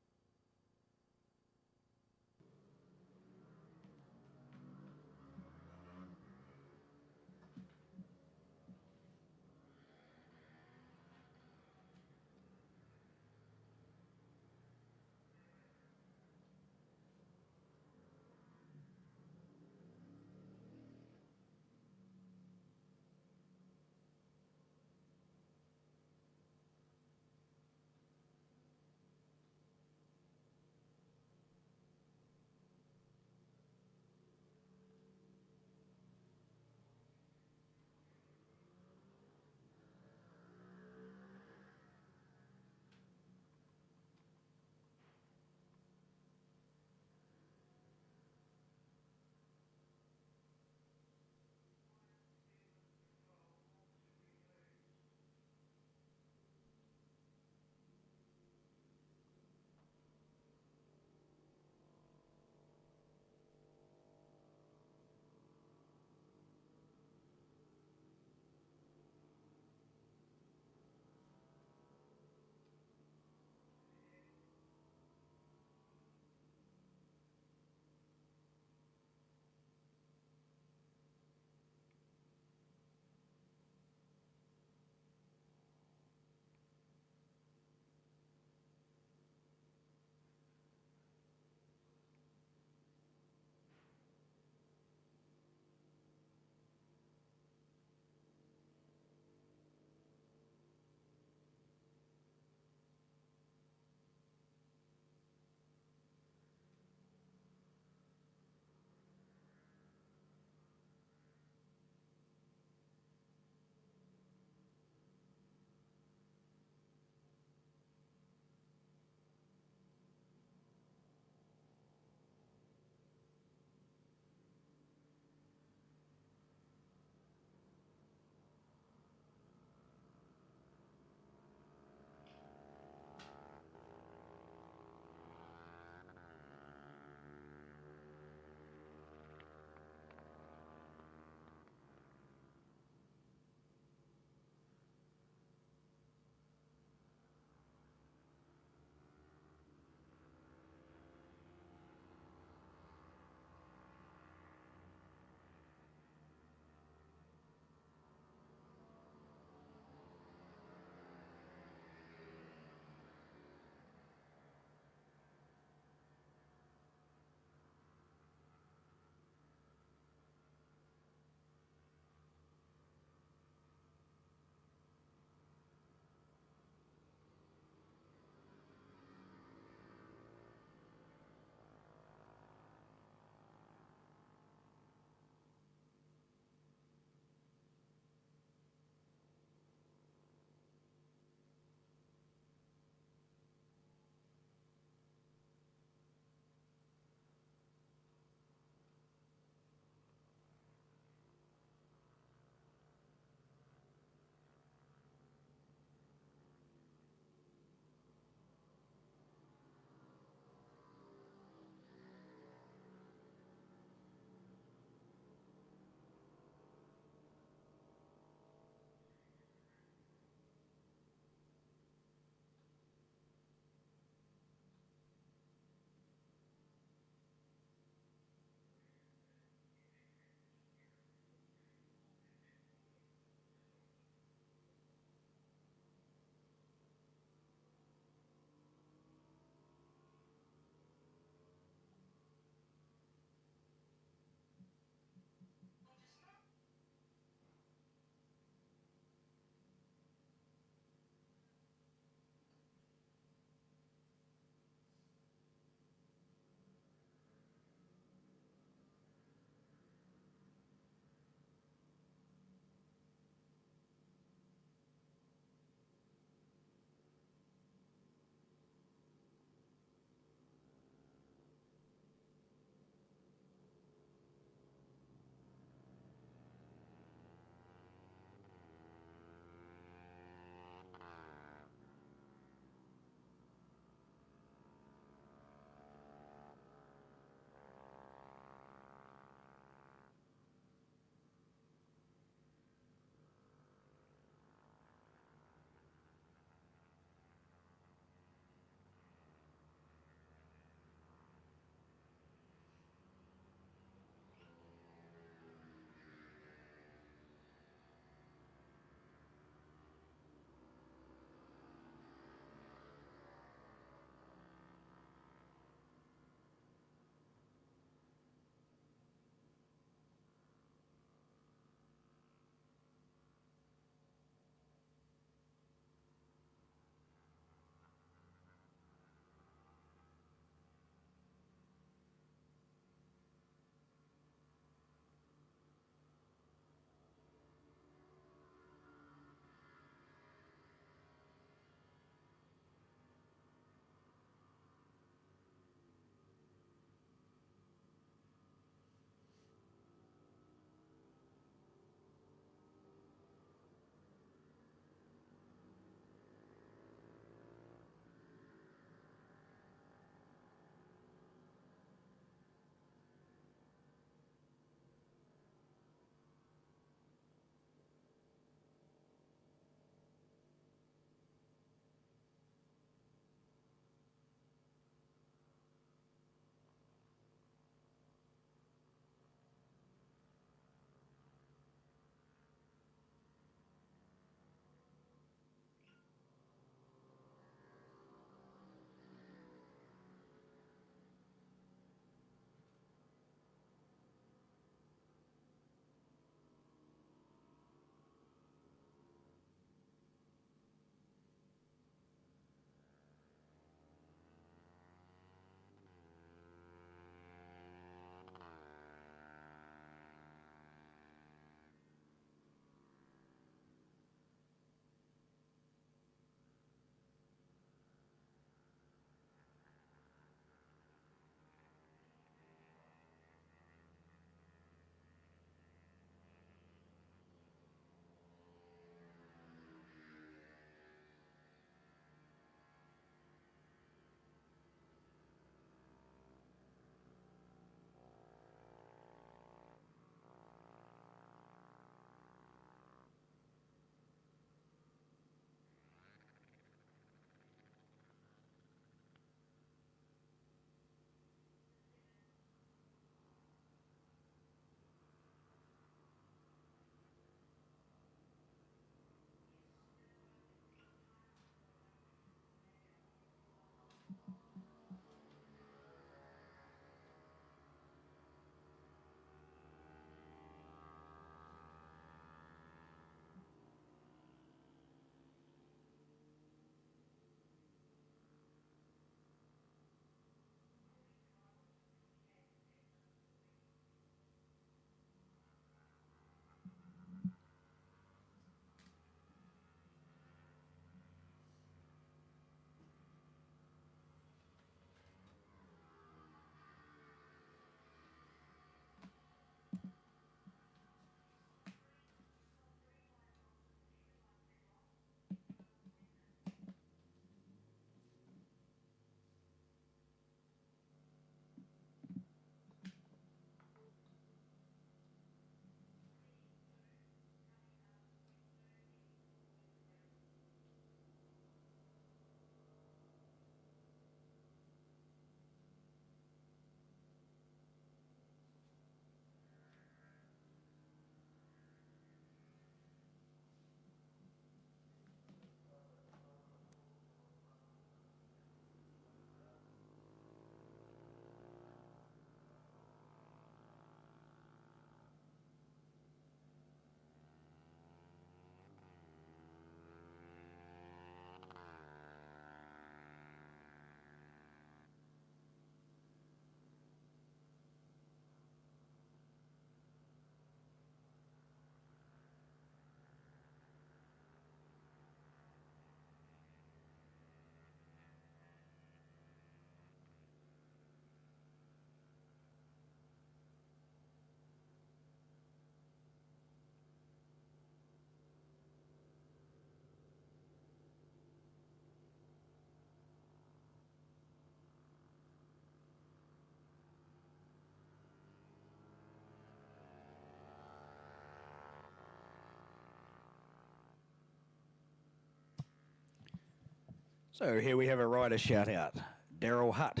So here we have a rider shout out. Daryl Hutt,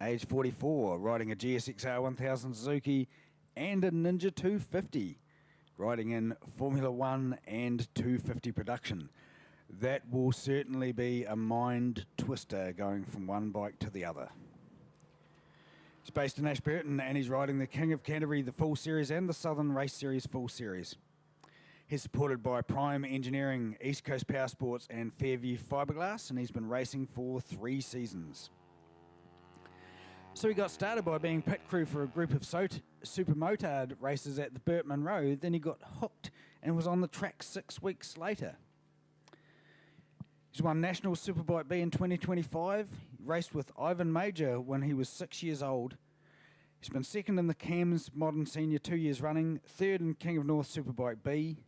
age 44, riding a GSXR 1000 Suzuki and a Ninja 250, riding in Formula 1 and 250 production. That will certainly be a mind twister going from one bike to the other. He's based in Ashburton and he's riding the King of Canterbury, the Full Series and the Southern Race Series Full Series. He's supported by Prime Engineering, East Coast Power Sports and Fairview Fiberglass, and he's been racing for 3 seasons. So he got started by being pit crew for a group of Super Motard races at the Burt Munro, then he got hooked and was on the track 6 weeks later. He's won National Superbike B in 2025, he raced with Ivan Major when he was 6 years old. He's been second in the CAMS Modern Senior 2 years running, third in King of North Superbike B.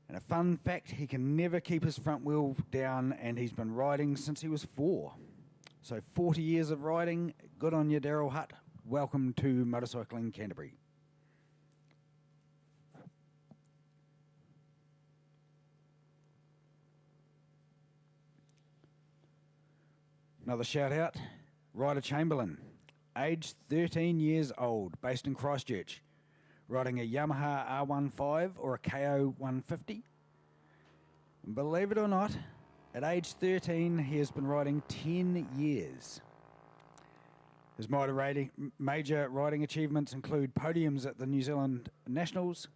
And a fun fact, he can never keep his front wheel down and he's been riding since he was 4. So 40 years of riding, good on you Daryl Hutt. Welcome to Motorcycling Canterbury. Another shout out, Ryder Chamberlain, age 13 years old, based in Christchurch, riding a Yamaha R15 or a KO 150. And believe it or not, at age 13, he has been riding 10 years. His major riding achievements include podiums at the New Zealand Nationals.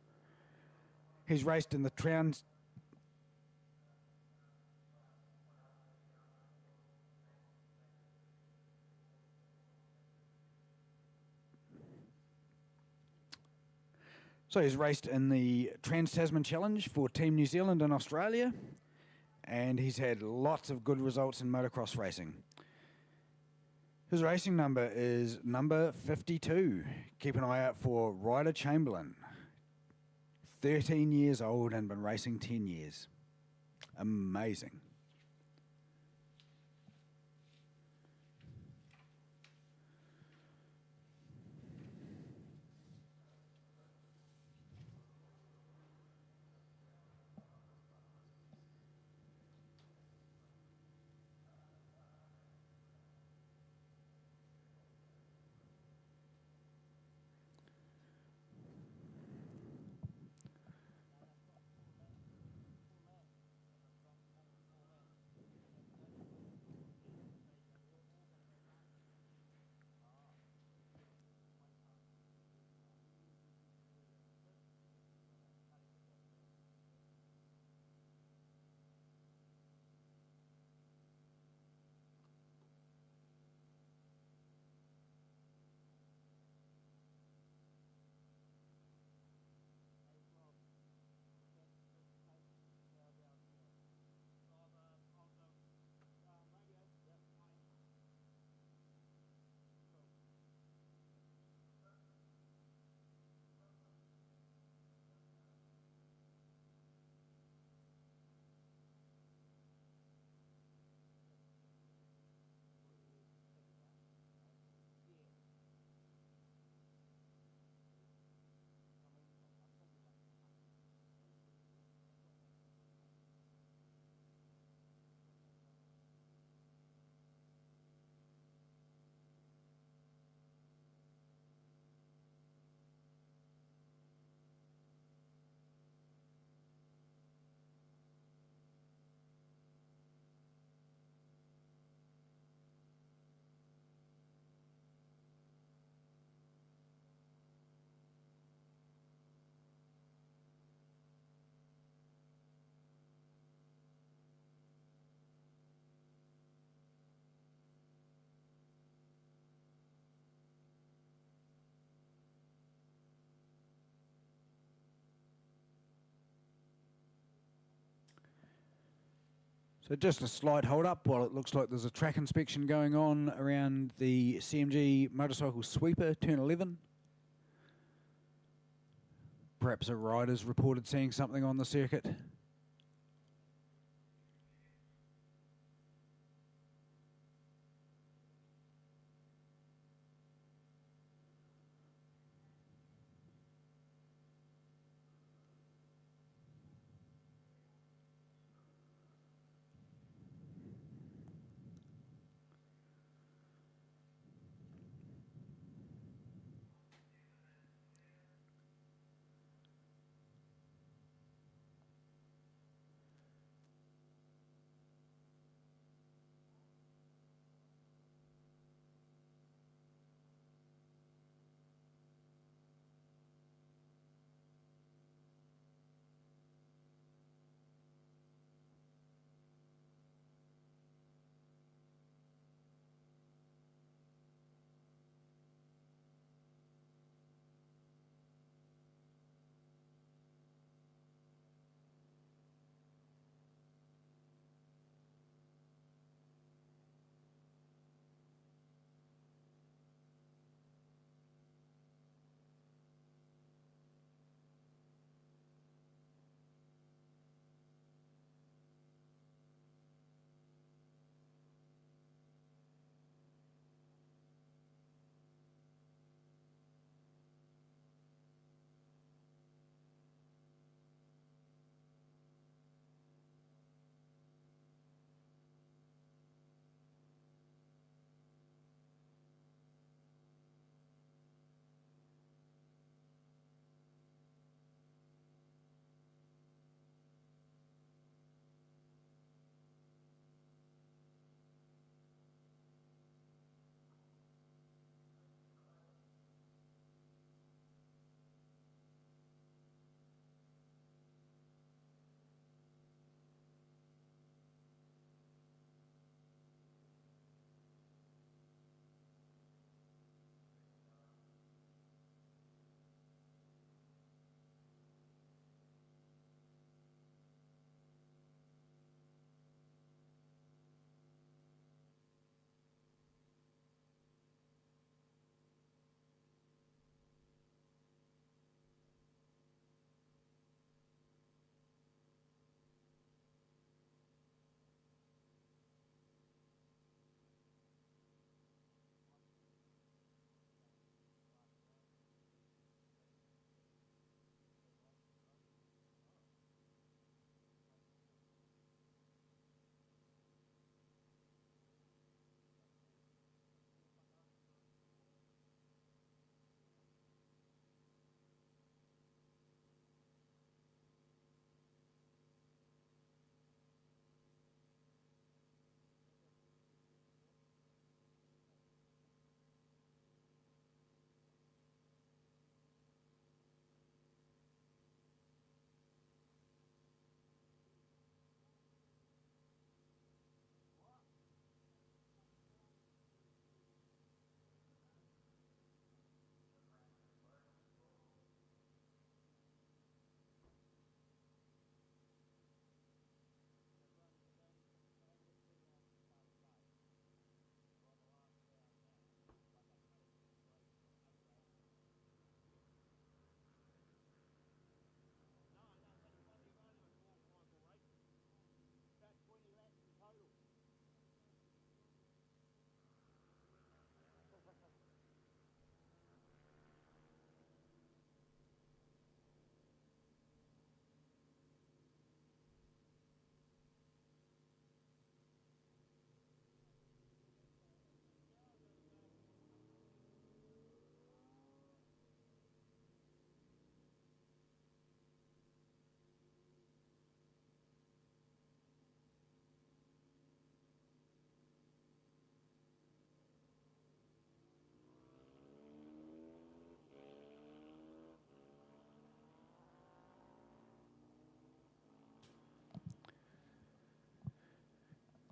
He's raced in the So he's raced in the Trans-Tasman Challenge for Team New Zealand and Australia, and he's had lots of good results in motocross racing. His racing number is number 52. Keep an eye out for Ryder Chamberlain. 13 years old and been racing 10 years. Amazing. So just a slight hold up while it looks like there's a track inspection going on around the CMG motorcycle sweeper, turn 11. Perhaps a rider's reported seeing something on the circuit.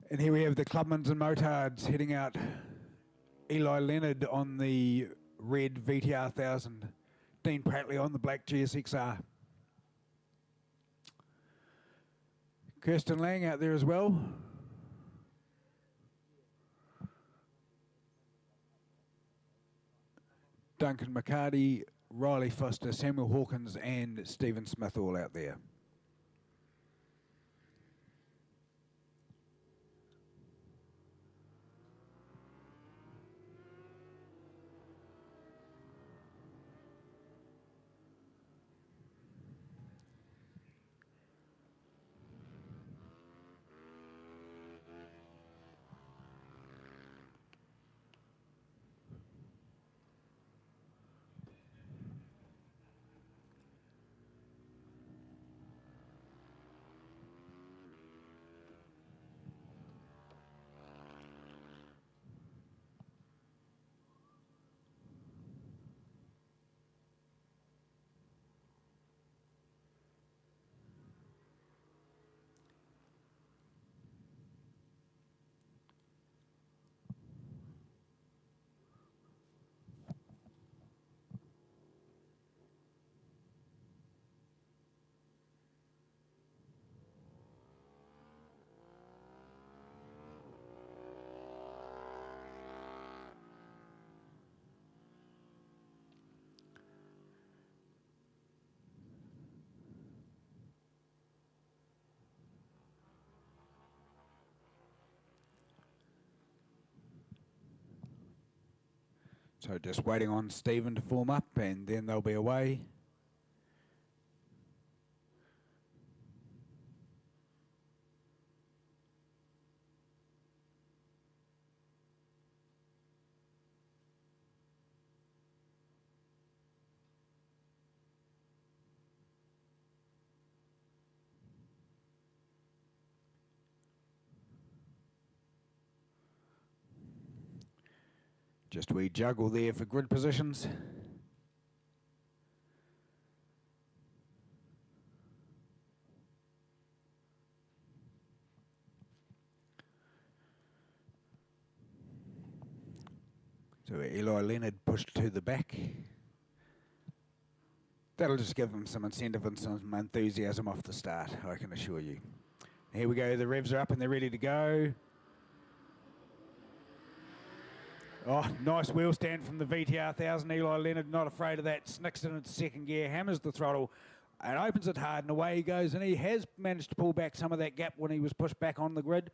And here we have the Clubmans and Motards heading out. Eli Leonard on the red VTR 1000. Dean Prattley on the black GSXR. Kirsten Lang out there as well. Duncan McCarty, Riley Foster, Samuel Hawkins and Stephen Smith all out there. So just waiting on Stephen to form up and then they'll be away. Just a wee juggle there for grid positions. So Eli Leonard pushed to the back. That'll just give them some incentive and some enthusiasm off the start, I can assure you. Here we go, the revs are up and they're ready to go. Oh, nice wheel stand from the VTR 1000. Eli Leonard not afraid of that. Snicks it into second gear, hammers the throttle, and opens it hard, and away he goes. And he has managed to pull back some of that gap when he was pushed back on the grid.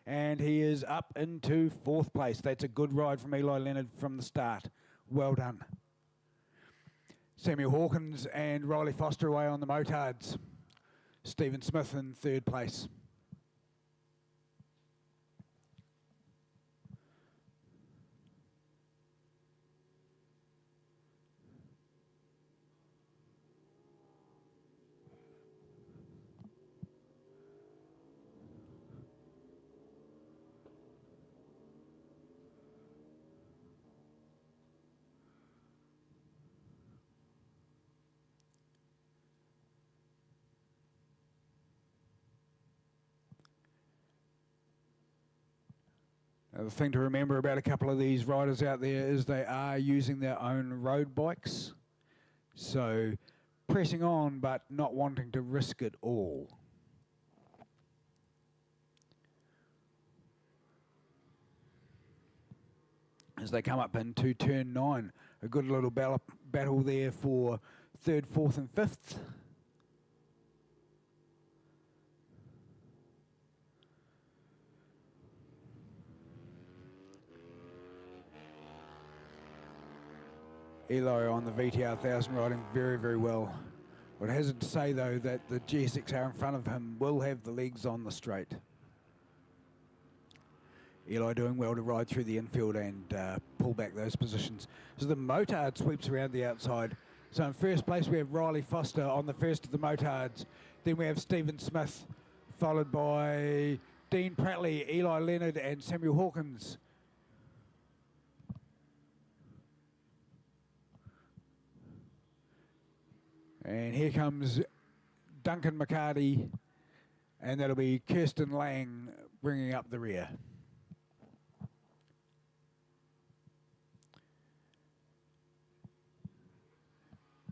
And he is up into fourth place. That's a good ride from Eli Leonard from the start. Well done. Samuel Hawkins and Riley Foster away on the Motards. Stephen Smith in third place. The thing to remember about a couple of these riders out there is they are using their own road bikes. So pressing on but not wanting to risk it all. As they come up into turn 9, a good little battle there for third, fourth and fifth. Eli on the VTR 1000 riding very, very well. But it has to say, though, that the GSXR in front of him will have the legs on the straight. Eli doing well to ride through the infield and pull back those positions. So the Motard sweeps around the outside. So in first place we have Riley Foster on the first of the Motards. Then we have Stephen Smith, followed by Dean Prattley, Eli Leonard and Samuel Hawkins. And here comes Duncan McCarty, and that'll be Kirsten Lang bringing up the rear.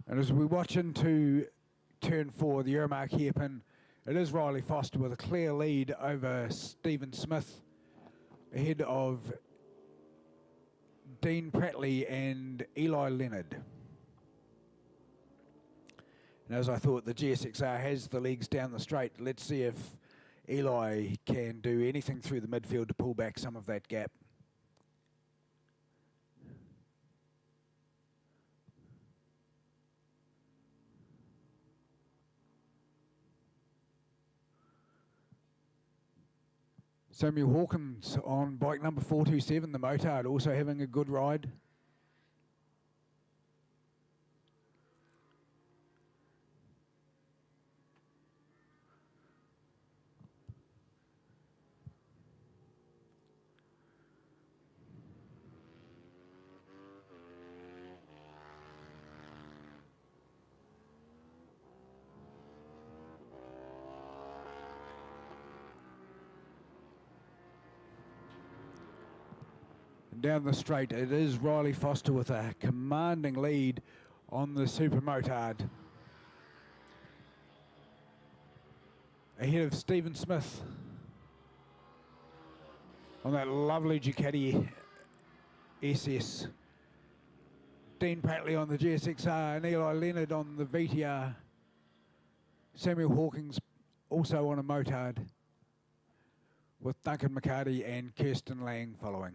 And as we watch into turn 4, the Euromark hairpin, it is Riley Foster with a clear lead over Stephen Smith, ahead of Dean Prattley and Eli Leonard. And as I thought, the GSXR has the legs down the straight. Let's see if Eli can do anything through the midfield to pull back some of that gap. Samuel Hawkins on bike number 427, the Motard, also having a good ride. Down the straight, it is Riley Foster with a commanding lead on the Super Motard. Ahead of Stephen Smith on that lovely Ducati SS. Dean Prattley on the GSXR and Eli Leonard on the VTR. Samuel Hawkins also on a Motard, with Duncan McCarty and Kirsten Lang following.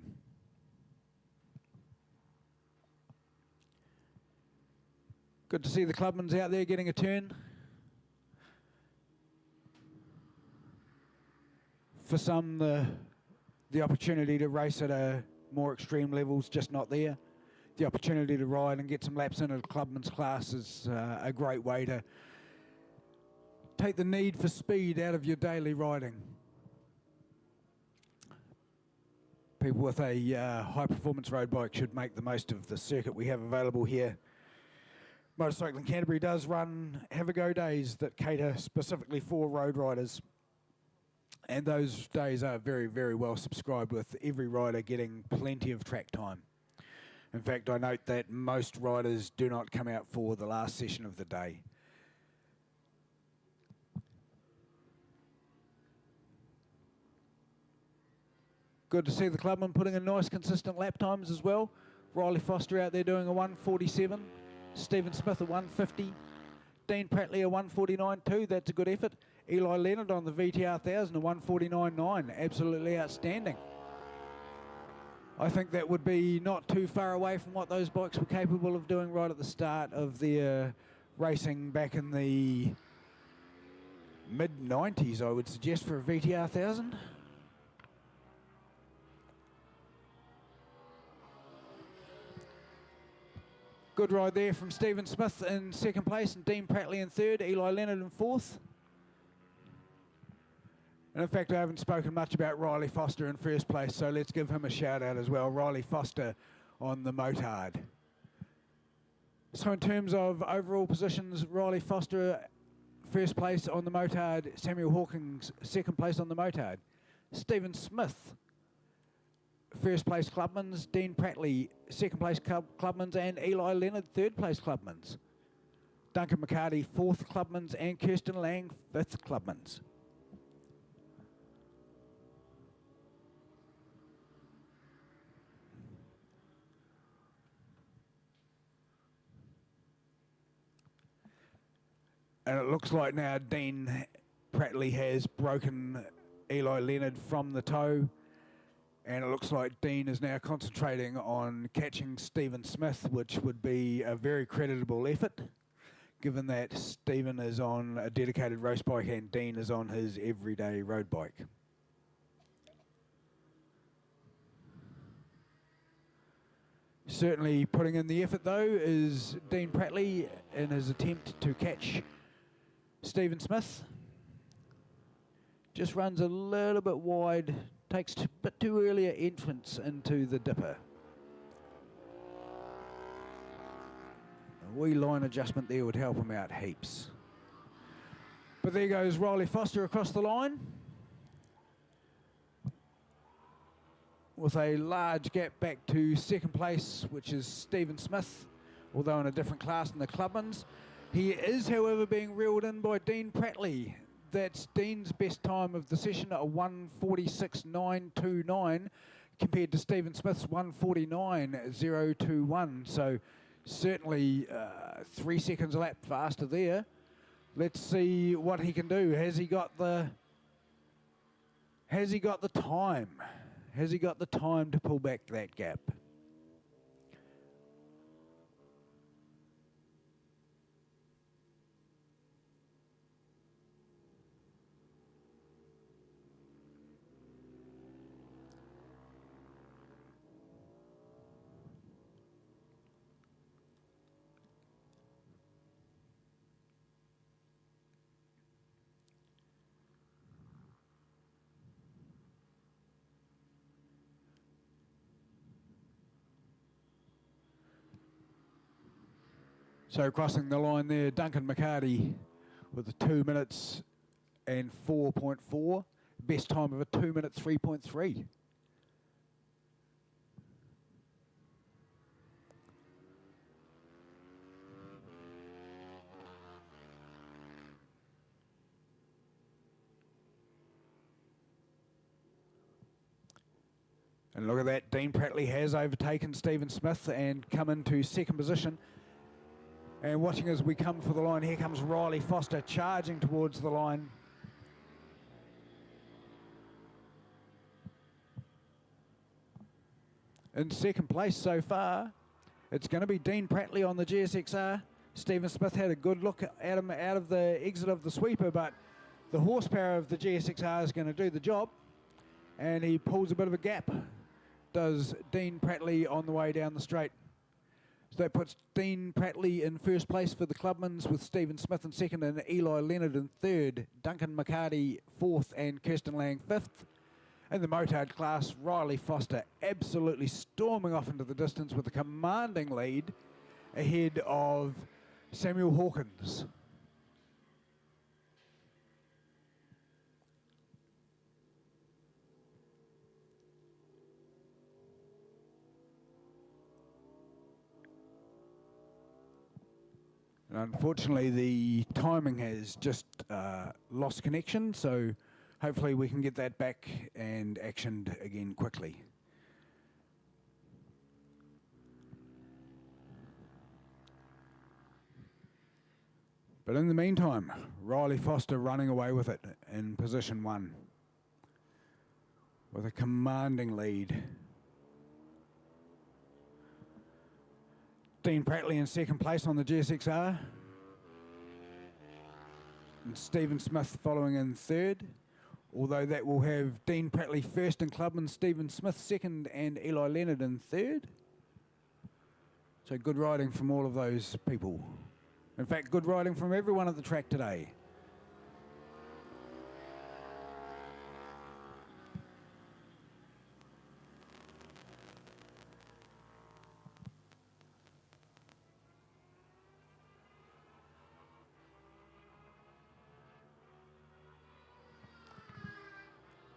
Good to see the Clubmans out there getting a turn. For some, the opportunity to race at a more extreme level's just not there. The opportunity to ride and get some laps in at a Clubman's class is a great way to take the need for speed out of your daily riding. People with a high-performance road bike should make the most of the circuit we have available here. Motorcycling Canterbury does have a go days that cater specifically for road riders, and those days are very, very well subscribed, with every rider getting plenty of track time. In fact, I note that most riders do not come out for the last session of the day. Good to see the Clubman putting in nice consistent lap times as well. Riley Foster out there doing a 1:47. Stephen Smith a 1:50. Dean Prattley a 1:49.2. That's a good effort. Eli Leonard on the VTR 1000 a 1:49.9. Absolutely outstanding. I think that would be not too far away from what those bikes were capable of doing right at the start of their racing back in the mid-90s, I would suggest, for a VTR 1000. Good ride there from Stephen Smith in second place and Dean Prattley in third, Eli Leonard in fourth. And in fact, I haven't spoken much about Riley Foster in first place, so let's give him a shout out as well. Riley Foster on the Motard. So in terms of overall positions, Riley Foster first place on the Motard, Samuel Hawkins second place on the Motard. Stephen Smith first place Clubmans, Dean Prattley second place Clubmans, and Eli Leonard third place Clubmans. Duncan McCarty fourth Clubmans, and Kirsten Lang fifth Clubmans. And it looks like now Dean Prattley has broken Eli Leonard from the toe. And it looks like Dean is now concentrating on catching Stephen Smith, which would be a very creditable effort, given that Stephen is on a dedicated race bike and Dean is on his everyday road bike. Certainly putting in the effort, though, is Dean Prattley in his attempt to catch Stephen Smith. Just runs a little bit wide. Takes a bit too early an entrance into the dipper. A wee line adjustment there would help him out heaps. But there goes Riley Foster across the line. with a large gap back to second place, which is Stephen Smith, although in a different class than the Clubmans. He is, however, being reeled in by Dean Prattley. That's Dean's best time of the session at 1:46.929 compared to Stephen Smith's 1:49.021. So certainly 3 seconds a lap faster there. Let's see what he can do. Has he got the time? Has he got the time to pull back that gap? So crossing the line there, Duncan McCarty with a 2 minutes and 4.4. Best time of a 2 minute 3.3. And look at that, Dean Prattley has overtaken Stephen Smith and come into second position. And watching as we come for the line, here comes Riley Foster charging towards the line. In second place so far, it's going to be Dean Prattley on the GSXR. Stephen Smith had a good look at him out of the exit of the sweeper, but the horsepower of the GSXR is going to do the job. And he pulls a bit of a gap, does Dean Prattley on the way down the straight. So that puts Dean Prattley in first place for the Clubmans, with Stephen Smith in second and Eli Leonard in third, Duncan McCarty fourth and Kirsten Lang fifth. In the Motard class, Riley Foster absolutely storming off into the distance with a commanding lead ahead of Samuel Hawkins. And unfortunately, the timing has just lost connection, so hopefully we can get that back and actioned again quickly. But in the meantime, Riley Foster running away with it in position 1 with a commanding lead. Dean Prattley in second place on the GSXR. And Stephen Smith following in third, although that will have Dean Prattley first in Clubman, Stephen Smith second and Eli Leonard in third. So good riding from all of those people. In fact, good riding from everyone at the track today.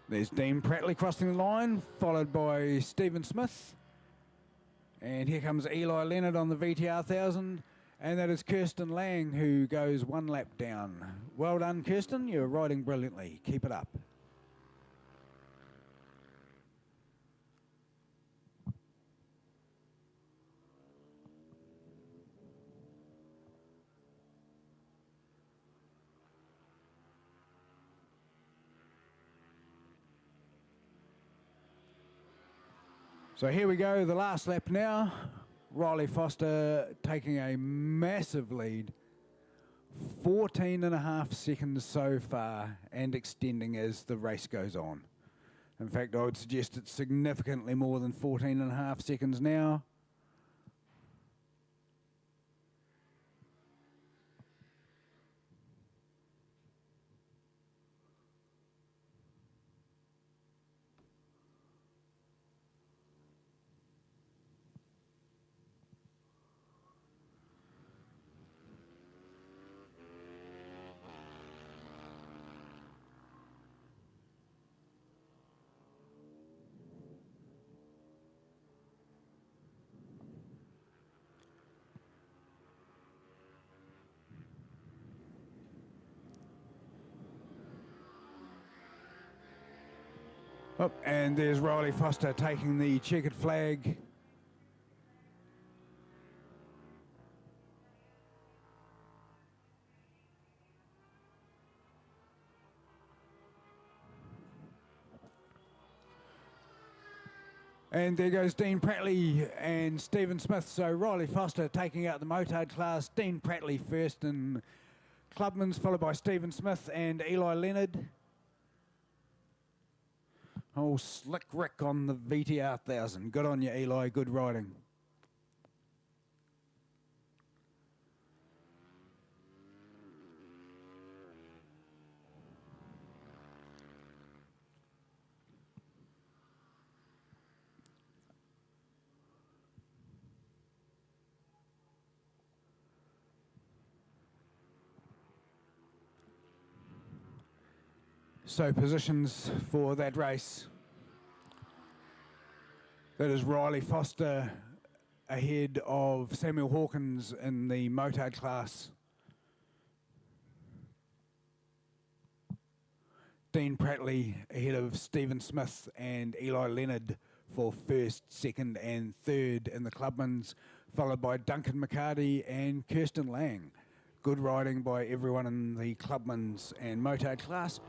There's Dean Prattley crossing the line, followed by Stephen Smith. And here comes Eli Leonard on the VTR 1000. And that is Kirsten Lang, who goes 1 lap down. Well done, Kirsten. You're riding brilliantly. Keep it up. So here we go, the last lap now. Riley Foster taking a massive lead. 14.5 seconds so far and extending as the race goes on. In fact, I would suggest it's significantly more than 14.5 seconds now. Oh, and there's Riley Foster taking the checkered flag. And there goes Dean Prattley and Stephen Smith. So Riley Foster taking out the motard class. Dean Prattley first in Clubman's, followed by Stephen Smith and Eli Leonard. Oh, slick Rick on the VTR 1000. Good on you, Eli. Good riding. So positions for that race. That is Riley Foster ahead of Samuel Hawkins in the motard class. Dean Prattley ahead of Stephen Smith and Eli Leonard for first, second and third in the Clubmans, followed by Duncan McCarty and Kirsten Lang. Good riding by everyone in the Clubmans and motard class.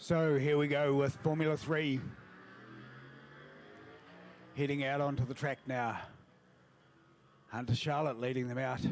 So here we go with Formula 3. Heading out onto the track now. Hunter Charlotte leading them out.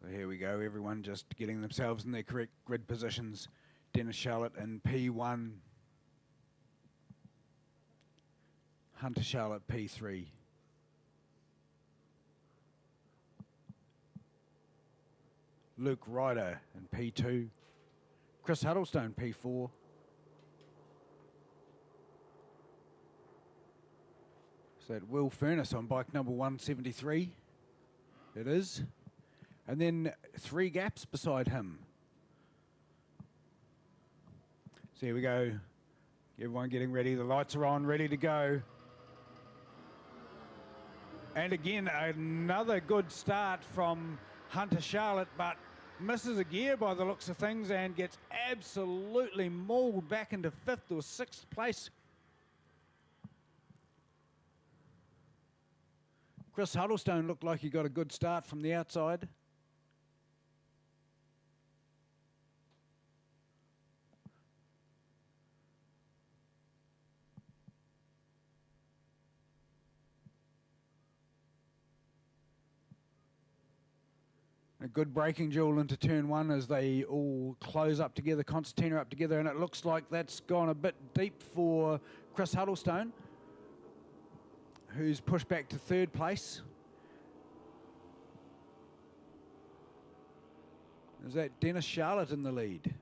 So here we go, everyone just getting themselves in their correct grid positions. Dennis Charlotte in P1. Hunter Charlotte P3. Luke Ryder in P2. Chris Huddlestone P4. So that Will Furness on bike number 173. It is. And then 3 gaps beside him. So here we go. Everyone getting ready. The lights are on, ready to go. And again, another good start from Hunter Charlotte, but misses a gear by the looks of things and gets absolutely mauled back into 5th or 6th place. Chris Huddlestone looked like he got a good start from the outside. A good braking duel into turn 1 as they all close up together, concertina up together, and it looks like that's gone a bit deep for Chris Huddlestone, who's pushed back to 3rd place. Is that Dennis Charlotte in the lead?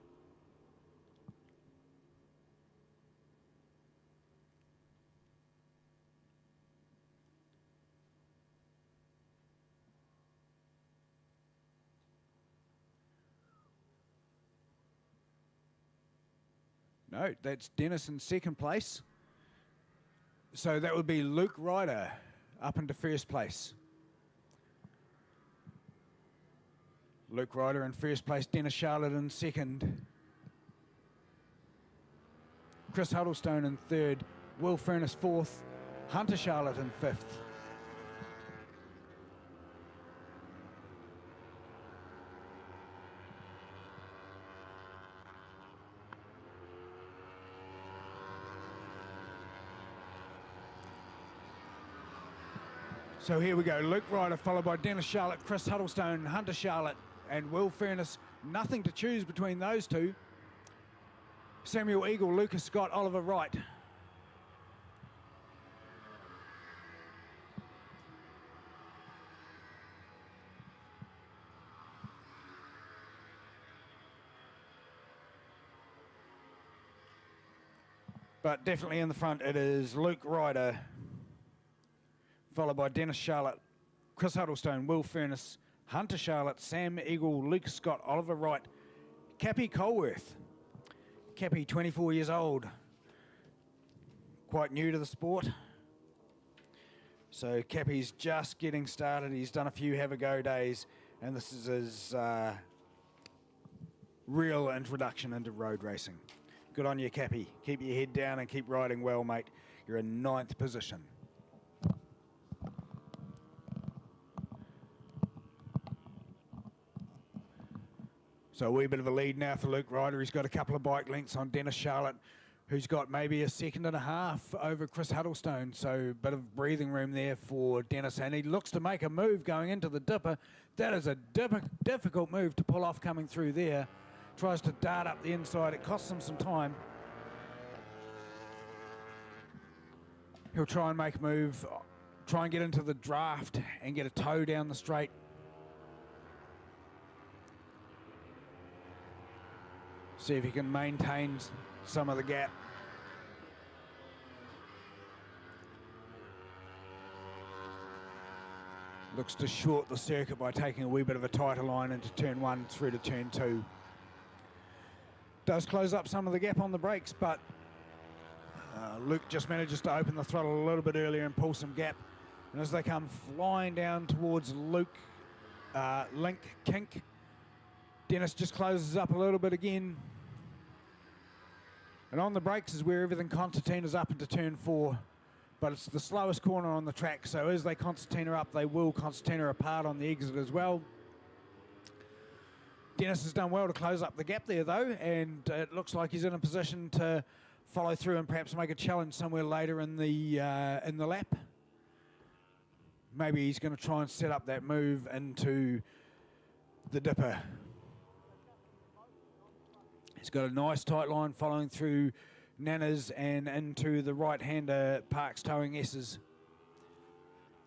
No, that's Dennis in 2nd place. So that would be Luke Ryder up into 1st place. Luke Ryder in 1st place, Dennis Charlotte in 2nd. Chris Huddlestone in 3rd, Will Furness 4th, Hunter Charlotte in 5th. So here we go, Luke Ryder followed by Dennis Charlotte, Chris Huddlestone, Hunter Charlotte and Will Furness. Nothing to choose between those two. Samuel Eagle, Lucas Scott, Oliver Wright. But definitely in the front it is Luke Ryder, followed by Dennis Charlotte, Chris Huddlestone, Will Furness, Hunter Charlotte, Sam Eagle, Luke Scott, Oliver Wright, Cappy Colworth. Cappy, 24 years old, quite new to the sport. So Cappy's just getting started. He's done a few have-a-go days, and this is his real introduction into road racing. Good on you, Cappy. Keep your head down and keep riding well, mate. You're in 9th position. So a wee bit of a lead now for Luke Ryder. He's got a couple of bike lengths on Dennis Charlotte, who's got maybe a 1.5 seconds over Chris Huddlestone. So a bit of breathing room there for Dennis. And he looks to make a move going into the dipper. That is a difficult move to pull off coming through there. Tries to dart up the inside. It costs him some time. He'll try and make a move, try and get into the draft and get a toe down the straight. See if he can maintain some of the gap. Looks to short the circuit by taking a wee bit of a tighter line into turn 1 through to turn 2. Does close up some of the gap on the brakes, but Luke just manages to open the throttle a little bit earlier and pull some gap. And as they come flying down towards Link Kink, Dennis just closes up a little bit again. And on the brakes is where everything concertinas up into turn 4. But it's the slowest corner on the track, so as they concertina up, they will concertina apart on the exit as well. Dennis has done well to close up the gap there, though, and it looks like he's in a position to follow through and perhaps make a challenge somewhere later in the lap. Maybe he's going to try and set up that move into the dipper. He's got a nice tight line following through Nana's and into the right-hander Parks Towing S's.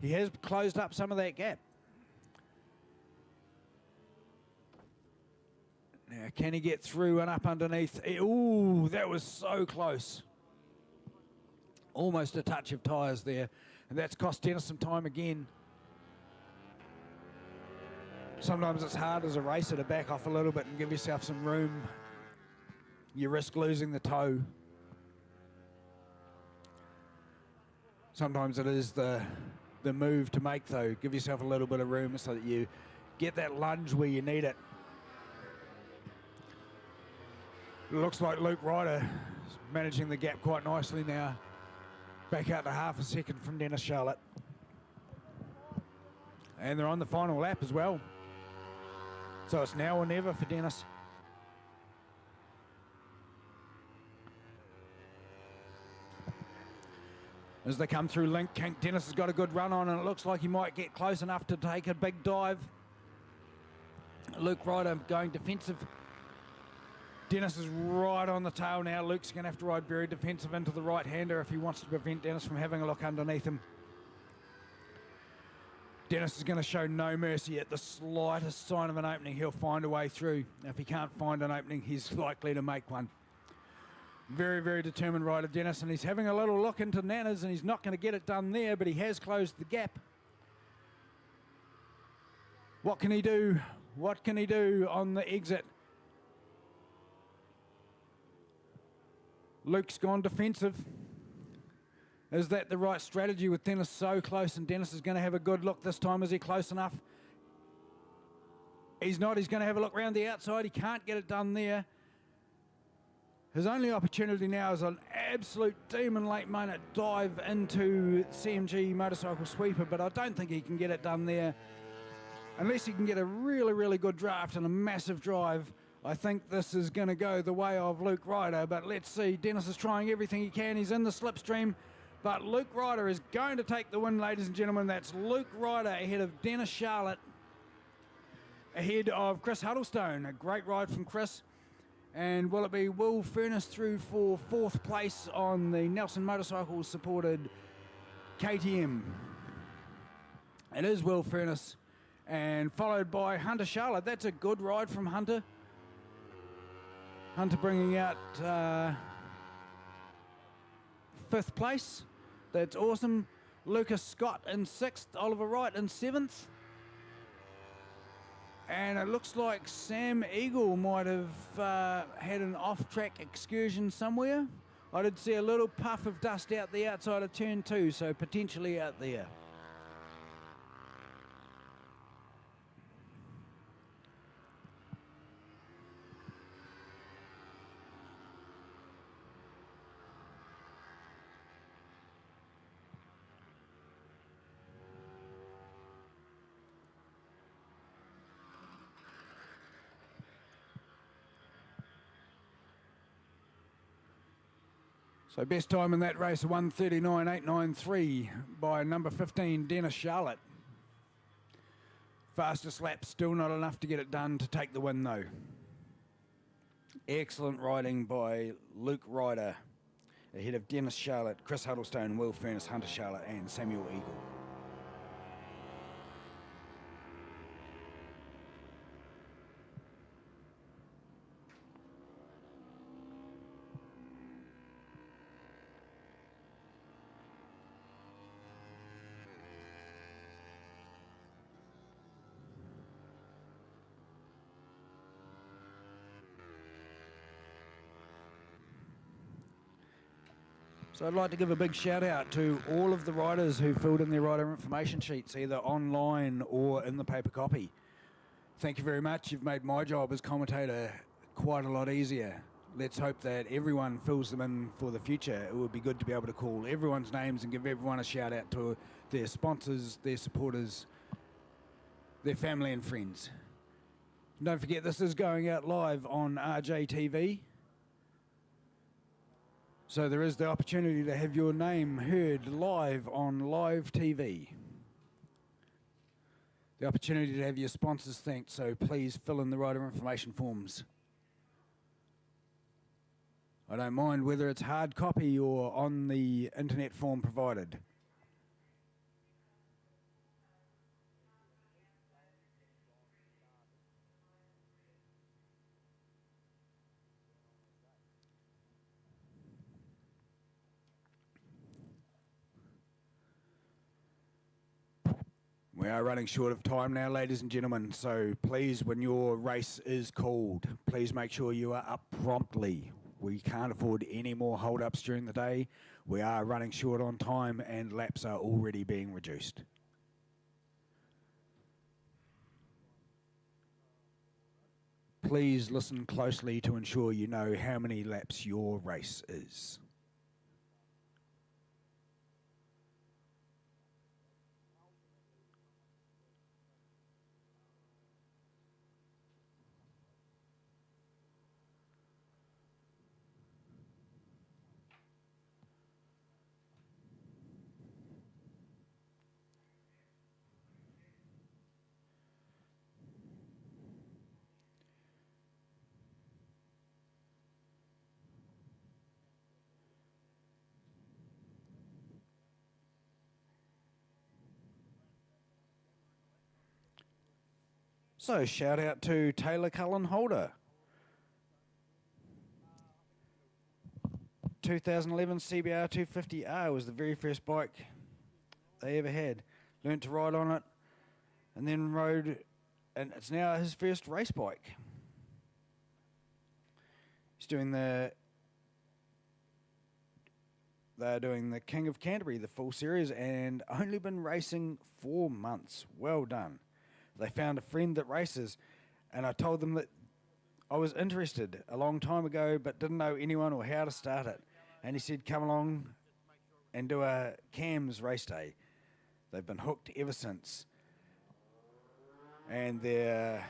He has closed up some of that gap. Now, can he get through and up underneath? Ooh, that was so close. Almost a touch of tyres there. And that's cost Dennis some time again. Sometimes it's hard as a racer to back off a little bit and give yourself some room. You risk losing the toe. Sometimes it is the move to make, though. Give yourself a little bit of room so that you get that lunge where you need it. It looks like Luke Ryder is managing the gap quite nicely now. Back out to 1/2 second from Dennis Charlotte. And they're on the final lap as well. So it's now or never for Dennis. As they come through Link Kink, Dennis has got a good run on, and it looks like he might get close enough to take a big dive. Luke Ryder going defensive. Dennis is right on the tail now. Luke's going to have to ride very defensive into the right-hander if he wants to prevent Dennis from having a look underneath him. Dennis is going to show no mercy. At the slightest sign of an opening, he'll find a way through. If he can't find an opening, he's likely to make one. Very, very determined rider, Dennis, and he's having a little look into Nana's, and he's not going to get it done there, but he has closed the gap. What can he do? What can he do on the exit? Luke's gone defensive. Is that the right strategy with Dennis so close? And Dennis is going to have a good look this time. Is he close enough? He's not. He's going to have a look around the outside. He can't get it done there. His only opportunity now is an absolute demon late minute dive into CMG motorcycle sweeper, but I don't think he can get it done there. Unless he can get a really, really good draft and a massive drive. I think this is going to go the way of Luke Ryder, but let's see. Dennis is trying everything he can. He's in the slipstream, but Luke Ryder is going to take the win, ladies and gentlemen. That's Luke Ryder ahead of Dennis Charlotte, ahead of Chris Huddlestone. A great ride from Chris. And will it be Will Furness through for 4th place on the Nelson Motorcycles supported KTM? It is Will Furness, and followed by Hunter Charlotte. That's a good ride from Hunter. Hunter bringing out 5th place. That's awesome. Lucas Scott in 6th, Oliver Wright in 7th. And it looks like Sam Eagle might have had an off-track excursion somewhere. I did see a little puff of dust out the outside of turn 2, so potentially out there. So best time in that race, 1:39.893 by number 15, Dennis Charlotte. Fastest lap, still not enough to get it done to take the win though. Excellent riding by Luke Ryder, ahead of Dennis Charlotte, Chris Huddlestone, Will Furness, Hunter Charlotte and Samuel Eagle. So I'd like to give a big shout out to all of the riders who filled in their rider information sheets, either online or in the paper copy. Thank you very much. You've made my job as commentator quite a lot easier. Let's hope that everyone fills them in for the future. It would be good to be able to call everyone's names and give everyone a shout out to their sponsors, their supporters, their family and friends. Don't forget, this is going out live on RJTV. So there is the opportunity to have your name heard live on live TV. The opportunity to have your sponsors thanked, so please fill in the rider information forms. I don't mind whether it's hard copy or on the internet form provided. We are running short of time now, ladies and gentlemen, so please, when your race is called, please make sure you are up promptly. We can't afford any more hold-ups during the day. We are running short on time and laps are already being reduced. Please listen closely to ensure you know how many laps your race is. So shout out to Taylor Cullen Holder. 2011 CBR 250R was the very first bike they ever had. Learned to ride on it and then rode, and it's now his first race bike. He's doing they're doing the King of Canterbury, the full series, and only been racing 4 months. Well done. They found a friend that races, and I told them that I was interested a long time ago but didn't know anyone or how to start it. And he said, come along and do a Cam's race day. They've been hooked ever since. And their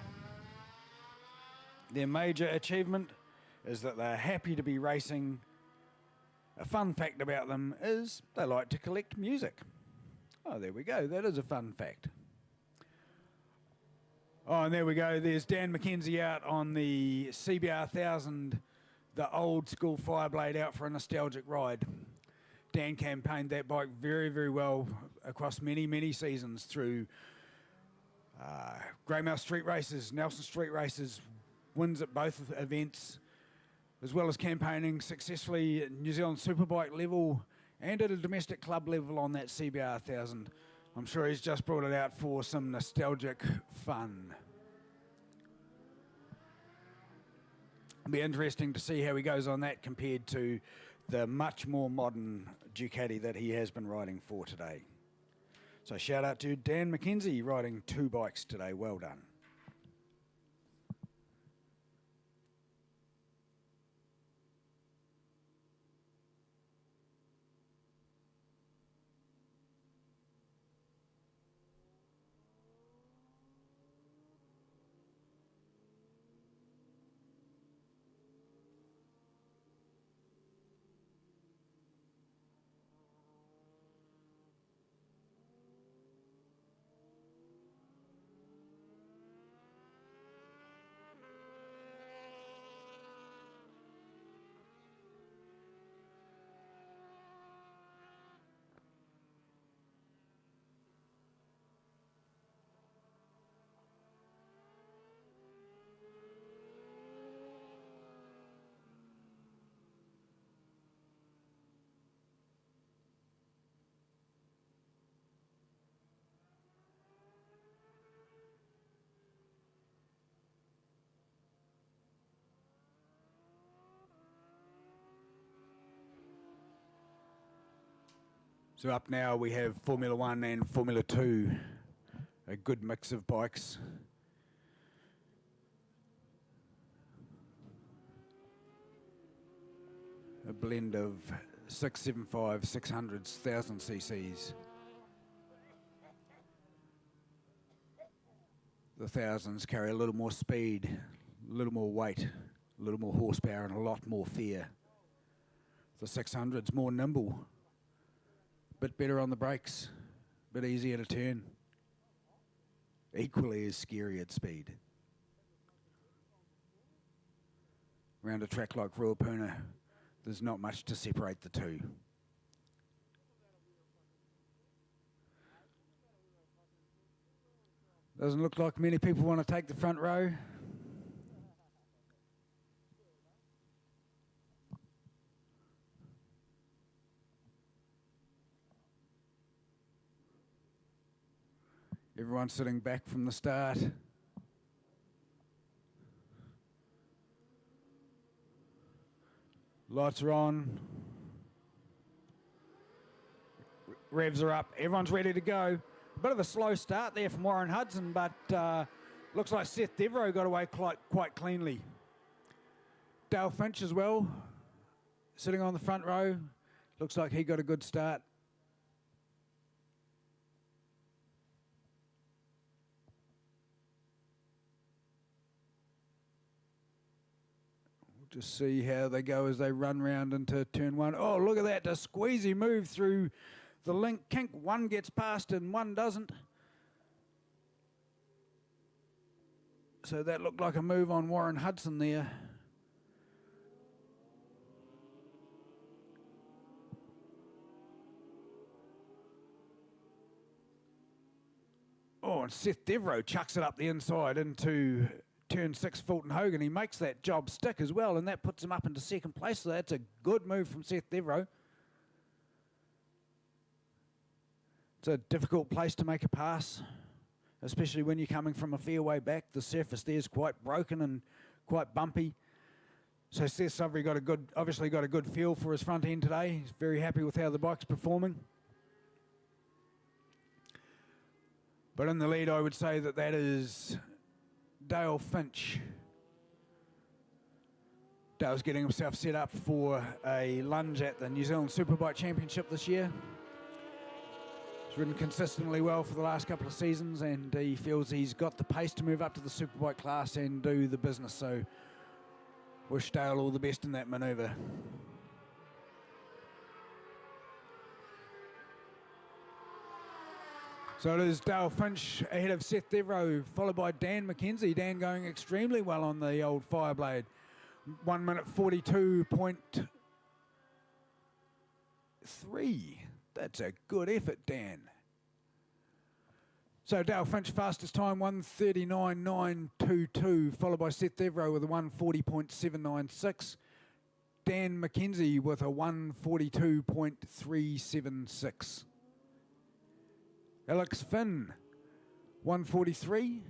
major achievement is that they're happy to be racing. A fun fact about them is they like to collect music. Oh, there we go. That is a fun fact. Oh, and there we go. There's Dan McKenzie out on the CBR 1000, the old school Fireblade, out for a nostalgic ride. Dan campaigned that bike very, very well across many, many seasons through Greymouth Street races, Nelson Street races, wins at both events, as well as campaigning successfully at New Zealand Superbike level and at a domestic club level on that CBR 1000. I'm sure he's just brought it out for some nostalgic fun. It'll be interesting to see how he goes on that compared to the much more modern Ducati that he has been riding for today. So shout out to Dan McKenzie riding 2 bikes today. Well done. So up now we have Formula 1 and Formula 2, a good mix of bikes. A blend of 675, 600s, 1000 cc's. The 1000s carry a little more speed, a little more weight, a little more horsepower and a lot more fear. The 600's more nimble. Bit better on the brakes, bit easier to turn. Equally as scary at speed. Around a track like Ruapuna, there's not much to separate the two. Doesn't look like many people want to take the front row. Everyone's sitting back from the start. Lights are on. Revs are up. Everyone's ready to go. A bit of a slow start there from Warren Hudson, but looks like Seth Devereaux got away quite cleanly. Dale Finch as well, sitting on the front row. Looks like he got a good start. Just see how they go as they run round into turn 1. Oh, look at that, a squeezy move through the link kink. One gets past and one doesn't. So that looked like a move on Warren Hudson there. Oh, and Seth Devereaux chucks it up the inside into turn 6 Fulton Hogan. He makes that job stick as well, and that puts him up into second place. So that's a good move from Seth Devereaux. It's a difficult place to make a pass, especially when you're coming from a fair way back. The surface there is quite broken and quite bumpy. So Seth Sudbury obviously got a good feel for his front end today. He's very happy with how the bike's performing. But in the lead, I would say that is Dale Finch. Dale's getting himself set up for a lunge at the New Zealand Superbike Championship this year. He's ridden consistently well for the last couple of seasons, and he feels he's got the pace to move up to the Superbike class and do the business. So wish Dale all the best in that manoeuvre. So it is Dale Finch ahead of Seth Devereaux, followed by Dan McKenzie. Dan going extremely well on the old Fireblade. 1 minute 42.3. That's a good effort, Dan. So Dale Finch fastest time 1:39.922, followed by Seth Devereaux with a 1:40.796. Dan McKenzie with a 142.376. Alex Finn, 143.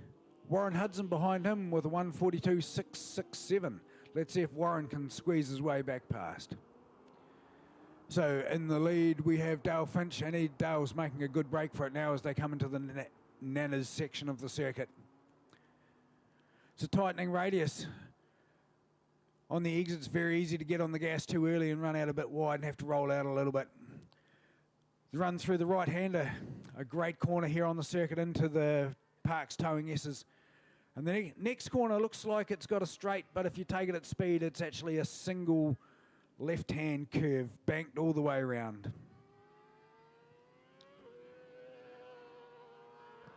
Warren Hudson behind him with a 142.667. Let's see if Warren can squeeze his way back past. So in the lead we have Dale Finch, and Dale's making a good break for it now as they come into the Nanas section of the circuit. It's a tightening radius. On the exit, it's very easy to get on the gas too early and run out a bit wide and have to roll out a little bit. The run through the right-hander, a great corner here on the circuit into the Parks Towing S's. And the next corner looks like it's got a straight, but if you take it at speed, it's actually a single left-hand curve, banked all the way around.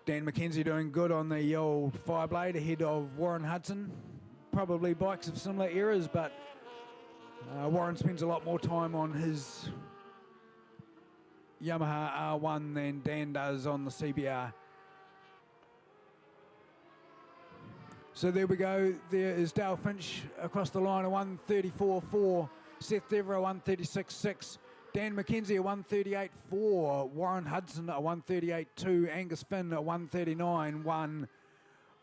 Dan McKenzie doing good on the old Fireblade ahead of Warren Hudson. Probably bikes of similar eras, but Warren spends a lot more time on his Yamaha R1 than Dan does on the CBR. So there we go. There is Dale Finch across the line, a 134.4. Seth Devereux, 136.6. Dan McKenzie, a 138.4. Warren Hudson, a 138.2. Angus Finn, a 139.1.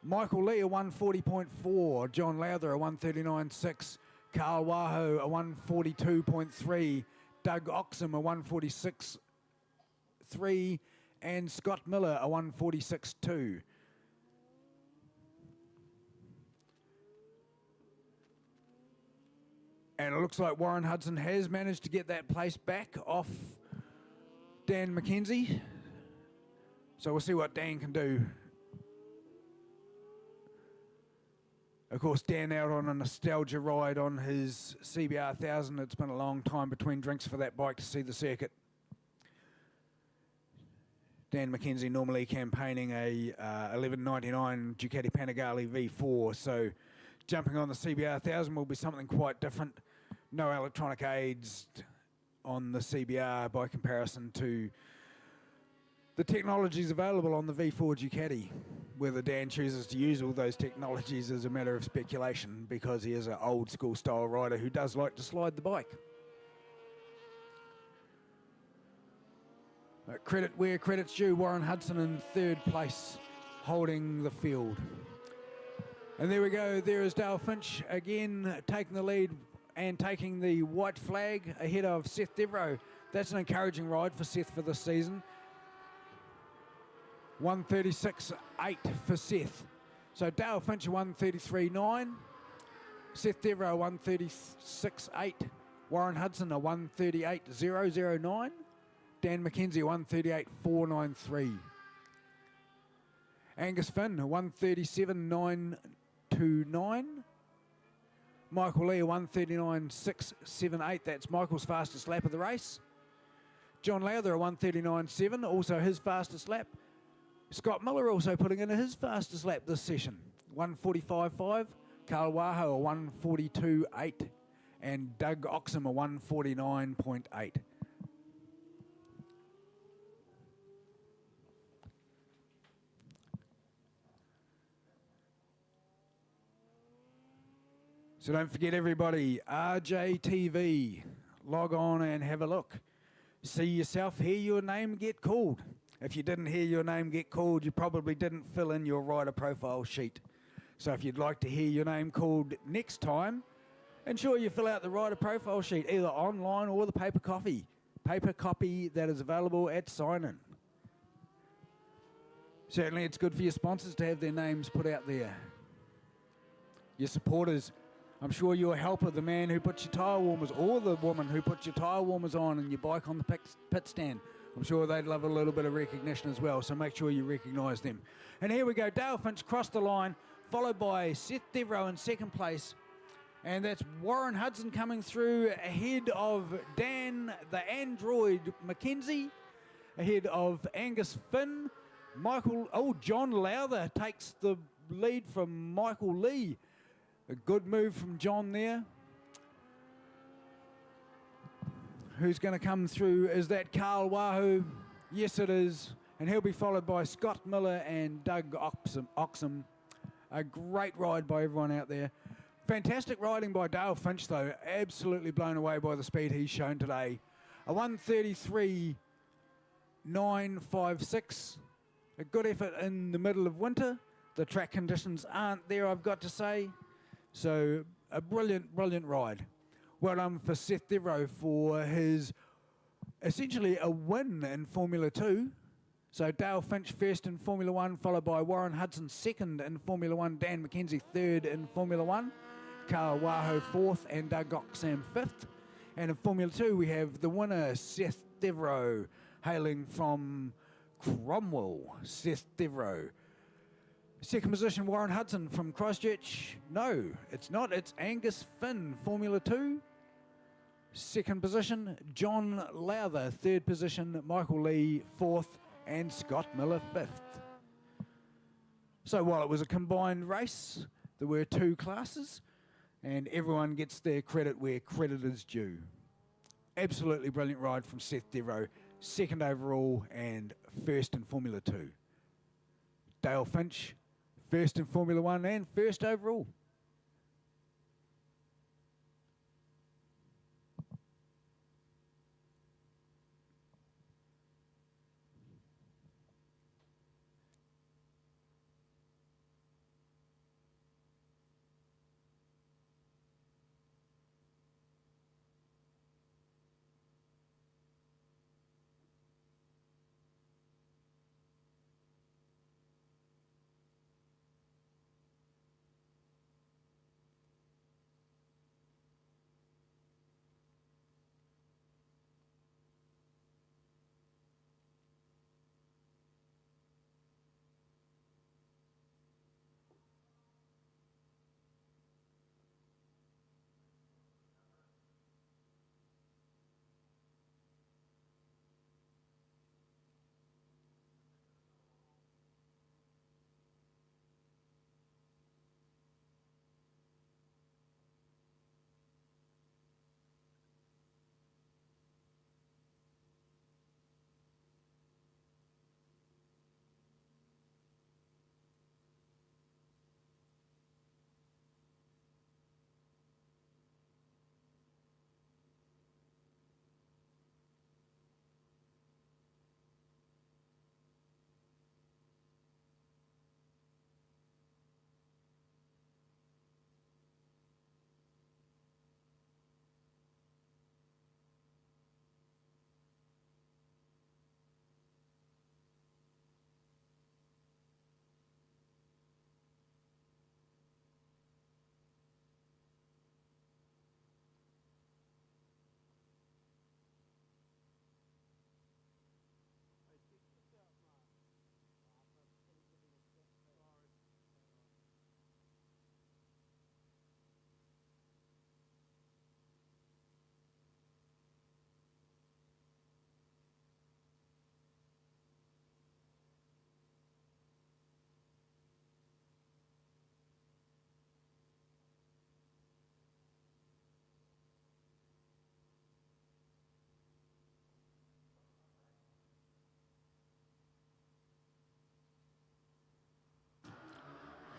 Michael Lee, a 140.4. John Lowther, a 139.6. Carl Waho, a 142.3. Doug Oxham, a 146.3. And Scott Miller, a 146.2. And it looks like Warren Hudson has managed to get that place back off Dan McKenzie. So we'll see what Dan can do. Of course, Dan out on a nostalgia ride on his CBR 1000. It's been a long time between drinks for that bike to see the circuit. Dan McKenzie normally campaigning a 1199 Ducati Panigale V4, so jumping on the CBR 1000 will be something quite different. No electronic aids on the CBR by comparison to the technologies available on the V4 Ducati. Whether Dan chooses to use all those technologies is a matter of speculation, because he is an old school style rider who does like to slide the bike. Credit where credit's due, Warren Hudson in third place, holding the field. And there we go, there is Dale Finch again taking the lead and taking the white flag ahead of Seth Devereux. That's an encouraging ride for Seth for this season. 136.8 for Seth. So Dale Finch 133.9. Seth Devereux 136.8. Warren Hudson a 138.009. Dan McKenzie 138.493. Angus Finn 137.929. Michael Lee 139.678. That's Michael's fastest lap of the race. John Lowther 139.7, also his fastest lap. Scott Miller also putting in his fastest lap this session, 145.5. Carl Waho a 142.8, and Doug Oxham a 149.8. So don't forget, everybody, RJTV, log on and have a look. See yourself, hear your name get called. If you didn't hear your name get called, you probably didn't fill in your rider profile sheet. So if you'd like to hear your name called next time, ensure you fill out the rider profile sheet, either online or the paper copy that is available at sign-in. Certainly it's good for your sponsors to have their names put out there. Your supporters, I'm sure your helper, the man who puts your tyre warmers, or the woman who puts your tyre warmers on and your bike on the pit stand, I'm sure they'd love a little bit of recognition as well, so make sure you recognise them. And here we go, Dale Finch crossed the line, followed by Seth Devereux in second place. And that's Warren Hudson coming through ahead of Dan, the Android McKenzie, ahead of Angus Finn. John Lowther takes the lead from Michael Lee. A good move from John there. Who's going to come through? Is that Carl Waho? Yes, it is. And he'll be followed by Scott Miller and Doug Oxham. A great ride by everyone out there. Fantastic riding by Dale Finch, though. Absolutely blown away by the speed he's shown today. A 1:33.956. A good effort in the middle of winter. The track conditions aren't there, I've got to say. So a brilliant, brilliant ride. Well done for Seth Devereaux for his essentially a win in Formula 2. So Dale Finch first in Formula 1, followed by Warren Hudson second in Formula 1, Dan McKenzie third in Formula 1, Carl Waho fourth, and Doug Oxam fifth. And in Formula 2 we have the winner, Seth Devereaux, hailing from Cromwell. Seth Devereaux. Second position, Warren Hudson from Christchurch. No, it's not. It's Angus Finn, Formula 2. Second position, John Lowther. Third position, Michael Lee, fourth, and Scott Miller, fifth. So while it was a combined race, there were two classes, and everyone gets their credit where credit is due. Absolutely brilliant ride from Seth Devereaux, second overall and first in Formula 2. Dale Finch, first in Formula 1 and first overall.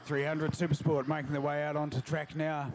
.300 Supersport making their way out onto track now.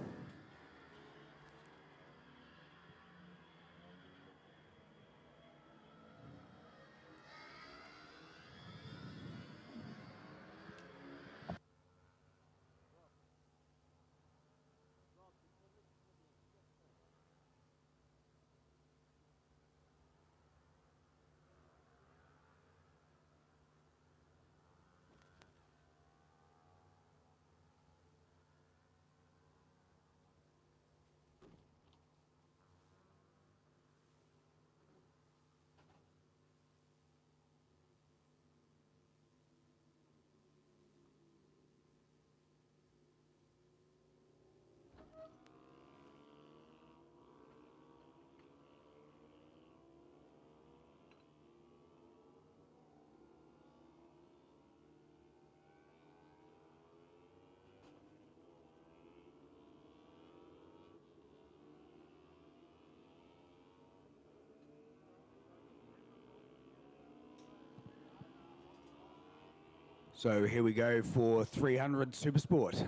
So here we go for 300 Supersport.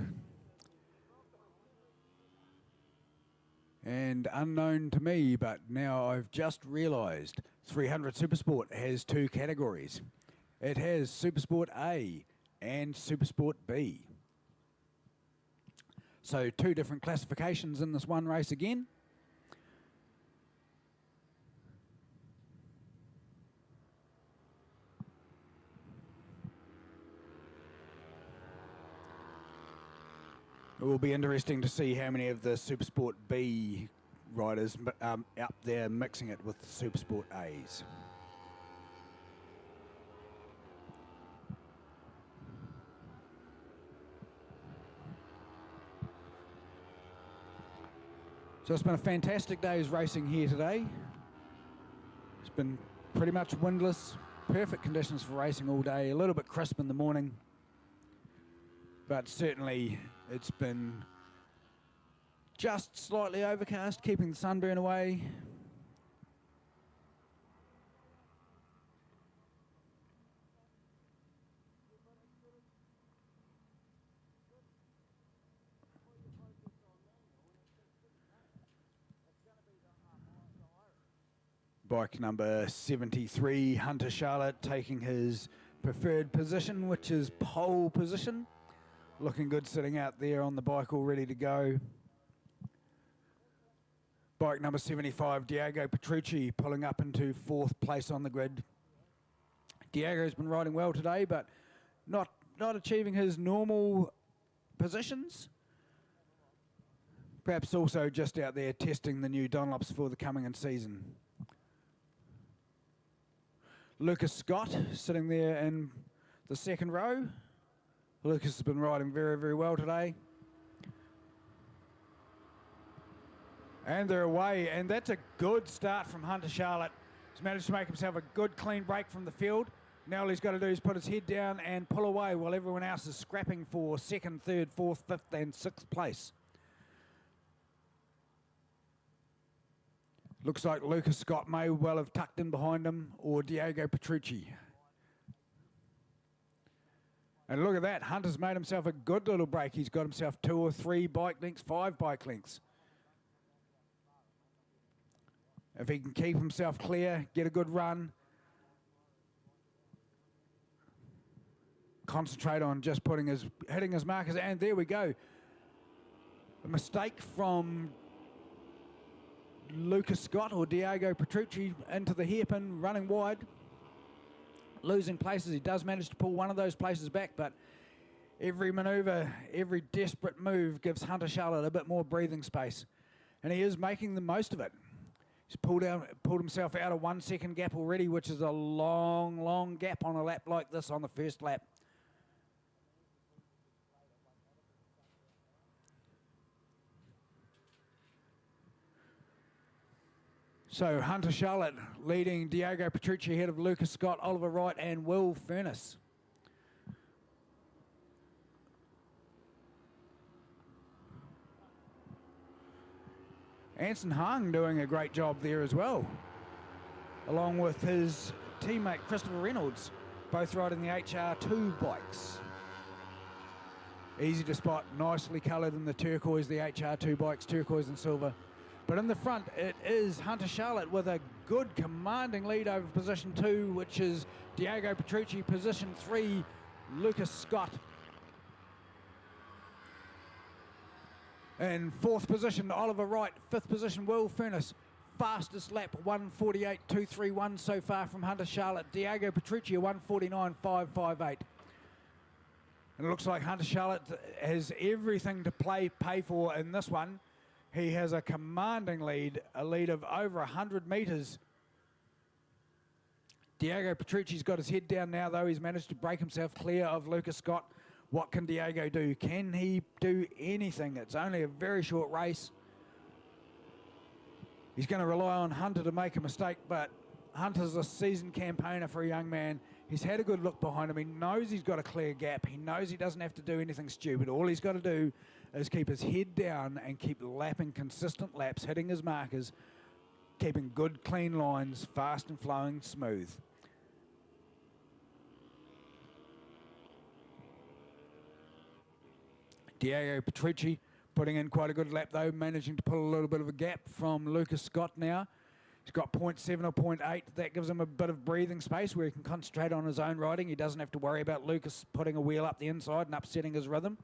And unknown to me, but now I've just realised 300 Supersport has two categories. It has Supersport A and Supersport B. So two different classifications in this one race again. It will be interesting to see how many of the Supersport B riders out there mixing it with the Supersport A's. So it's been a fantastic day's racing here today. It's been pretty much windless, perfect conditions for racing all day, a little bit crisp in the morning, but certainly it's been just slightly overcast, keeping the sunburn away. Bike number 73, Hunter Charlotte, taking his preferred position, which is pole position. Looking good sitting out there on the bike, all ready to go. Bike number 75, Diego Petrucci, pulling up into 4th place on the grid. Diego's been riding well today, but not achieving his normal positions. Perhaps also just out there testing the new Dunlops for the coming season. Lucas Scott sitting there in the 2nd row. Lucas has been riding very, very well today. And they're away, and that's a good start from Hunter Charlotte. He's managed to make himself a good clean break from the field. Now all he's got to do is put his head down and pull away while everyone else is scrapping for 2nd, 3rd, 4th, 5th and 6th place. Looks like Lucas Scott may well have tucked in behind him, or Diego Petrucci. And look at that, Hunter's made himself a good little break. He's got himself 2 or 3 bike lengths, 5 bike lengths. If he can keep himself clear, get a good run, concentrate on just hitting his markers, and there we go. A mistake from Lucas Scott or Diego Petrucci into the hairpin, running wide, losing places. He does manage to pull one of those places back, but every manoeuvre, every desperate move gives Hunter Charlotte a bit more breathing space, and he is making the most of it. He's pulled himself out of 1 second gap already, which is a long, long gap on a lap like this on the first lap. So Hunter Charlotte leading Diego Petrucci ahead of Lucas Scott, Oliver Wright and Will Furness. Anson Hung doing a great job there as well, along with his teammate Christopher Reynolds, both riding the HR2 bikes. Easy to spot, nicely coloured in the turquoise, the HR2 bikes, turquoise and silver. But in the front, it is Hunter Charlotte with a good commanding lead over position 2, which is Diego Petrucci. Position 3, Lucas Scott. In 4th position, Oliver Wright. 5th position, Will Furness. Fastest lap, 1:48.231 so far from Hunter Charlotte. Diego Petrucci, 1:49.558. And it looks like Hunter Charlotte has everything to pay for in this one. He has a commanding lead, a lead of over 100 metres. Diego Petrucci's got his head down now, though. He's managed to break himself clear of Lucas Scott. What can Diego do? Can he do anything? It's only a very short race. He's going to rely on Hunter to make a mistake, but Hunter's a seasoned campaigner for a young man. He's had a good look behind him. He knows he's got a clear gap. He knows he doesn't have to do anything stupid. All he's got to do is keep his head down and keep lapping consistent laps, hitting his markers, keeping good, clean lines, fast and flowing, smooth. Diego Petrucci Putting in quite a good lap though, managing to pull a little bit of a gap from Lucas Scott now. He's got 0.7 or 0.8. That gives him a bit of breathing space where he can concentrate on his own riding. He doesn't have to worry about Lucas putting a wheel up the inside and upsetting his rhythm.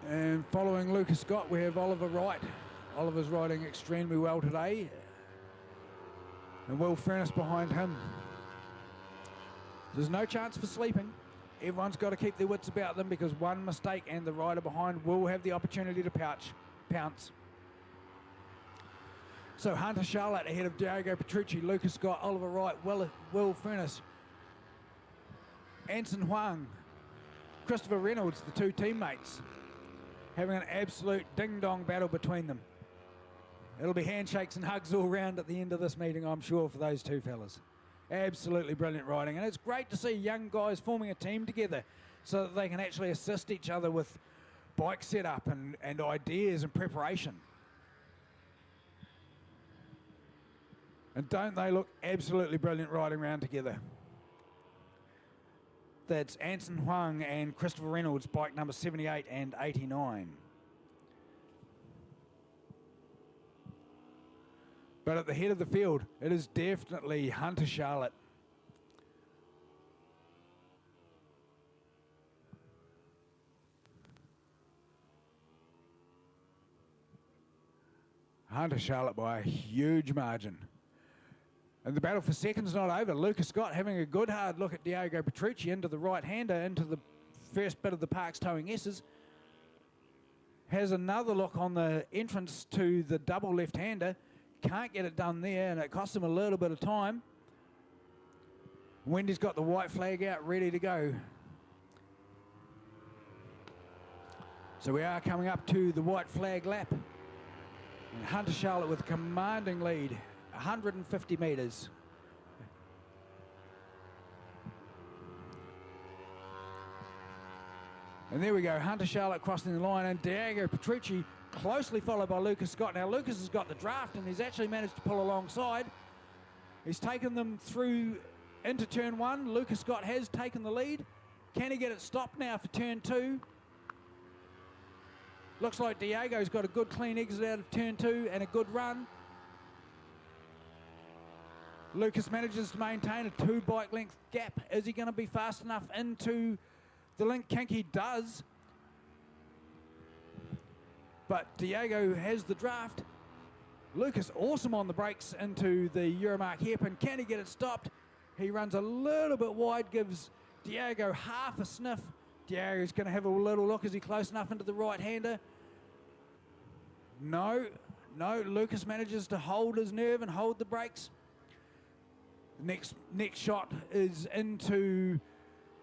And following Lucas Scott, we have Oliver Wright. Oliver's riding extremely well today. And Will Furnace behind him. There's no chance for sleeping. Everyone's got to keep their wits about them because one mistake and the rider behind will have the opportunity to pounce. So Hunter Charlotte ahead of Diego Petrucci, Lucas Scott, Oliver Wright, Will Furnace, Anson Huang, Christopher Reynolds, the two teammates, having an absolute ding-dong battle between them. It'll be handshakes and hugs all round at the end of this meeting, I'm sure, for those two fellas. Absolutely brilliant riding, and it's great to see young guys forming a team together so that they can actually assist each other with bike setup and ideas and preparation. And don't they look absolutely brilliant riding around together? That's Anson Huang and Christopher Reynolds, bike number 78 and 89. But at the head of the field, it is definitely Hunter Charlotte. Hunter Charlotte by a huge margin. And the battle for second's not over. Lucas Scott having a good hard look at Diego Petrucci into the right-hander, into the first bit of the Parks Towing S's. Has another look on the entrance to the double left-hander. Can't get it done there, and it costs him a little bit of time. Wendy's got the white flag out, ready to go. So we are coming up to the white flag lap. And Hunter Charlotte with a commanding lead, 150 metres. And there we go, Hunter Charlotte crossing the line, and Diego Petrucci closely followed by Lucas Scott. Now Lucas has got the draft and he's actually managed to pull alongside. He's taken them through into turn one. Lucas Scott has taken the lead. Can he get it stopped now for turn two? Looks like Diego's got a good clean exit out of turn two and a good run. Lucas manages to maintain a 2 bike length gap. Is he going to be fast enough into the link kink? He does. But Diego has the draft. Lucas awesome on the brakes into the Euromark hairpin. Can he get it stopped? He runs a little bit wide, gives Diego half a sniff. Diego's going to have a little look. Is he close enough into the right-hander? No. Lucas manages to hold his nerve and hold the brakes. Next shot is into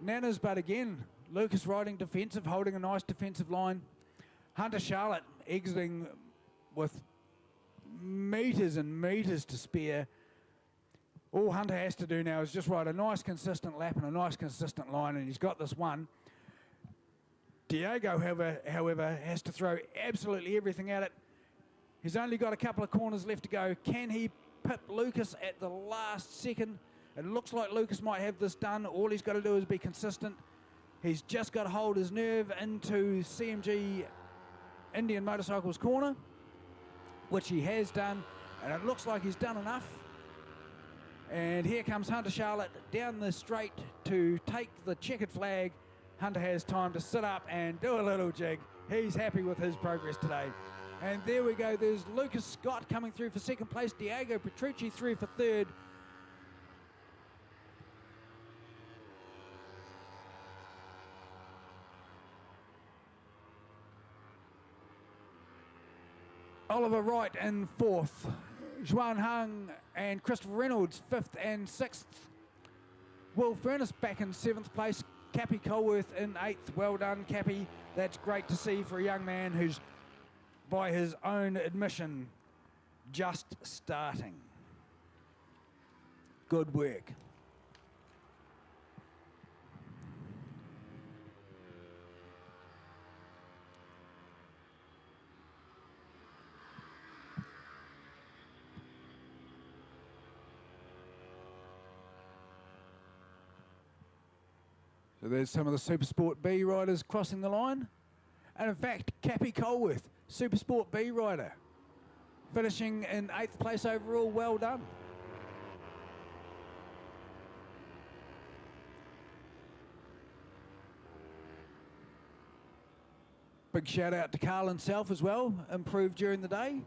Nana's, but again, Lucas riding defensive, holding a nice defensive line. Hunter Charlotte exiting with metres and metres to spare. All Hunter has to do now is just ride a nice consistent lap and a nice consistent line, and he's got this one. Diego, however, has to throw absolutely everything at it. He's only got a couple of corners left to go. Can he pip Lucas at the last second? It looks like Lucas might have this done. All he's got to do is be consistent. He's just got to hold his nerve into CMG Indian Motorcycles corner, which he has done, and it looks like he's done enough. And here comes Hunter Charlotte down the straight to take the checkered flag. Hunter has time to sit up and do a little jig. He's happy with his progress today. And there we go, there's Lucas Scott coming through for second place, Diego Petrucci through for third. Oliver Wright in fourth. Xuan Hung and Christopher Reynolds fifth and sixth. Will Furnace back in seventh place. Cappy Colworth in eighth. Well done, Cappy. That's great to see for a young man who's, by his own admission, just starting. Good work. So there's some of the Super Sport B riders crossing the line. And in fact, Cappy Colworth, Super Sport B rider, finishing in 8th place overall. Well done. Big shout out to Carl himself as well, improved during the day.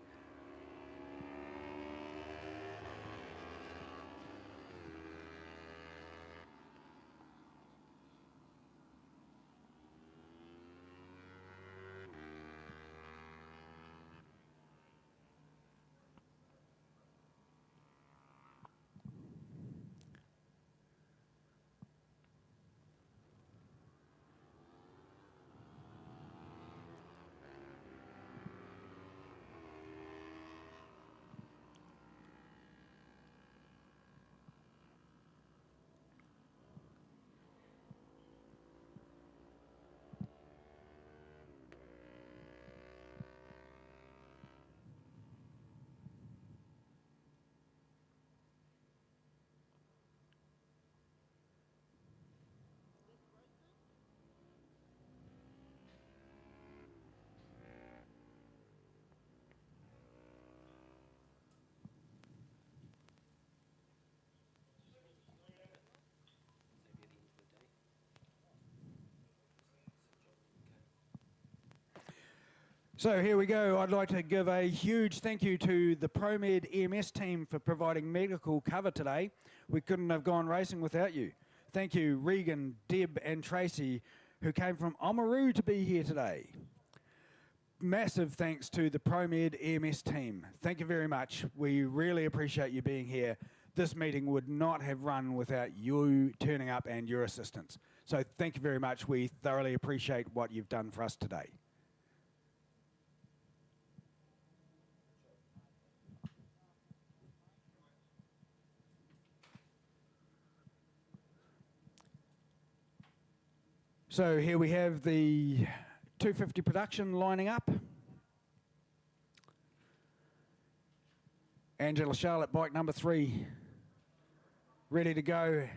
So here we go. I'd like to give a huge thank you to the ProMed EMS team for providing medical cover today. We couldn't have gone racing without you. Thank you, Regan, Deb and Tracy, who came from Oamaru to be here today. Massive thanks to the ProMed EMS team. Thank you very much. We really appreciate you being here. This meeting would not have run without you turning up and your assistance. So thank you very much. We thoroughly appreciate what you've done for us today. So here we have the 250 production lining up. Angela Charlotte, bike number 3, ready to go.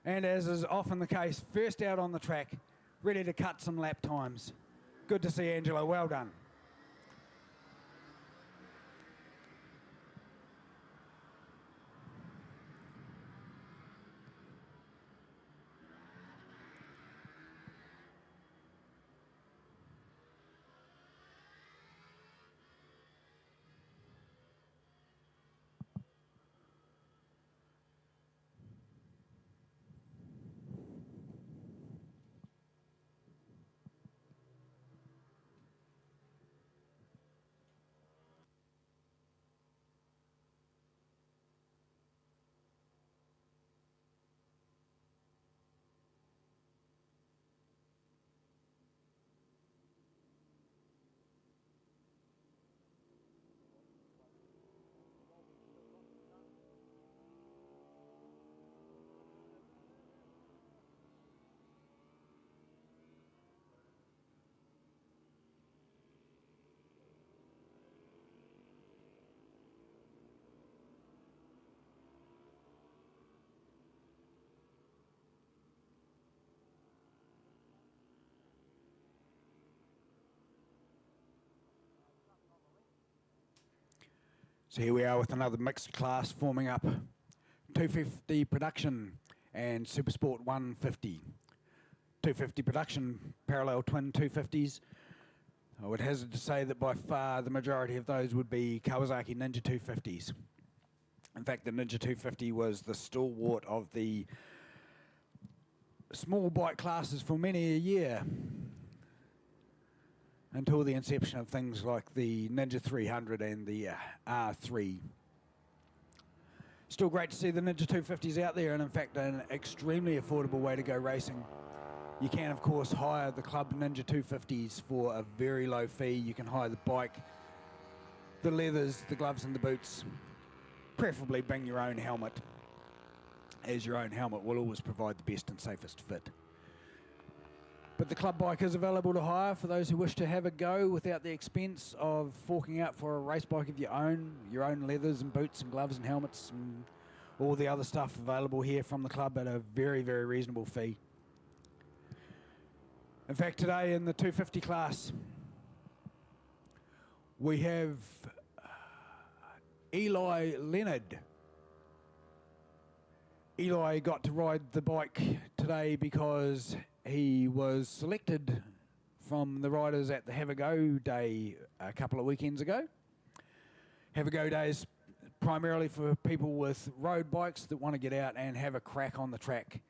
And as is often the case, first out on the track, ready to cut some lap times. Good to see Angela, well done. So here we are with another mixed class forming up. 250 production and Supersport 150. 250 production, parallel twin 250s. I would hazard to say that by far the majority of those would be Kawasaki Ninja 250s. In fact, the Ninja 250 was the stalwart of the small bike classes for many a year, until the inception of things like the Ninja 300 and the R3. Still great to see the Ninja 250s out there, and in fact an extremely affordable way to go racing. You can of course hire the Club Ninja 250s for a very low fee. You can hire the bike, the leathers, the gloves and the boots. Preferably bring your own helmet, as your own helmet will always provide the best and safest fit. But the club bike is available to hire for those who wish to have a go without the expense of forking out for a race bike of your own leathers and boots and gloves and helmets and all the other stuff available here from the club at a very, very reasonable fee. In fact, today in the 250 class, we have Eli Leonard. Eli got to ride the bike today because he was selected from the riders at the Have a Go Day a couple of weekends ago. Have a Go Day is primarily for people with road bikes that want to get out and have a crack on the track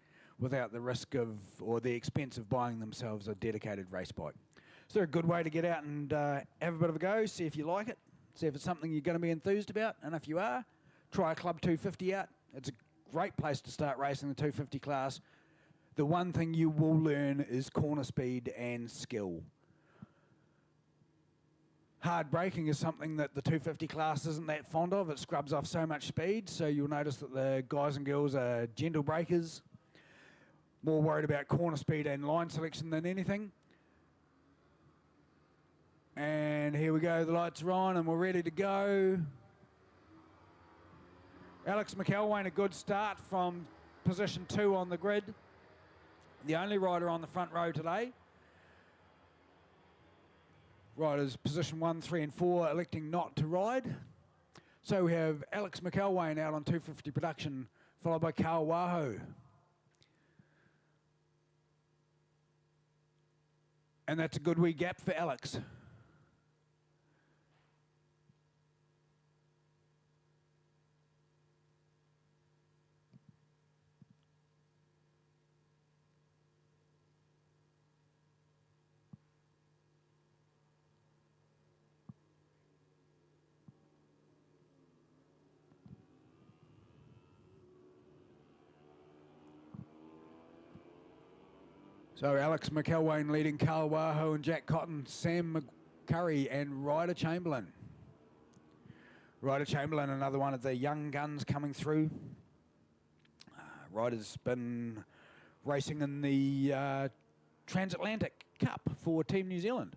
without the risk of or the expense of buying themselves a dedicated race bike. So they're a good way to get out and have a bit of a go, see if you like it, see if it's something you're going to be enthused about, and if you are, try a Club 250 out. It's a great place to start racing the 250 class. The one thing you will learn is corner speed and skill. Hard braking is something that the 250 class isn't that fond of. It scrubs off so much speed, so you'll notice that the guys and girls are gentle brakers, more worried about corner speed and line selection than anything. And here we go, the lights are on and we're ready to go. Alex McElwain, a good start from position 2 on the grid. The only rider on the front row today. Riders position 1, 3 and 4 electing not to ride. So we have Alex McElwain out on 250 production, followed by Carl Waho. And that's a good wee gap for Alex. So Alex McElwain leading Carl Waho and Jack Cotton, Sam McCurry and Ryder Chamberlain. Ryder Chamberlain, another one of the young guns coming through. Ryder's been racing in the Transatlantic Cup for Team New Zealand.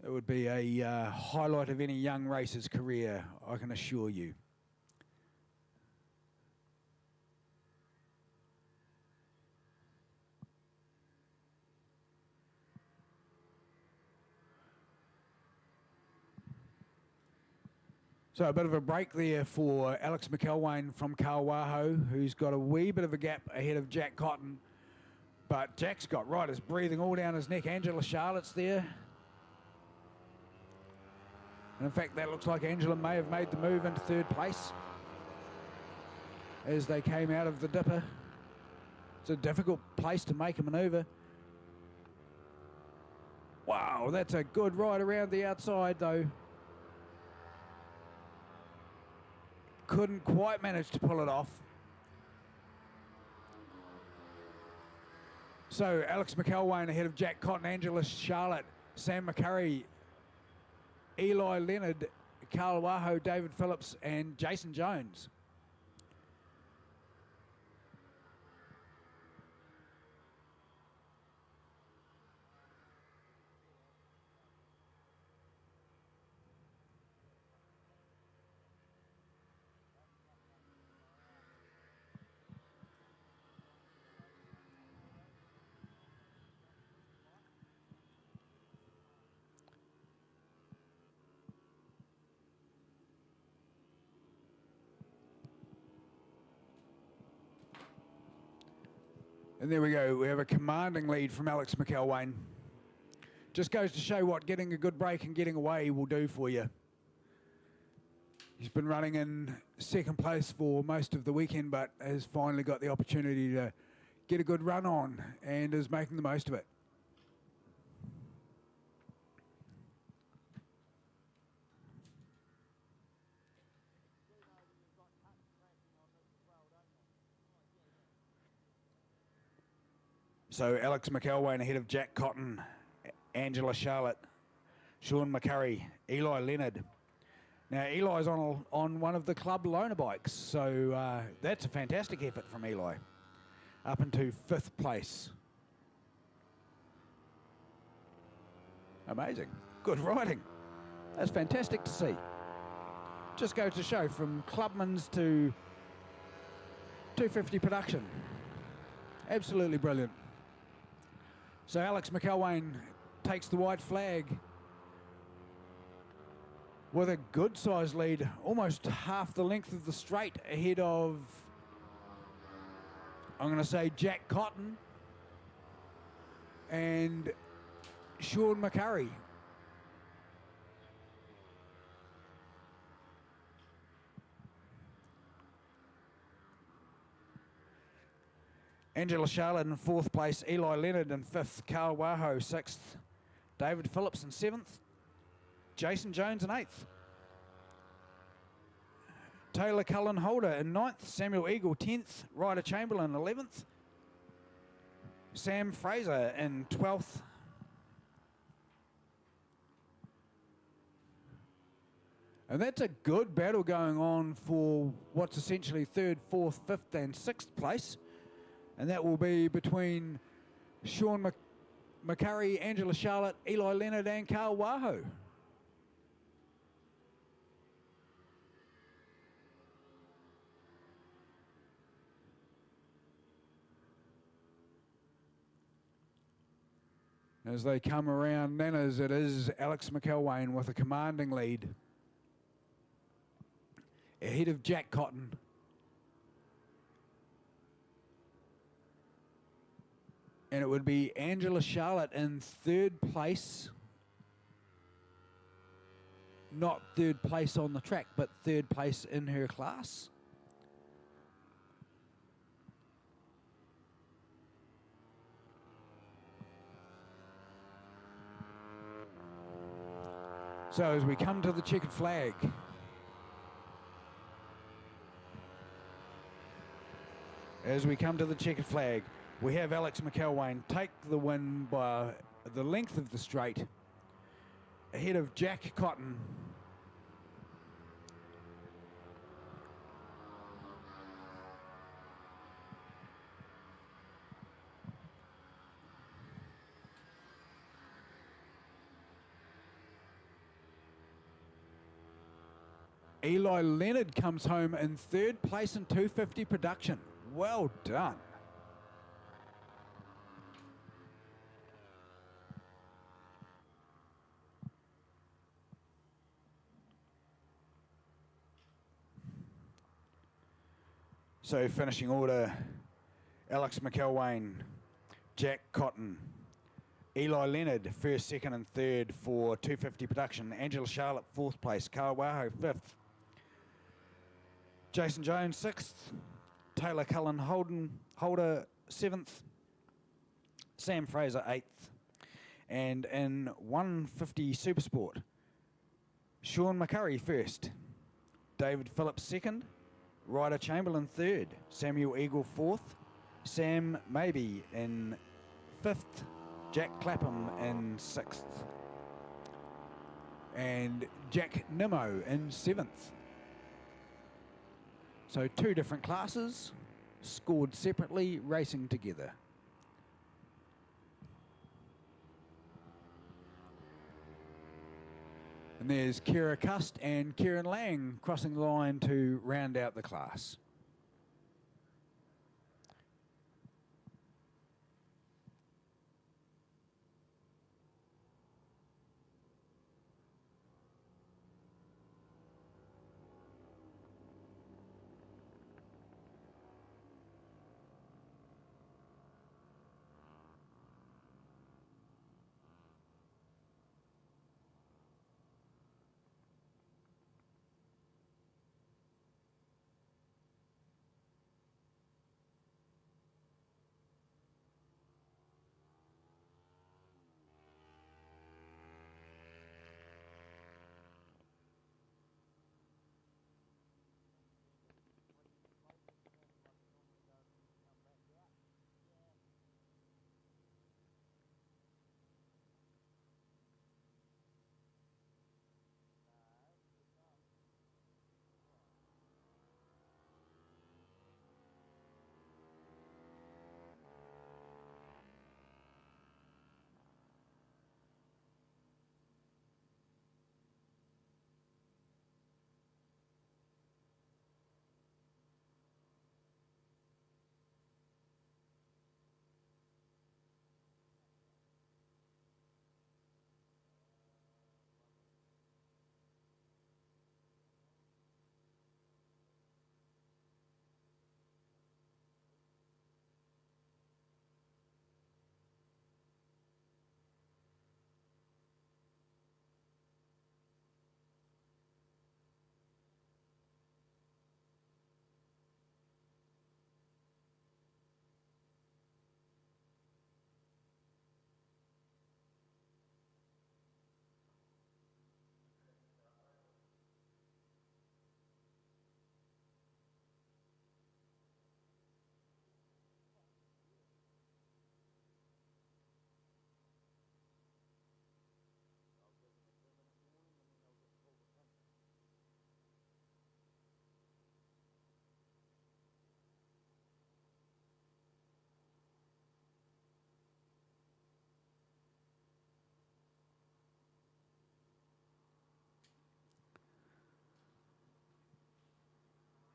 It would be a highlight of any young racer's career, I can assure you. So a bit of a break there for Alex McElwain from Carl Waho, who's got a wee bit of a gap ahead of Jack Cotton. But Jack's got riders breathing all down his neck. Angela Charlotte's there. And in fact, that looks like Angela may have made the move into 3rd place as they came out of the dipper. It's a difficult place to make a manoeuvre. Wow, that's a good ride around the outside though. Couldn't quite manage to pull it off. So Alex McElwain ahead of Jack Cotton, Angela Charlotte, Sam McCurry, Eli Leonard, Carl Waho, David Phillips and Jason Jones. And there we go, we have a commanding lead from Alex McElwain. Just goes to show what getting a good break and getting away will do for you. He's been running in 2nd place for most of the weekend, but has finally got the opportunity to get a good run on and is making the most of it. So Alex McElwain ahead of Jack Cotton, Angela Charlotte, Sean McCurry, Eli Leonard. Now Eli's on one of the club loaner bikes, so that's a fantastic effort from Eli. Up into 5th place. Amazing, good riding. That's fantastic to see. Just goes to show from Clubman's to 250 production. Absolutely brilliant. So Alex McElwain takes the white flag with a good size lead, almost half the length of the straight ahead of, I'm going to say, Jack Cotton and Sean McCurry. Angela Charlotte in 4th place, Eli Leonard in 5th, Carl Waho 6th, David Phillips in 7th, Jason Jones in 8th, Taylor Cullen Holder in 9th, Samuel Eagle 10th, Ryder Chamberlain 11th, Sam Fraser in 12th, and that's a good battle going on for what's essentially 3rd, 4th, 5th and 6th place. And that will be between Sean McCurry, Angela Charlotte, Eli Leonard and Carl Waho. As they come around Nanas, it is Alex McElwain with a commanding lead, ahead of Jack Cotton. And it would be Angela Charlotte in 3rd place. Not 3rd place on the track, but 3rd place in her class. So as we come to the checkered flag, we have Alex McElwain take the win by the length of the straight, ahead of Jack Cotton. Eli Leonard comes home in 3rd place in 250 production. Well done. So finishing order, Alex McElwain, Jack Cotton, Eli Leonard, 1st, 2nd and 3rd for 250 production. Angela Charlotte, 4th place. Carl Waho, 5th. Jason Jones, 6th. Taylor Cullen Holder, 7th. Sam Fraser, 8th. And in 150 Supersport, Sean McCurry, 1st. David Phillips, 2nd. Ryder Chamberlain 3rd, Samuel Eagle 4th, Sam Maybe in 5th, Jack Clapham in 6th, and Jack Nimmo in 7th. So 2 different classes, scored separately, racing together. And there's Kira Cust and Kieran Lang crossing the line to round out the class.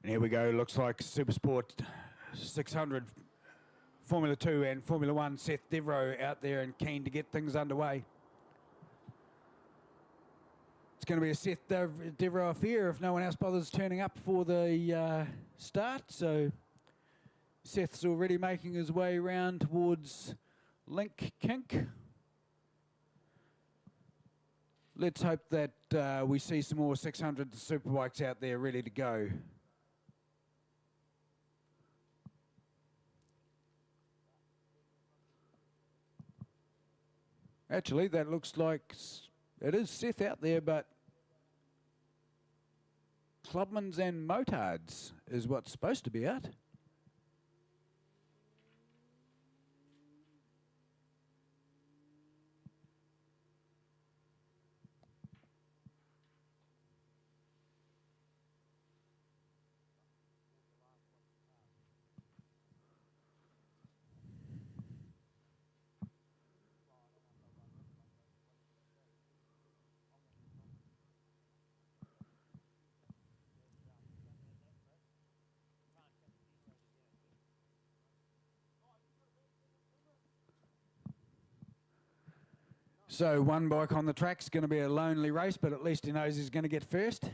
And here we go. Looks like Supersport 600 Formula 2 and Formula 1 Seth Devereaux out there and keen to get things underway. It's going to be a Seth Devereaux affair if no one else bothers turning up for the start. So Seth's already making his way round towards Link Kink. Let's hope that we see some more 600 superbikes out there ready to go. Actually, that looks like it is Seth out there, but Clubman's and Motards is what's supposed to be out. So one bike on the track's going to be a lonely race, but at least he knows he's going to get first.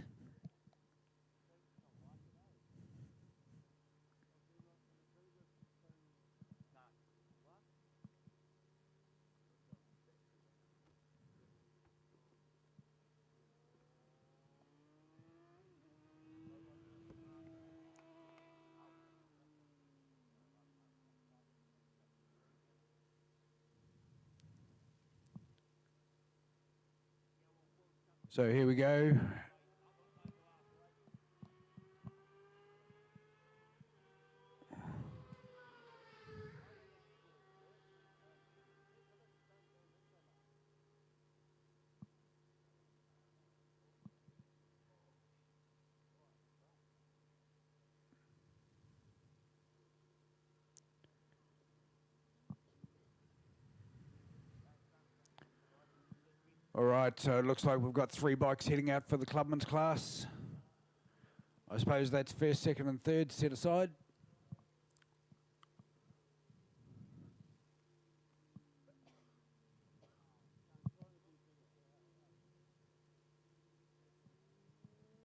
So here we go. All right, so it looks like we've got 3 bikes heading out for the Clubman's class. I suppose that's first, second and third set aside.